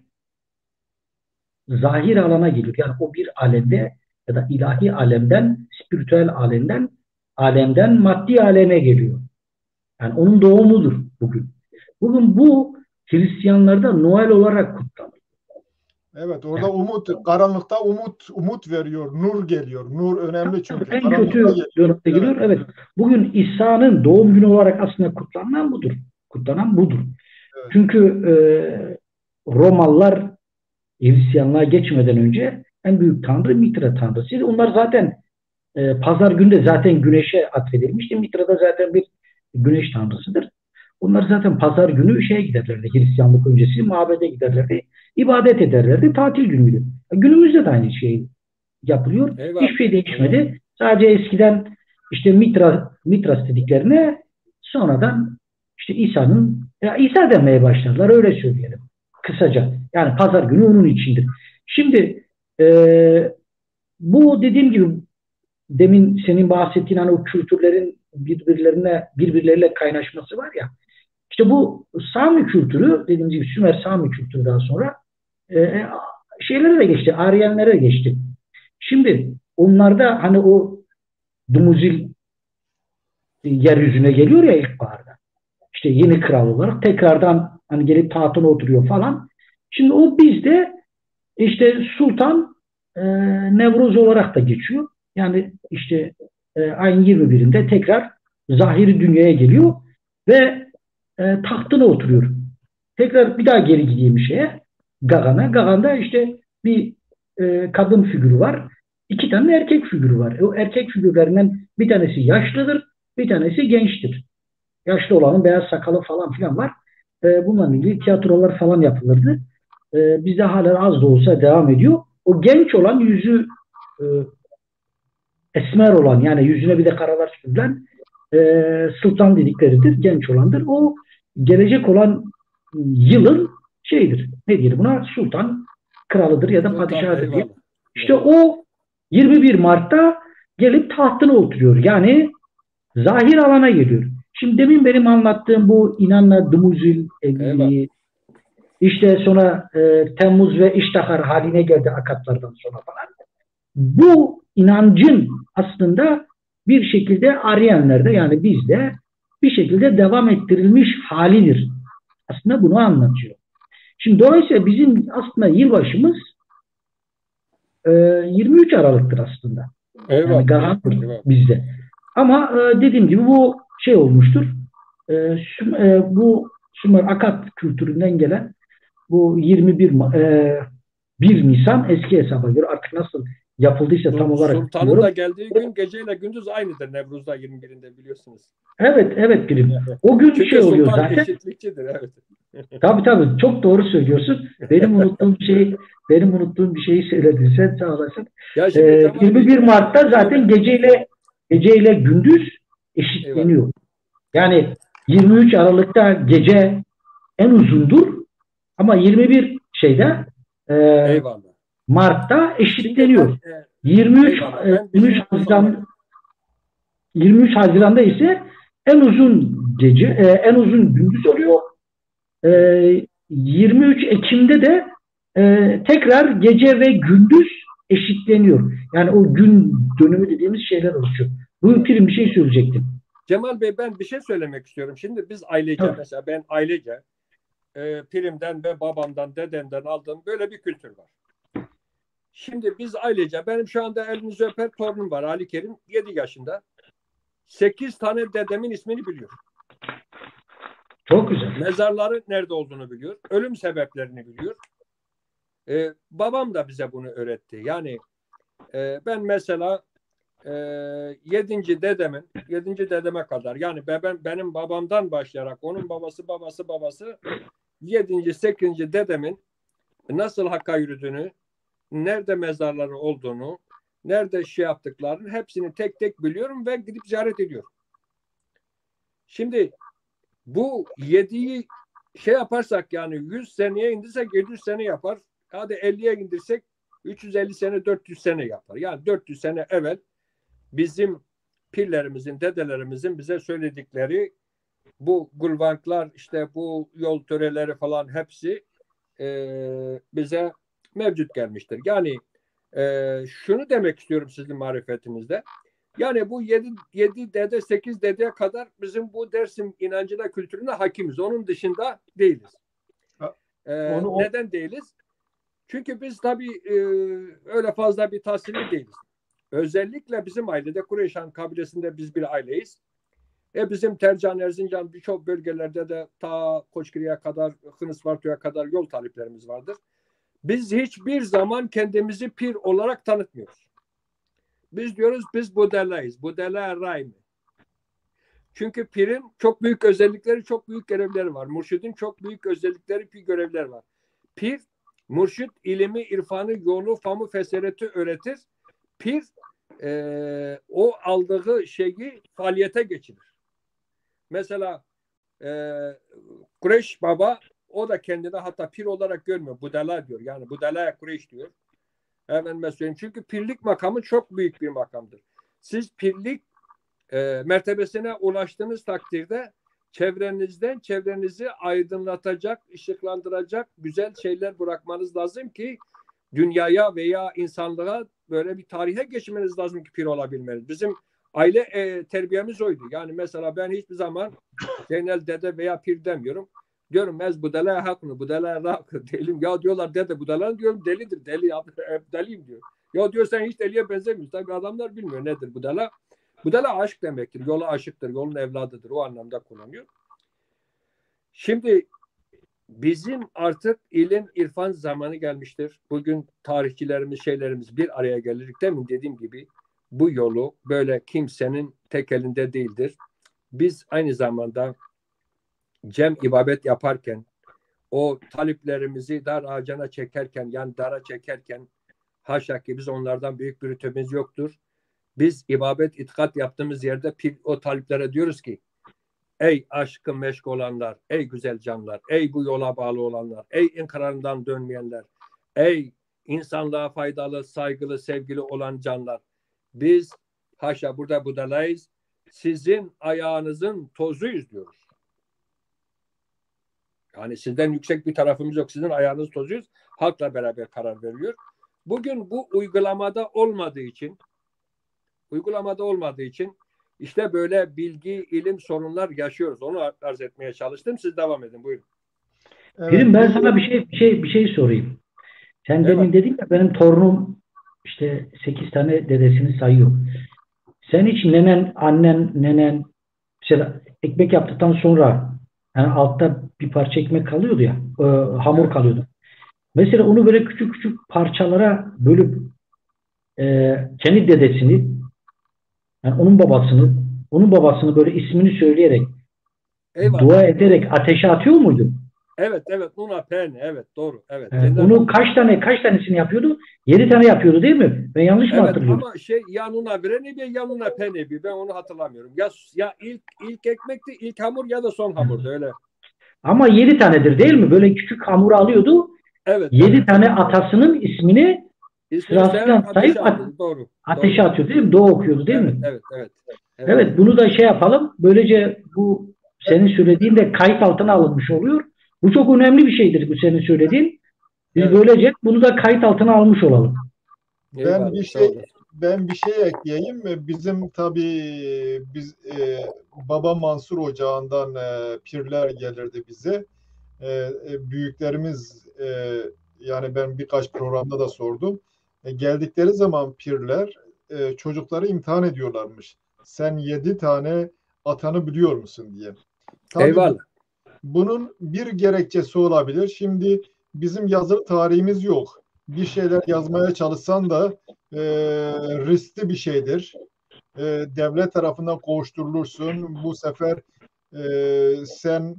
zahir alana geliyor. Yani o bir alemde ya da ilahi alemden, spiritüel alemden maddi aleme geliyor. Yani onun doğumudur bugün. Bugün bu Hristiyanlarda Noel olarak kutlanır. Evet, orada umut, karanlıkta umut veriyor, nur geliyor. Nur önemli çünkü. En Karanlıkta kötü geliyor. dönemde geliyor. Evet. Bugün İsa'nın doğum günü olarak aslında kutlanan budur. Kutlanan budur. Evet. Çünkü Romalılar Hristiyanlığa geçmeden önce en büyük tanrı Mitra tanrısıydı. Onlar zaten pazar günü de zaten güneşe atfedilmişti. Mitra da zaten bir güneş tanrısıdır. Onlar zaten pazar günü şeye giderlerdi. Hristiyanlık öncesi mabede giderlerdi. İbadet ederlerdi. Tatil günüydü. Günümüzde de aynı şey yapılıyor. Eyvallah. Hiçbir şey değişmedi. Eyvallah. Sadece eskiden işte Mitras dediklerine sonradan işte İsa demeye başladılar. Öyle söyleyelim. Kısaca. Yani pazar günü onun içindir. Şimdi bu dediğim gibi demin senin bahsettiğin hani o kültürlerin birbirleriyle kaynaşması var ya. İşte bu Sami kültürü, dediğimiz gibi Sümer Sami kültürü daha sonra şeylere de geçti, Aryenlere de geçti. Şimdi onlarda hani o Dumuzil yeryüzüne geliyor ya ilkbaharda. İşte yeni kral olarak tekrardan hani gelip tahtına oturuyor falan. Şimdi o bizde işte Sultan Nevruz olarak da geçiyor. Yani işte ayın 21'inde tekrar zahiri dünyaya geliyor ve tahtına oturuyor. Tekrar bir daha geri gideyim şeye, Gagan'a. Gagan'da işte bir kadın figürü var. 2 tane erkek figürü var. O erkek figürlerinden bir tanesi yaşlıdır, bir tanesi gençtir. Yaşlı olanın beyaz sakalı falan filan var. Bununla ilgili tiyatrolar falan yapılırdı. Bizde hala az da olsa devam ediyor. O genç olan yüzü esmer olan, yani yüzüne bir de karalar sürülen sultan dedikleridir. Genç olandır. O gelecek olan yılın şeyidir. Ne diyelim buna? Sultan kralıdır ya da padişahıdır diye. İşte o 21 Mart'ta gelip tahtına oturuyor. Yani zahir alana geliyor. Şimdi demin benim anlattığım bu İnan'la Dumuzil evliliği, işte sonra Temmuz ve İştahar haline geldi akatlardan sonra falan. Bu inancın aslında bir şekilde Aryenlerde, yani bizde bir şekilde devam ettirilmiş halidir. Aslında bunu anlatıyor. Şimdi dolayısıyla bizim aslında yılbaşımız 23 Aralık'tır aslında. Yani Gahan'dır bizde. Ama dediğim gibi bu şey olmuştur. Bu Sümer Akkad kültüründen gelen bu 1 Nisan eski hesaba göre artık nasıl yapıldıysa tam olarak Sultanın bilmiyorum. da geldiği gün geceyle gündüz aynıdır Nevruz'da 21'inde biliyorsunuz. Evet bilim. O gün Çünkü şey oluyor sultan zaten. eşitlikçidir, evet. Tabii çok doğru söylüyorsun. Benim unuttuğum bir şeyi söyledin sen, sağ olasın. Ya şimdi Cemal Bey, 21 Mart'ta zaten evet. geceyle gündüz eşitleniyor. Eyvallah. Yani 23 Aralık'ta gece en uzundur ama 21 Eyvallah. Mart'ta Şimdi eşitleniyor. ben, 23 eyvallah. Ben bir şey sormak 23 Haziran'da ise en uzun gece, en uzun gündüz oluyor. 23 Ekim'de de tekrar gece ve gündüz eşitleniyor. Yani o gün dönümü dediğimiz şeyler oluşuyor. Buyur Pirim, bir şey söyleyecektim. Cemal Bey, ben bir şey söylemek istiyorum. Şimdi biz ailece, Tabii. mesela ben ailece Pirim'den ve babamdan, dedemden aldığım böyle bir kültür var. Şimdi biz ailece, benim şu anda elinizi öper torunum var, Ali Kerim, 7 yaşında. 8 tane dedemin ismini biliyor. Çok güzel. Mezarları nerede olduğunu biliyor. Ölüm sebeplerini biliyor. Babam da bize bunu öğretti. Yani ben mesela 7. dedeme kadar, yani benim babamdan başlayarak onun babası 7. 8. dedemin nasıl Hakk'a yürüdüğünü, nerede mezarları olduğunu, nerede şey yaptıklarını hepsini tek tek biliyorum ve gidip ziyaret ediyorum. Şimdi bu 7'yi şey yaparsak, yani 100 seneye indirsek 700 sene yapar. Hadi 50'ye indirsek 350 sene, 400 sene yapar. Yani 400 sene evvel bizim pirlerimizin, dedelerimizin bize söyledikleri bu gulvanklar, işte bu yol töreleri falan hepsi bize mevcut gelmiştir. Yani şunu demek istiyorum sizin marifetinizde. Yani bu 7 dede, 8 dedeye kadar bizim bu Dersim inancına, kültürüne hakimiz. Onun dışında değiliz. Neden değiliz? Çünkü biz tabii öyle fazla bir tahsilli değiliz. Özellikle bizim ailede, Kureyşhan kabilesinde biz bir aileyiz. Bizim Tercan, Erzincan, birçok bölgelerde de ta Koçgiri'ye kadar, Hınısvartu'ya kadar yol taliplerimiz vardır. Biz hiçbir zaman kendimizi pir olarak tanıtmıyoruz. Biz diyoruz biz Budelayız. Budela Rahimi. Çünkü pirin çok büyük özellikleri, çok büyük görevleri var. Murşidin çok büyük özellikleri, bir görevleri var. Pir, murşid ilimi, irfanı, yolu, famı, fesereti öğretir. Pir o aldığı şeyi faaliyete geçirir. Mesela Kureyş Baba, o da kendine hatta pir olarak görmüyor. Budala diyor. Yani Budala Kureyş diyor. Efendim söyleyeyim. Çünkü pirlik makamı çok büyük bir makamdır. Siz pirlik mertebesine ulaştığınız takdirde çevrenizi aydınlatacak, ışıklandıracak güzel şeyler bırakmanız lazım ki dünyaya veya insanlığa böyle bir tarihe geçmeniz lazım ki pir olabilmeniz. Bizim aile terbiyemiz oydu. Yani mesela ben hiçbir zaman Zeynel dede veya pir demiyorum. Diyorum ez budala haklı, budala haklı değilim. Ya diyorlar dede budala, diyorum delidir, deli ya, deliyim diyor. Ya diyor sen hiç deliye benzemiyorsun. Tabii adamlar bilmiyor nedir budala. Budala aşk demektir. Yola aşıktır, yolun evladıdır. O anlamda kullanıyor. Şimdi bizim artık ilim, irfan zamanı gelmiştir. Bugün tarihçilerimiz, şeylerimiz bir araya gelirdik. Demin dediğim gibi bu yolu böyle kimsenin tek elinde değildir. Biz aynı zamanda cem ibadet yaparken, o taliplerimizi dar ağacına çekerken, yani dara çekerken, haşa ki biz onlardan büyük bir rütbemiz yoktur. Biz ibadet, itikat yaptığımız yerde o taliplere diyoruz ki, ey aşkı meşk olanlar, ey güzel canlar, ey bu yola bağlı olanlar, ey inkararından dönmeyenler, ey insanlığa faydalı, saygılı, sevgili olan canlar. Biz haşa burada budalayız, sizin ayağınızın tozuyuz diyoruz. Yani sizden yüksek bir tarafımız yok, sizin ayağınız tozuyuz. Halkla beraber karar veriyor. Bugün bu uygulamada olmadığı için işte böyle bilgi, ilim sorunlar yaşıyoruz. Onu arz etmeye çalıştım. Siz devam edin. Buyurun. Pirim, ben sana bir şey sorayım. Sen demin dedin ya, benim torunum işte 8 tane dedesini sayıyor. Sen hiç nenen, annen, nenen mesela ekmek yaptıktan sonra, yani altta bir parça ekmek kalıyordu ya, hamur kalıyordu. Mesela onu böyle küçük küçük parçalara bölüp kendi dedesini, yani onun babasını böyle ismini söyleyerek, Eyvallah. dua ederek ateşe atıyor muydu? Evet, evet. Nuna pene. Evet, doğru. Evet. Onu kaç tanesini yapıyordu? 7 tane yapıyordu değil mi? Ben yanlış mı hatırlıyorum? Ama ya Nuna Breni ya Nuna Pene ben onu hatırlamıyorum. Ya ilk ekmekti, ilk hamur ya da son hamurdu öyle. Ama 7 tanedir değil mi? Böyle küçük hamuru alıyordu. Evet. 7 tane atasının ismini sırasıyla sayıp doğru. Ateşe atıyor değil mi? Dua okuyordu değil mi? Evet. Bunu da yapalım. Böylece bu senin söylediğin de kayıt altına alınmış oluyor. Bu çok önemli bir şeydir, bu senin söylediğin. Biz böylece bunu da kayıt altına almış olalım. Ben bir şey ekleyeyim. Bizim tabii Baba Mansur Ocağı'ndan pirler gelirdi bize. Büyüklerimiz yani ben birkaç programda da sordum. Geldikleri zaman pirler çocukları imtihan ediyorlarmış. Sen 7 tane atanı biliyor musun diye. Tabii bunun bir gerekçesi olabilir. Şimdi bizim yazılı tarihimiz yok. Bir şeyler yazmaya çalışsan da riskli bir şeydir. Devlet tarafından kovuşturulursun. Bu sefer sen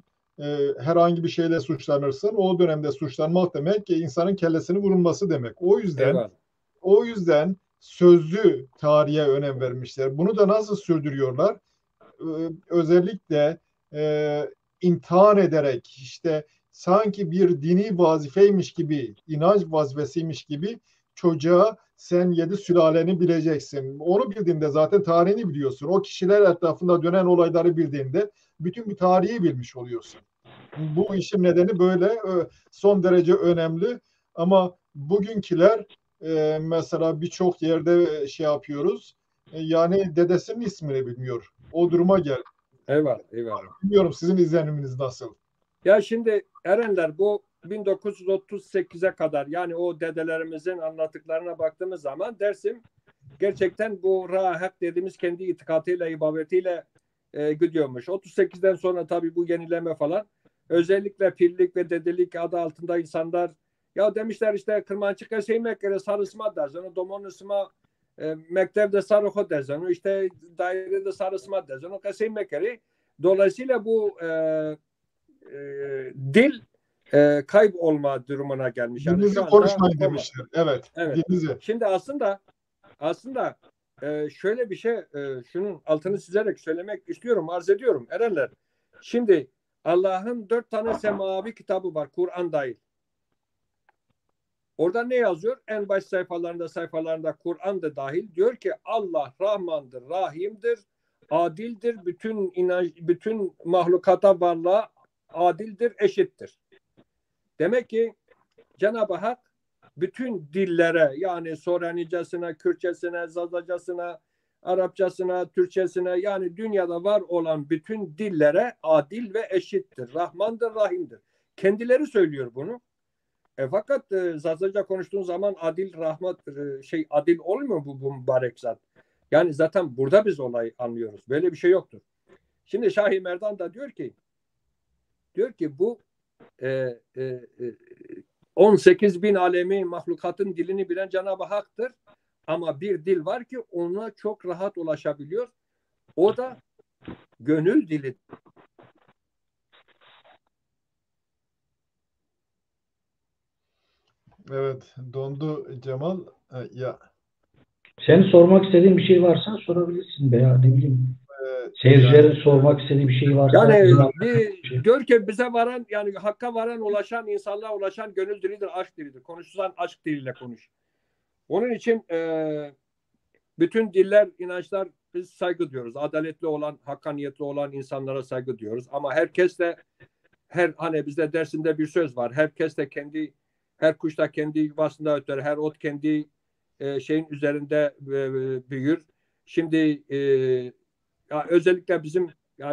herhangi bir şeyle suçlanırsın. O dönemde suçlanmak demek ki insanın kellesini vurulması demek. O yüzden sözlü tarihe önem vermişler. Bunu da nasıl sürdürüyorlar? Özellikle imtihan ederek işte sanki bir dini vazifeymiş gibi, inanç vazifesiymiş gibi çocuğa sen 7 sülaleni bileceksin. Onu bildiğinde zaten tarihini biliyorsun. O kişiler etrafında dönen olayları bildiğinde bütün bir tarihi bilmiş oluyorsun. Bu işin nedeni böyle son derece önemli. Ama bugünküler mesela birçok yerde yapıyoruz. Yani dedesinin ismini bilmiyor. O duruma geldi. Eyvallah. Bilmiyorum sizin izleniminiz nasıl? Ya şimdi Erenler bu 1938'e kadar yani o dedelerimizin anlattıklarına baktığımız zaman dersim gerçekten bu Ra-Hak dediğimiz kendi itikadıyla, ibadetiyle gidiyormuş. 38'den sonra tabii bu yenileme falan özellikle pirlik ve dedelik adı altında insanlar ya demişler işte kırmançık eseymek kere sarısma dersen, domonusma mektepte sarıho dersen, işte dairede sarısma dersen, o eseymek kere. Dolayısıyla bu dil kaybolma durumuna gelmiş. Yani dilinizi konuşmayın demişler. Evet. Dilinizi. Şimdi aslında şöyle bir şey şunun altını çizerek söylemek istiyorum, arz ediyorum Erenler. Şimdi Allah'ın 4 tane semavi kitabı var, Kur'an dahil. Orada ne yazıyor? En baş sayfalarında Kur'an da dahil diyor ki Allah Rahmandır, Rahim'dir, adildir, bütün mahlukata varlığa adildir, eşittir. Demek ki Cenab-ı Hak bütün dillere yani Soranicesine, Kürtçesine, Zazacasına, Arapçasına, Türkçesine yani dünyada var olan bütün dillere adil ve eşittir. Rahmandır, Rahim'dir. Kendileri söylüyor bunu. Fakat Zazaca konuştuğun zaman adil, rahmat adil olmuyor bu mübarek zat. Yani zaten burada biz olayı anlıyoruz. Böyle bir şey yoktur. Şimdi Şah-ı Merdan da diyor ki bu 18 bin alemi mahlukatın dilini bilen Cenab-ı Hak'tır. Ama bir dil var ki ona çok rahat ulaşabiliyor. O da gönül dili. Evet, dondu Cemal. Ya. Senin sormak istediğin bir şey varsa sorabilirsin veya ne bileyim. Seyircilerin sormak istediği bir şey varsa. Yani diyor ki bize varan yani hakka varan ulaşan insanlığa ulaşan gönül dilidir, aşk dilidir. Konuşursan aşk diliyle konuş. Onun için bütün diller, inançlar biz saygı diyoruz. Adaletli olan, hakkaniyetli olan insanlara saygı diyoruz. Ama herkes de hani bizde dersinde bir söz var. Herkes de her kuş da kendi yuvasında öter. Her ot kendi şeyin üzerinde büyür. Şimdi özellikle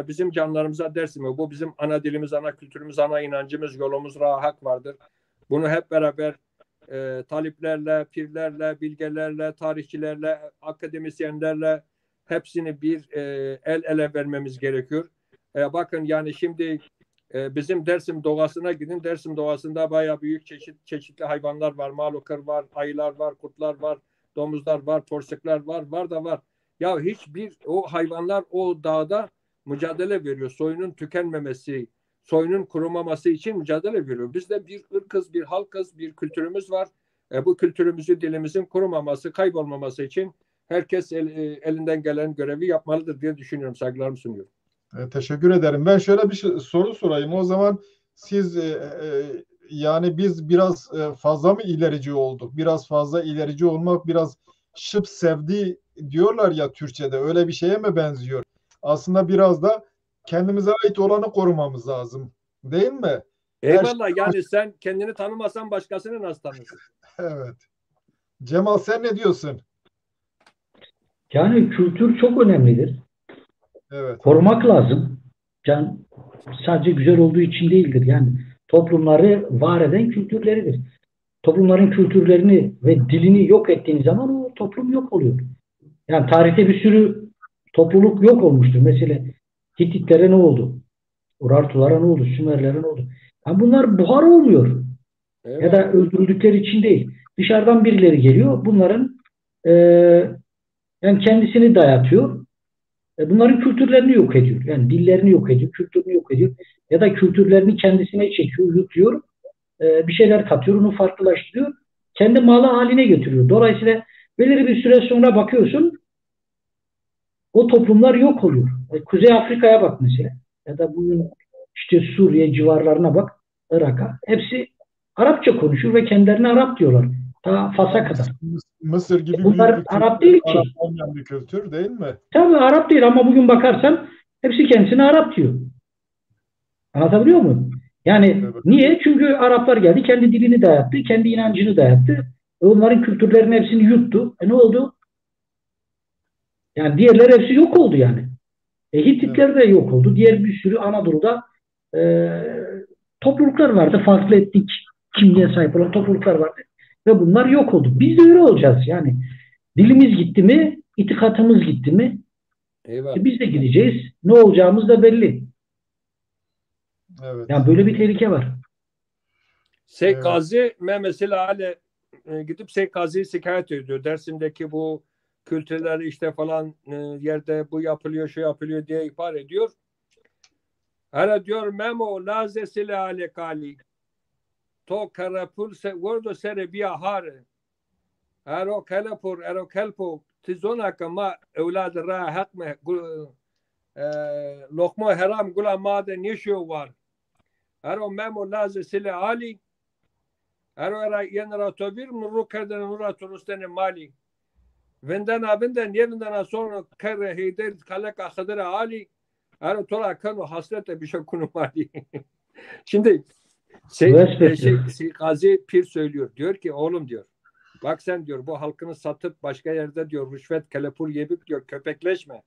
bizim canlarımıza dersim bu bizim ana dilimiz, ana kültürümüz, ana inancımız, yolumuz Ra-Hak vardır. Bunu hep beraber taliplerle, pirlerle, bilgelerle, tarihçilerle, akademisyenlerle hepsini bir el ele vermemiz gerekiyor. Bakın yani şimdi Bizim Dersim Doğası'na gidin. Dersim Doğası'nda bayağı büyük çeşitli hayvanlar var. Malukır var, ayılar var, kurtlar var, domuzlar var, porsuklar var, var da var. Ya hiçbir o hayvanlar o dağda mücadele veriyor. Soyunun tükenmemesi, soyunun kurumaması için mücadele veriyor. Biz de bir ırkız, bir halkız, bir kültürümüz var. Bu kültürümüzü, dilimizin kurumaması, kaybolmaması için herkes elinden gelen görevi yapmalıdır diye düşünüyorum. Saygılarımı sunuyorum. Teşekkür ederim. Ben şöyle bir soru sorayım. O zaman siz yani biz biraz fazla mı ilerici olduk? Biraz fazla ilerici olmak biraz şıp sevdi diyorlar ya Türkçe'de. Öyle bir şeye mi benziyor? Aslında biraz da kendimize ait olanı korumamız lazım. Değil mi? Eyvallah. Yani sen kendini tanımasan başkasını nasıl tanırsın? Evet. Cemal sen ne diyorsun? Yani kültür çok önemlidir. Evet. Korumak lazım. Sadece güzel olduğu için değildir. Yani toplumları var eden kültürleridir. Toplumların kültürlerini ve dilini yok ettiğiniz zaman o toplum yok oluyor. Yani tarihte bir sürü topluluk yok olmuştur. Mesela Hititlere ne oldu? Urartulara ne oldu? Sümerlere ne oldu? Yani bunlar buhar olmuyor. Evet. Ya da öldürüldükleri için değil. Dışarıdan birileri geliyor. Bunların yani kendisini dayatıyor. Bunların kültürlerini yok ediyor. Yani dillerini yok ediyor, kültürünü yok ediyor. Ya da kültürlerini kendisine çekiyor, yutuyor. Bir şeyler katıyor, onu farklılaştırıyor. Kendi malı haline getiriyor. Dolayısıyla belirli bir süre sonra bakıyorsun o toplumlar yok oluyor. Kuzey Afrika'ya bak mesela. Ya da bugün işte Suriye civarlarına bak, Irak'a. Hepsi Arapça konuşuyor ve kendilerine Arap diyorlar. Ta Fas'a kadar. Mısır gibi Bunlar büyük bir Arap kültür, değil ki. Arap olmayan bir kültür değil mi? Tabii Arap değil ama bugün bakarsan hepsi kendisine Arap diyor. Anlatabiliyor muyum? Yani Evet. niye? Çünkü Araplar geldi, kendi dilini dayattı, kendi inancını dayattı. Onların kültürlerinin hepsini yuttu. Ne oldu? Yani diğerleri hepsi yok oldu yani. Hititler de yok oldu. Diğer bir sürü Anadolu'da e, topluluklar vardı. Farklı etnik kimliğe sahip olan topluluklar vardı. Ve bunlar yok oldu. Biz de öyle olacağız. Yani dilimiz gitti mi, itikatımız gitti mi Eyvallah. biz de gideceğiz. Ne olacağımız da belli. Evet. Yani böyle bir tehlike var. Seykazi mesela hale gidip Seykazi'yi şikayet ediyor. Dersim'deki bu kültürleri işte falan yerde bu yapılıyor, şu yapılıyor diye ihbar ediyor. Hala diyor Memo lazesile hale kali. To karapul se gordo sere biya hare. Ero kelapur, ero kelpo tizona kama evlad ra hak me lokma haram gula made nişyo var. Ero Memo lazesile hali. Ero yenera tovir murru kerdene nura turustene mali. Venden yevinden sonra kere heyder kalak akadere ali. Ero tola kanu hasrete bir şey konu mali. Şimdi Gazi Pir söylüyor. Diyor ki oğlum diyor. Bak sen diyor bu halkını satıp başka yerde diyor rüşvet kelepur yedip diyor köpekleşme.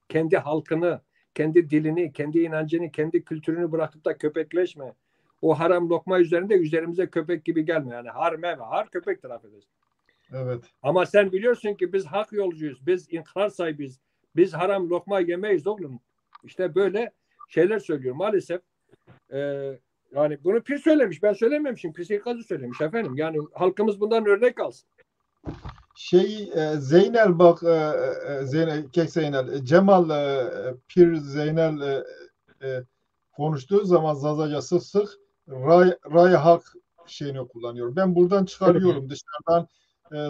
Kendi halkını, kendi dilini, kendi inancını, kendi kültürünü bırakıp da köpekleşme. O haram lokma üzerinde üzerimize köpek gibi gelme. Yani har meve, har köpek taraf ederiz. Evet. Ama sen biliyorsun ki biz hak yolcuyuz. Biz inkar sahibiz. Biz haram lokma yemeyiz oğlum. İşte böyle şeyler söylüyor. Maalesef yani bunu Pir söylemiş. Ben söylememişim. Pir Gazi söylemiş efendim. Yani halkımız bundan örnek alsın. Zeynel bak Zeynel Cemal Pir Zeynel konuştuğu zaman Zazaca sık sık ray hak şeyini kullanıyor. Ben buradan çıkarıyorum. Evet. Dışarıdan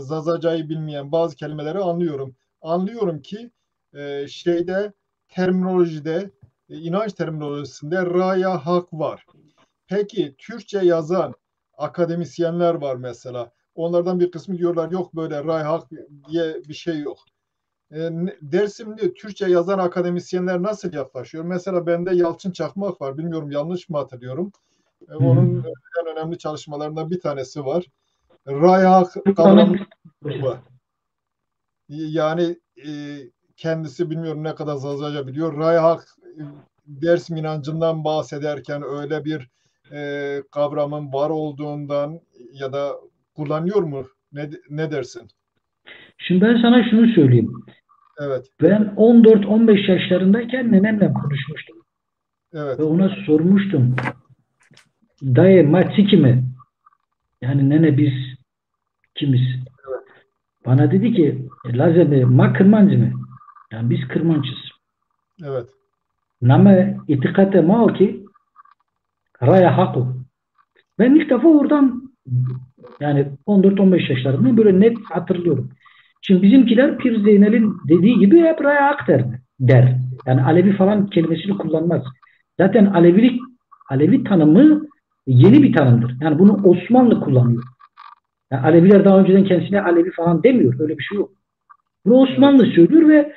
Zazaca'yı bilmeyen bazı kelimeleri anlıyorum. Anlıyorum ki terminolojide inanç terminolojisinde raya hak var. Peki Türkçe yazan akademisyenler var mesela. Onlardan bir kısmı diyorlar yok böyle ray hak diye bir şey yok. Dersimli Türkçe yazan akademisyenler nasıl yaklaşıyor? Mesela bende Yalçın Çakmak var. Bilmiyorum yanlış mı hatırlıyorum. Onun en önemli çalışmalarından bir tanesi var. Ray hak kavramı var. Yani kendisi bilmiyorum ne kadar Zazaca biliyor. Ray hak Dersim inancından bahsederken öyle bir kavramın var olduğundan ya da kullanıyor mu? Ne dersin? Şimdi ben sana şunu söyleyeyim. Evet. Ben 14-15 yaşlarındayken nenemle konuşmuştum. Evet. Ve ona sormuştum. Dayı maçı mi? Yani nene biz kimiz? Bana dedi ki Lazemi ma Kırmancı mı? Yani biz Kırmançız. Evet. Nama itikate ma o ki raya haku. Ben ilk defa oradan yani 14-15 yaşlarında böyle net hatırlıyorum. Şimdi bizimkiler Pir Zeynel'in dediği gibi hep raya hak der. Yani Alevi falan kelimesini kullanmaz. Zaten Alevi tanımı yeni bir tanımdır. Yani bunu Osmanlı kullanıyor. Yani Aleviler daha önceden kendisine Alevi falan demiyor. Öyle bir şey yok. Bunu Evet. Osmanlı söylüyor ve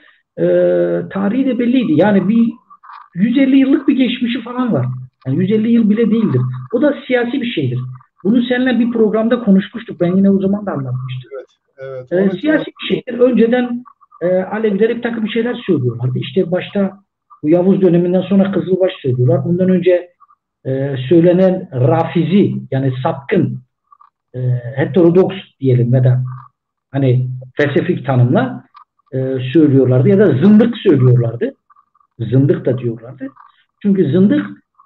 tarihi de belliydi. Yani bir 150 yıllık bir geçmişi falan var. Yani 150 yıl bile değildir. O da siyasi bir şeydir. Bunu seninle bir programda konuşmuştuk. Ben yine o zaman da anlatmıştım. Evet. Evet. Onu Siyasi bir şeydir. Önceden Aleviler bir takım şeyler söylüyorlardı. İşte başta bu Yavuz döneminden sonra Kızılbaş söylüyorlar. Ondan önce söylenen Rafizi yani sapkın heterodoks diyelim ya da hani felsefik tanımla söylüyorlardı ya da zındık söylüyorlardı. Zındık da diyorlardı. Çünkü zındık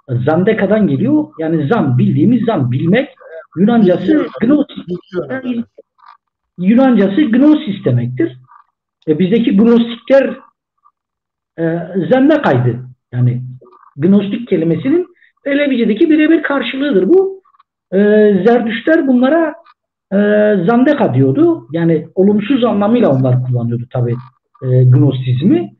Zandeka'dan geliyor. Yani zan bildiğimiz zan bilmek bilgi Yunancası yönetimi. gnosis. Bilgi yönetimi. Yani Yunancası gnosis demektir. Bizdeki gnostikler Zendeka'ydı. Yani gnostik kelimesinin Elevice'deki birebir karşılığıdır bu. Zerdüştler bunlara Zandeka diyordu. Yani olumsuz anlamıyla onlar kullanıyordu tabii Gnostizmi.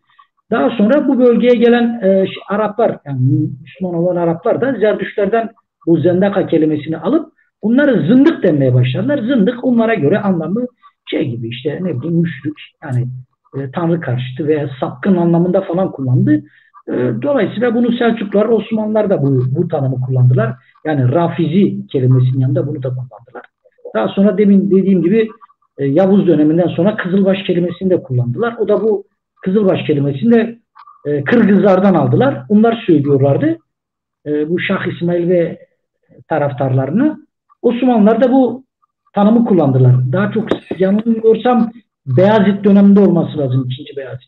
Daha sonra bu bölgeye gelen Araplar, yani Müslüman olan Araplar da Zerdüştlerden bu Zendaka kelimesini alıp bunları zındık demeye başladılar. Zındık onlara göre anlamı şey gibi işte ne bileyim müşrik yani Tanrı karşıtı veya sapkın anlamında falan kullandı. Dolayısıyla bunu Selçuklular, Osmanlılar da bu tanımı kullandılar. Yani Rafizi kelimesinin yanında bunu da kullandılar. Daha sonra demin dediğim gibi Yavuz döneminden sonra Kızılbaş kelimesini de kullandılar. O da bu Kızılbaş kelimesini de Kırgızlardan aldılar. Onlar söylüyorlardı. Bu Şah İsmail ve taraftarlarını. Osmanlılar da bu tanımı kullandılar. Daha çok yanılmıyorsam Beyazıt döneminde olması lazım. 2. Beyazıt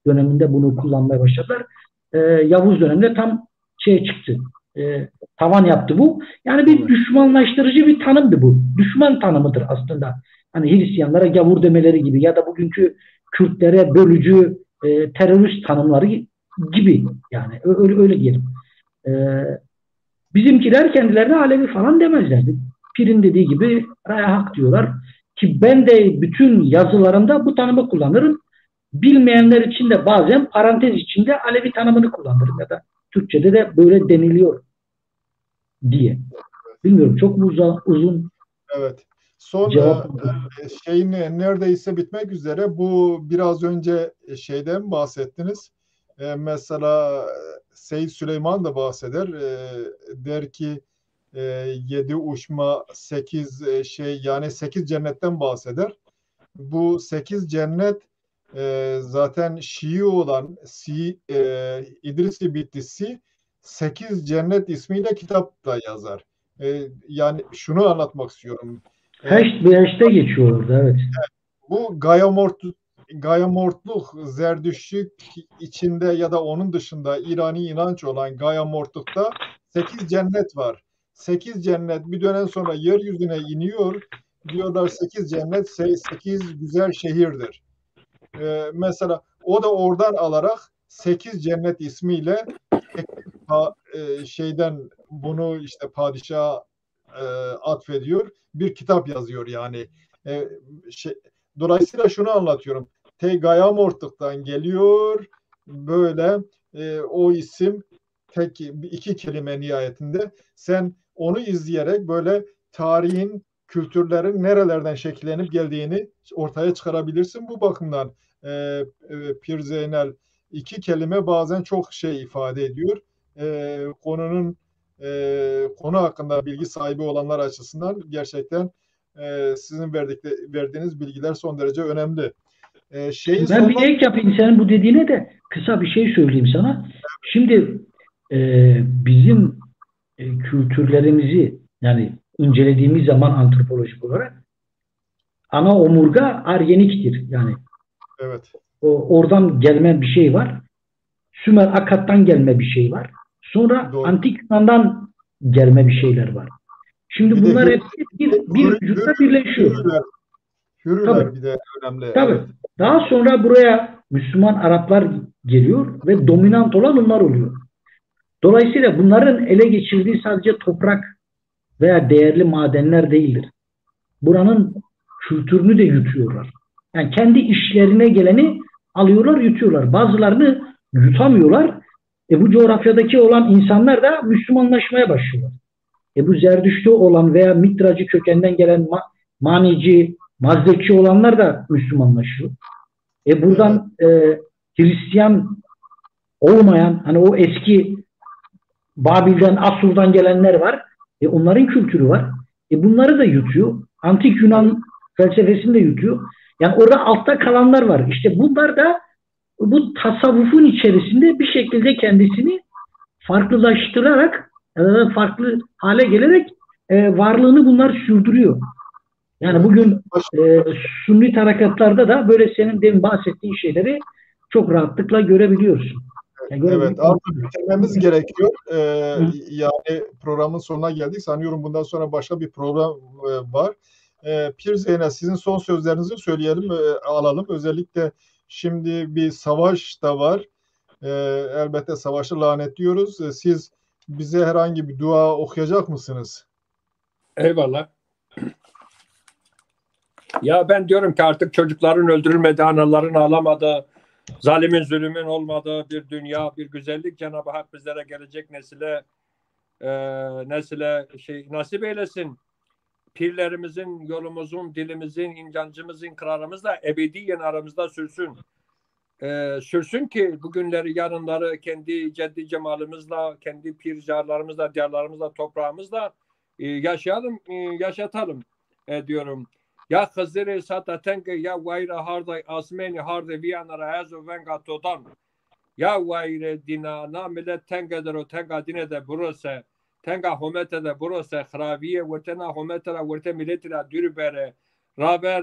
döneminde bunu kullanmaya başladılar. Yavuz döneminde tam çıktı. Tavan yaptı bu. Yani bir düşmanlaştırıcı bir tanımdı bu. Düşman tanımıdır aslında. Hani Hristiyanlara gavur demeleri gibi ya da bugünkü Kürtlere bölücü terörist tanımları gibi. Yani öyle diyelim. Bizimkiler kendilerine Alevi falan demezlerdi. Pir'in dediği gibi Raya Hak diyorlar. Ki ben de bütün yazılarımda bu tanımı kullanırım. Bilmeyenler için de bazen parantez içinde Alevi tanımını kullanırım ya da Türkçe'de de böyle deniliyor diye. Bilmiyorum çok mu uzun Evet. Son cevap oldu. şeyin neredeyse bitmek üzere. Bu biraz önce şeyden bahsettiniz. Mesela Seyyid Süleyman da bahseder. Der ki 7 uçma 8 şey yani 8 cennetten bahseder. Bu 8 cennet zaten Şii olan İdrisi Bitlisi 8 cennet ismiyle kitap da yazar. Yani şunu anlatmak istiyorum. Beşte geçiyor orada evet. Bu Gayamortluk, Zerdüştlük içinde ya da onun dışında İrani inanç olan Gayamortluk'ta 8 cennet var. 8 cennet bir dönem sonra yeryüzüne iniyor. Diyorlar 8 cennet 8 güzel şehirdir. Mesela o da oradan alarak 8 cennet ismiyle şeyden bunu işte padişaha atfediyor. Bir kitap yazıyor yani. E, dolayısıyla şunu anlatıyorum. Gayamortluk'tan geliyor böyle o isim tek 2 kelime nihayetinde. Sen onu izleyerek böyle tarihin, kültürlerin nerelerden şekillenip geldiğini ortaya çıkarabilirsin. Bu bakımdan Pir Zeynel 2 kelime bazen çok şey ifade ediyor. Konunun konu hakkında bilgi sahibi olanlar açısından gerçekten sizin verdiğiniz bilgiler son derece önemli. Ben bir ek yapayım senin bu dediğine de kısa bir şey söyleyeyim sana. Şimdi bizim kültürlerimizi yani incelediğimiz zaman antropolojik olarak ana omurga Aryenik'tir. Yani evet. oradan gelme bir şey var. Sümer Akkad'dan gelme bir şey var. Sonra Doğru. Antik Yunan'dan gelme bir şeyler var. Şimdi Bir de bunlar hepsi bir vücutta birleşiyor. Hürriler Tabii. bir de önemli. Tabii. Evet. Daha sonra buraya Müslüman Araplar geliyor ve dominant olan onlar oluyor. Dolayısıyla bunların ele geçirdiği sadece toprak veya değerli madenler değildir. Buranın kültürünü de yutuyorlar. Yani kendi işlerine geleni alıyorlar, yutuyorlar. Bazılarını yutamıyorlar. Bu coğrafyadaki olan insanlar da Müslümanlaşmaya başlıyorlar. Bu Zerdüştü olan veya Mitracı kökenden gelen Manici, Mazdekçi olanlar da Müslümanlaşıyor. Buradan Hristiyan olmayan, hani o eski Babil'den, Asur'dan gelenler var. Onların kültürü var. Bunları da yutuyor. Antik Yunan felsefesini de yutuyor. Yani orada altta kalanlar var. İşte bunlar da bu tasavvufun içerisinde bir şekilde kendisini farklılaştırarak, farklı hale gelerek varlığını bunlar sürdürüyor. Yani bugün Sünni tarikatlarda da böyle senin demin bahsettiğin şeyleri çok rahatlıkla görebiliyorsun. Yani evet, artık bitirmemiz gerekiyor. Yani programın sonuna geldik. Sanıyorum bundan sonra başka bir program var. Pir Zeynep, sizin son sözlerinizi söyleyelim, alalım. Özellikle şimdi bir savaş da var. Elbette savaşı lanetliyoruz. Siz bize herhangi bir dua okuyacak mısınız? Eyvallah. Ya ben diyorum ki artık çocukların öldürülmediği, anaların ağlamadığı, zalimin zulümün olmadığı bir dünya, bir güzellik Cenab-ı Hak bizlere gelecek nesile nasip eylesin. Pirlerimizin, yolumuzun, dilimizin, inancımızın, kararımız da ebediyen aramızda sürsün. Sürsün ki bugünleri, yarınları kendi ceddi cemalımızla, kendi pircarlarımızla, diyarlarımızla, toprağımızla yaşayalım, yaşatalım diyorum. Ya Hızır sata tenge ya vayra harday asmeni harday viyanara ezo venga todan. Ya vayre dina na millet tenge dero tenga dine de burası. Tenga homete de burası. Hraviye vurtena homete de vurte milletine dürübere. Rabe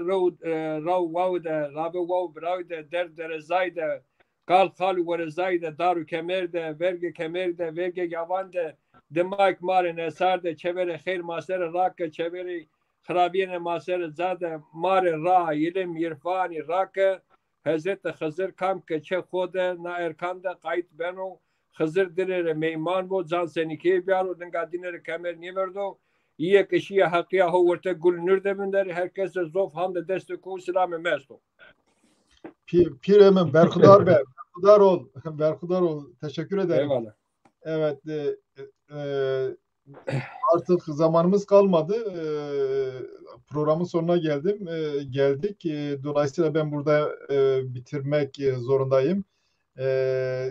rav vavde, rabe vav bravde, der zayde. Kal ve zayde, daru kemerde, verge kemerde, verge yavande. Demak mare nesarde, çevere khir masere rakke, çevere خرابین ماسر زاده مار را علم یرفانی راکه Hazreti Hızır kam که چه خود نه ارکانده قایت بنو Hızır dileri meyman bu can seniki biaro denga dineri kemer niverdo iye kişiye hakiya ho vurte gul nürde binderi herkese zof hande destek ku selamı mesto. Pirem'in Berkudar Bey, Berkudar ol. Teşekkür ederim. Eyvallah. Evet, artık zamanımız kalmadı. Programın sonuna geldik. Dolayısıyla ben burada bitirmek zorundayım.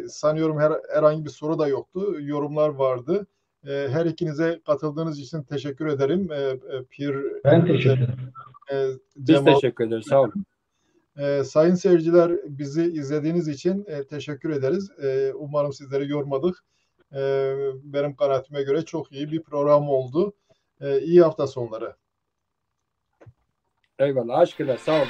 Sanıyorum herhangi bir soru da yoktu. Yorumlar vardı. Her ikinize katıldığınız için teşekkür ederim. Ben teşekkür ederim. Biz teşekkür ederiz. Sağ olun. Sayın seyirciler, bizi izlediğiniz için teşekkür ederiz. Umarım sizleri yormadık. Benim kanaatime göre çok iyi bir program oldu. İyi hafta sonları. Eyvallah. Aşkına sağ olun.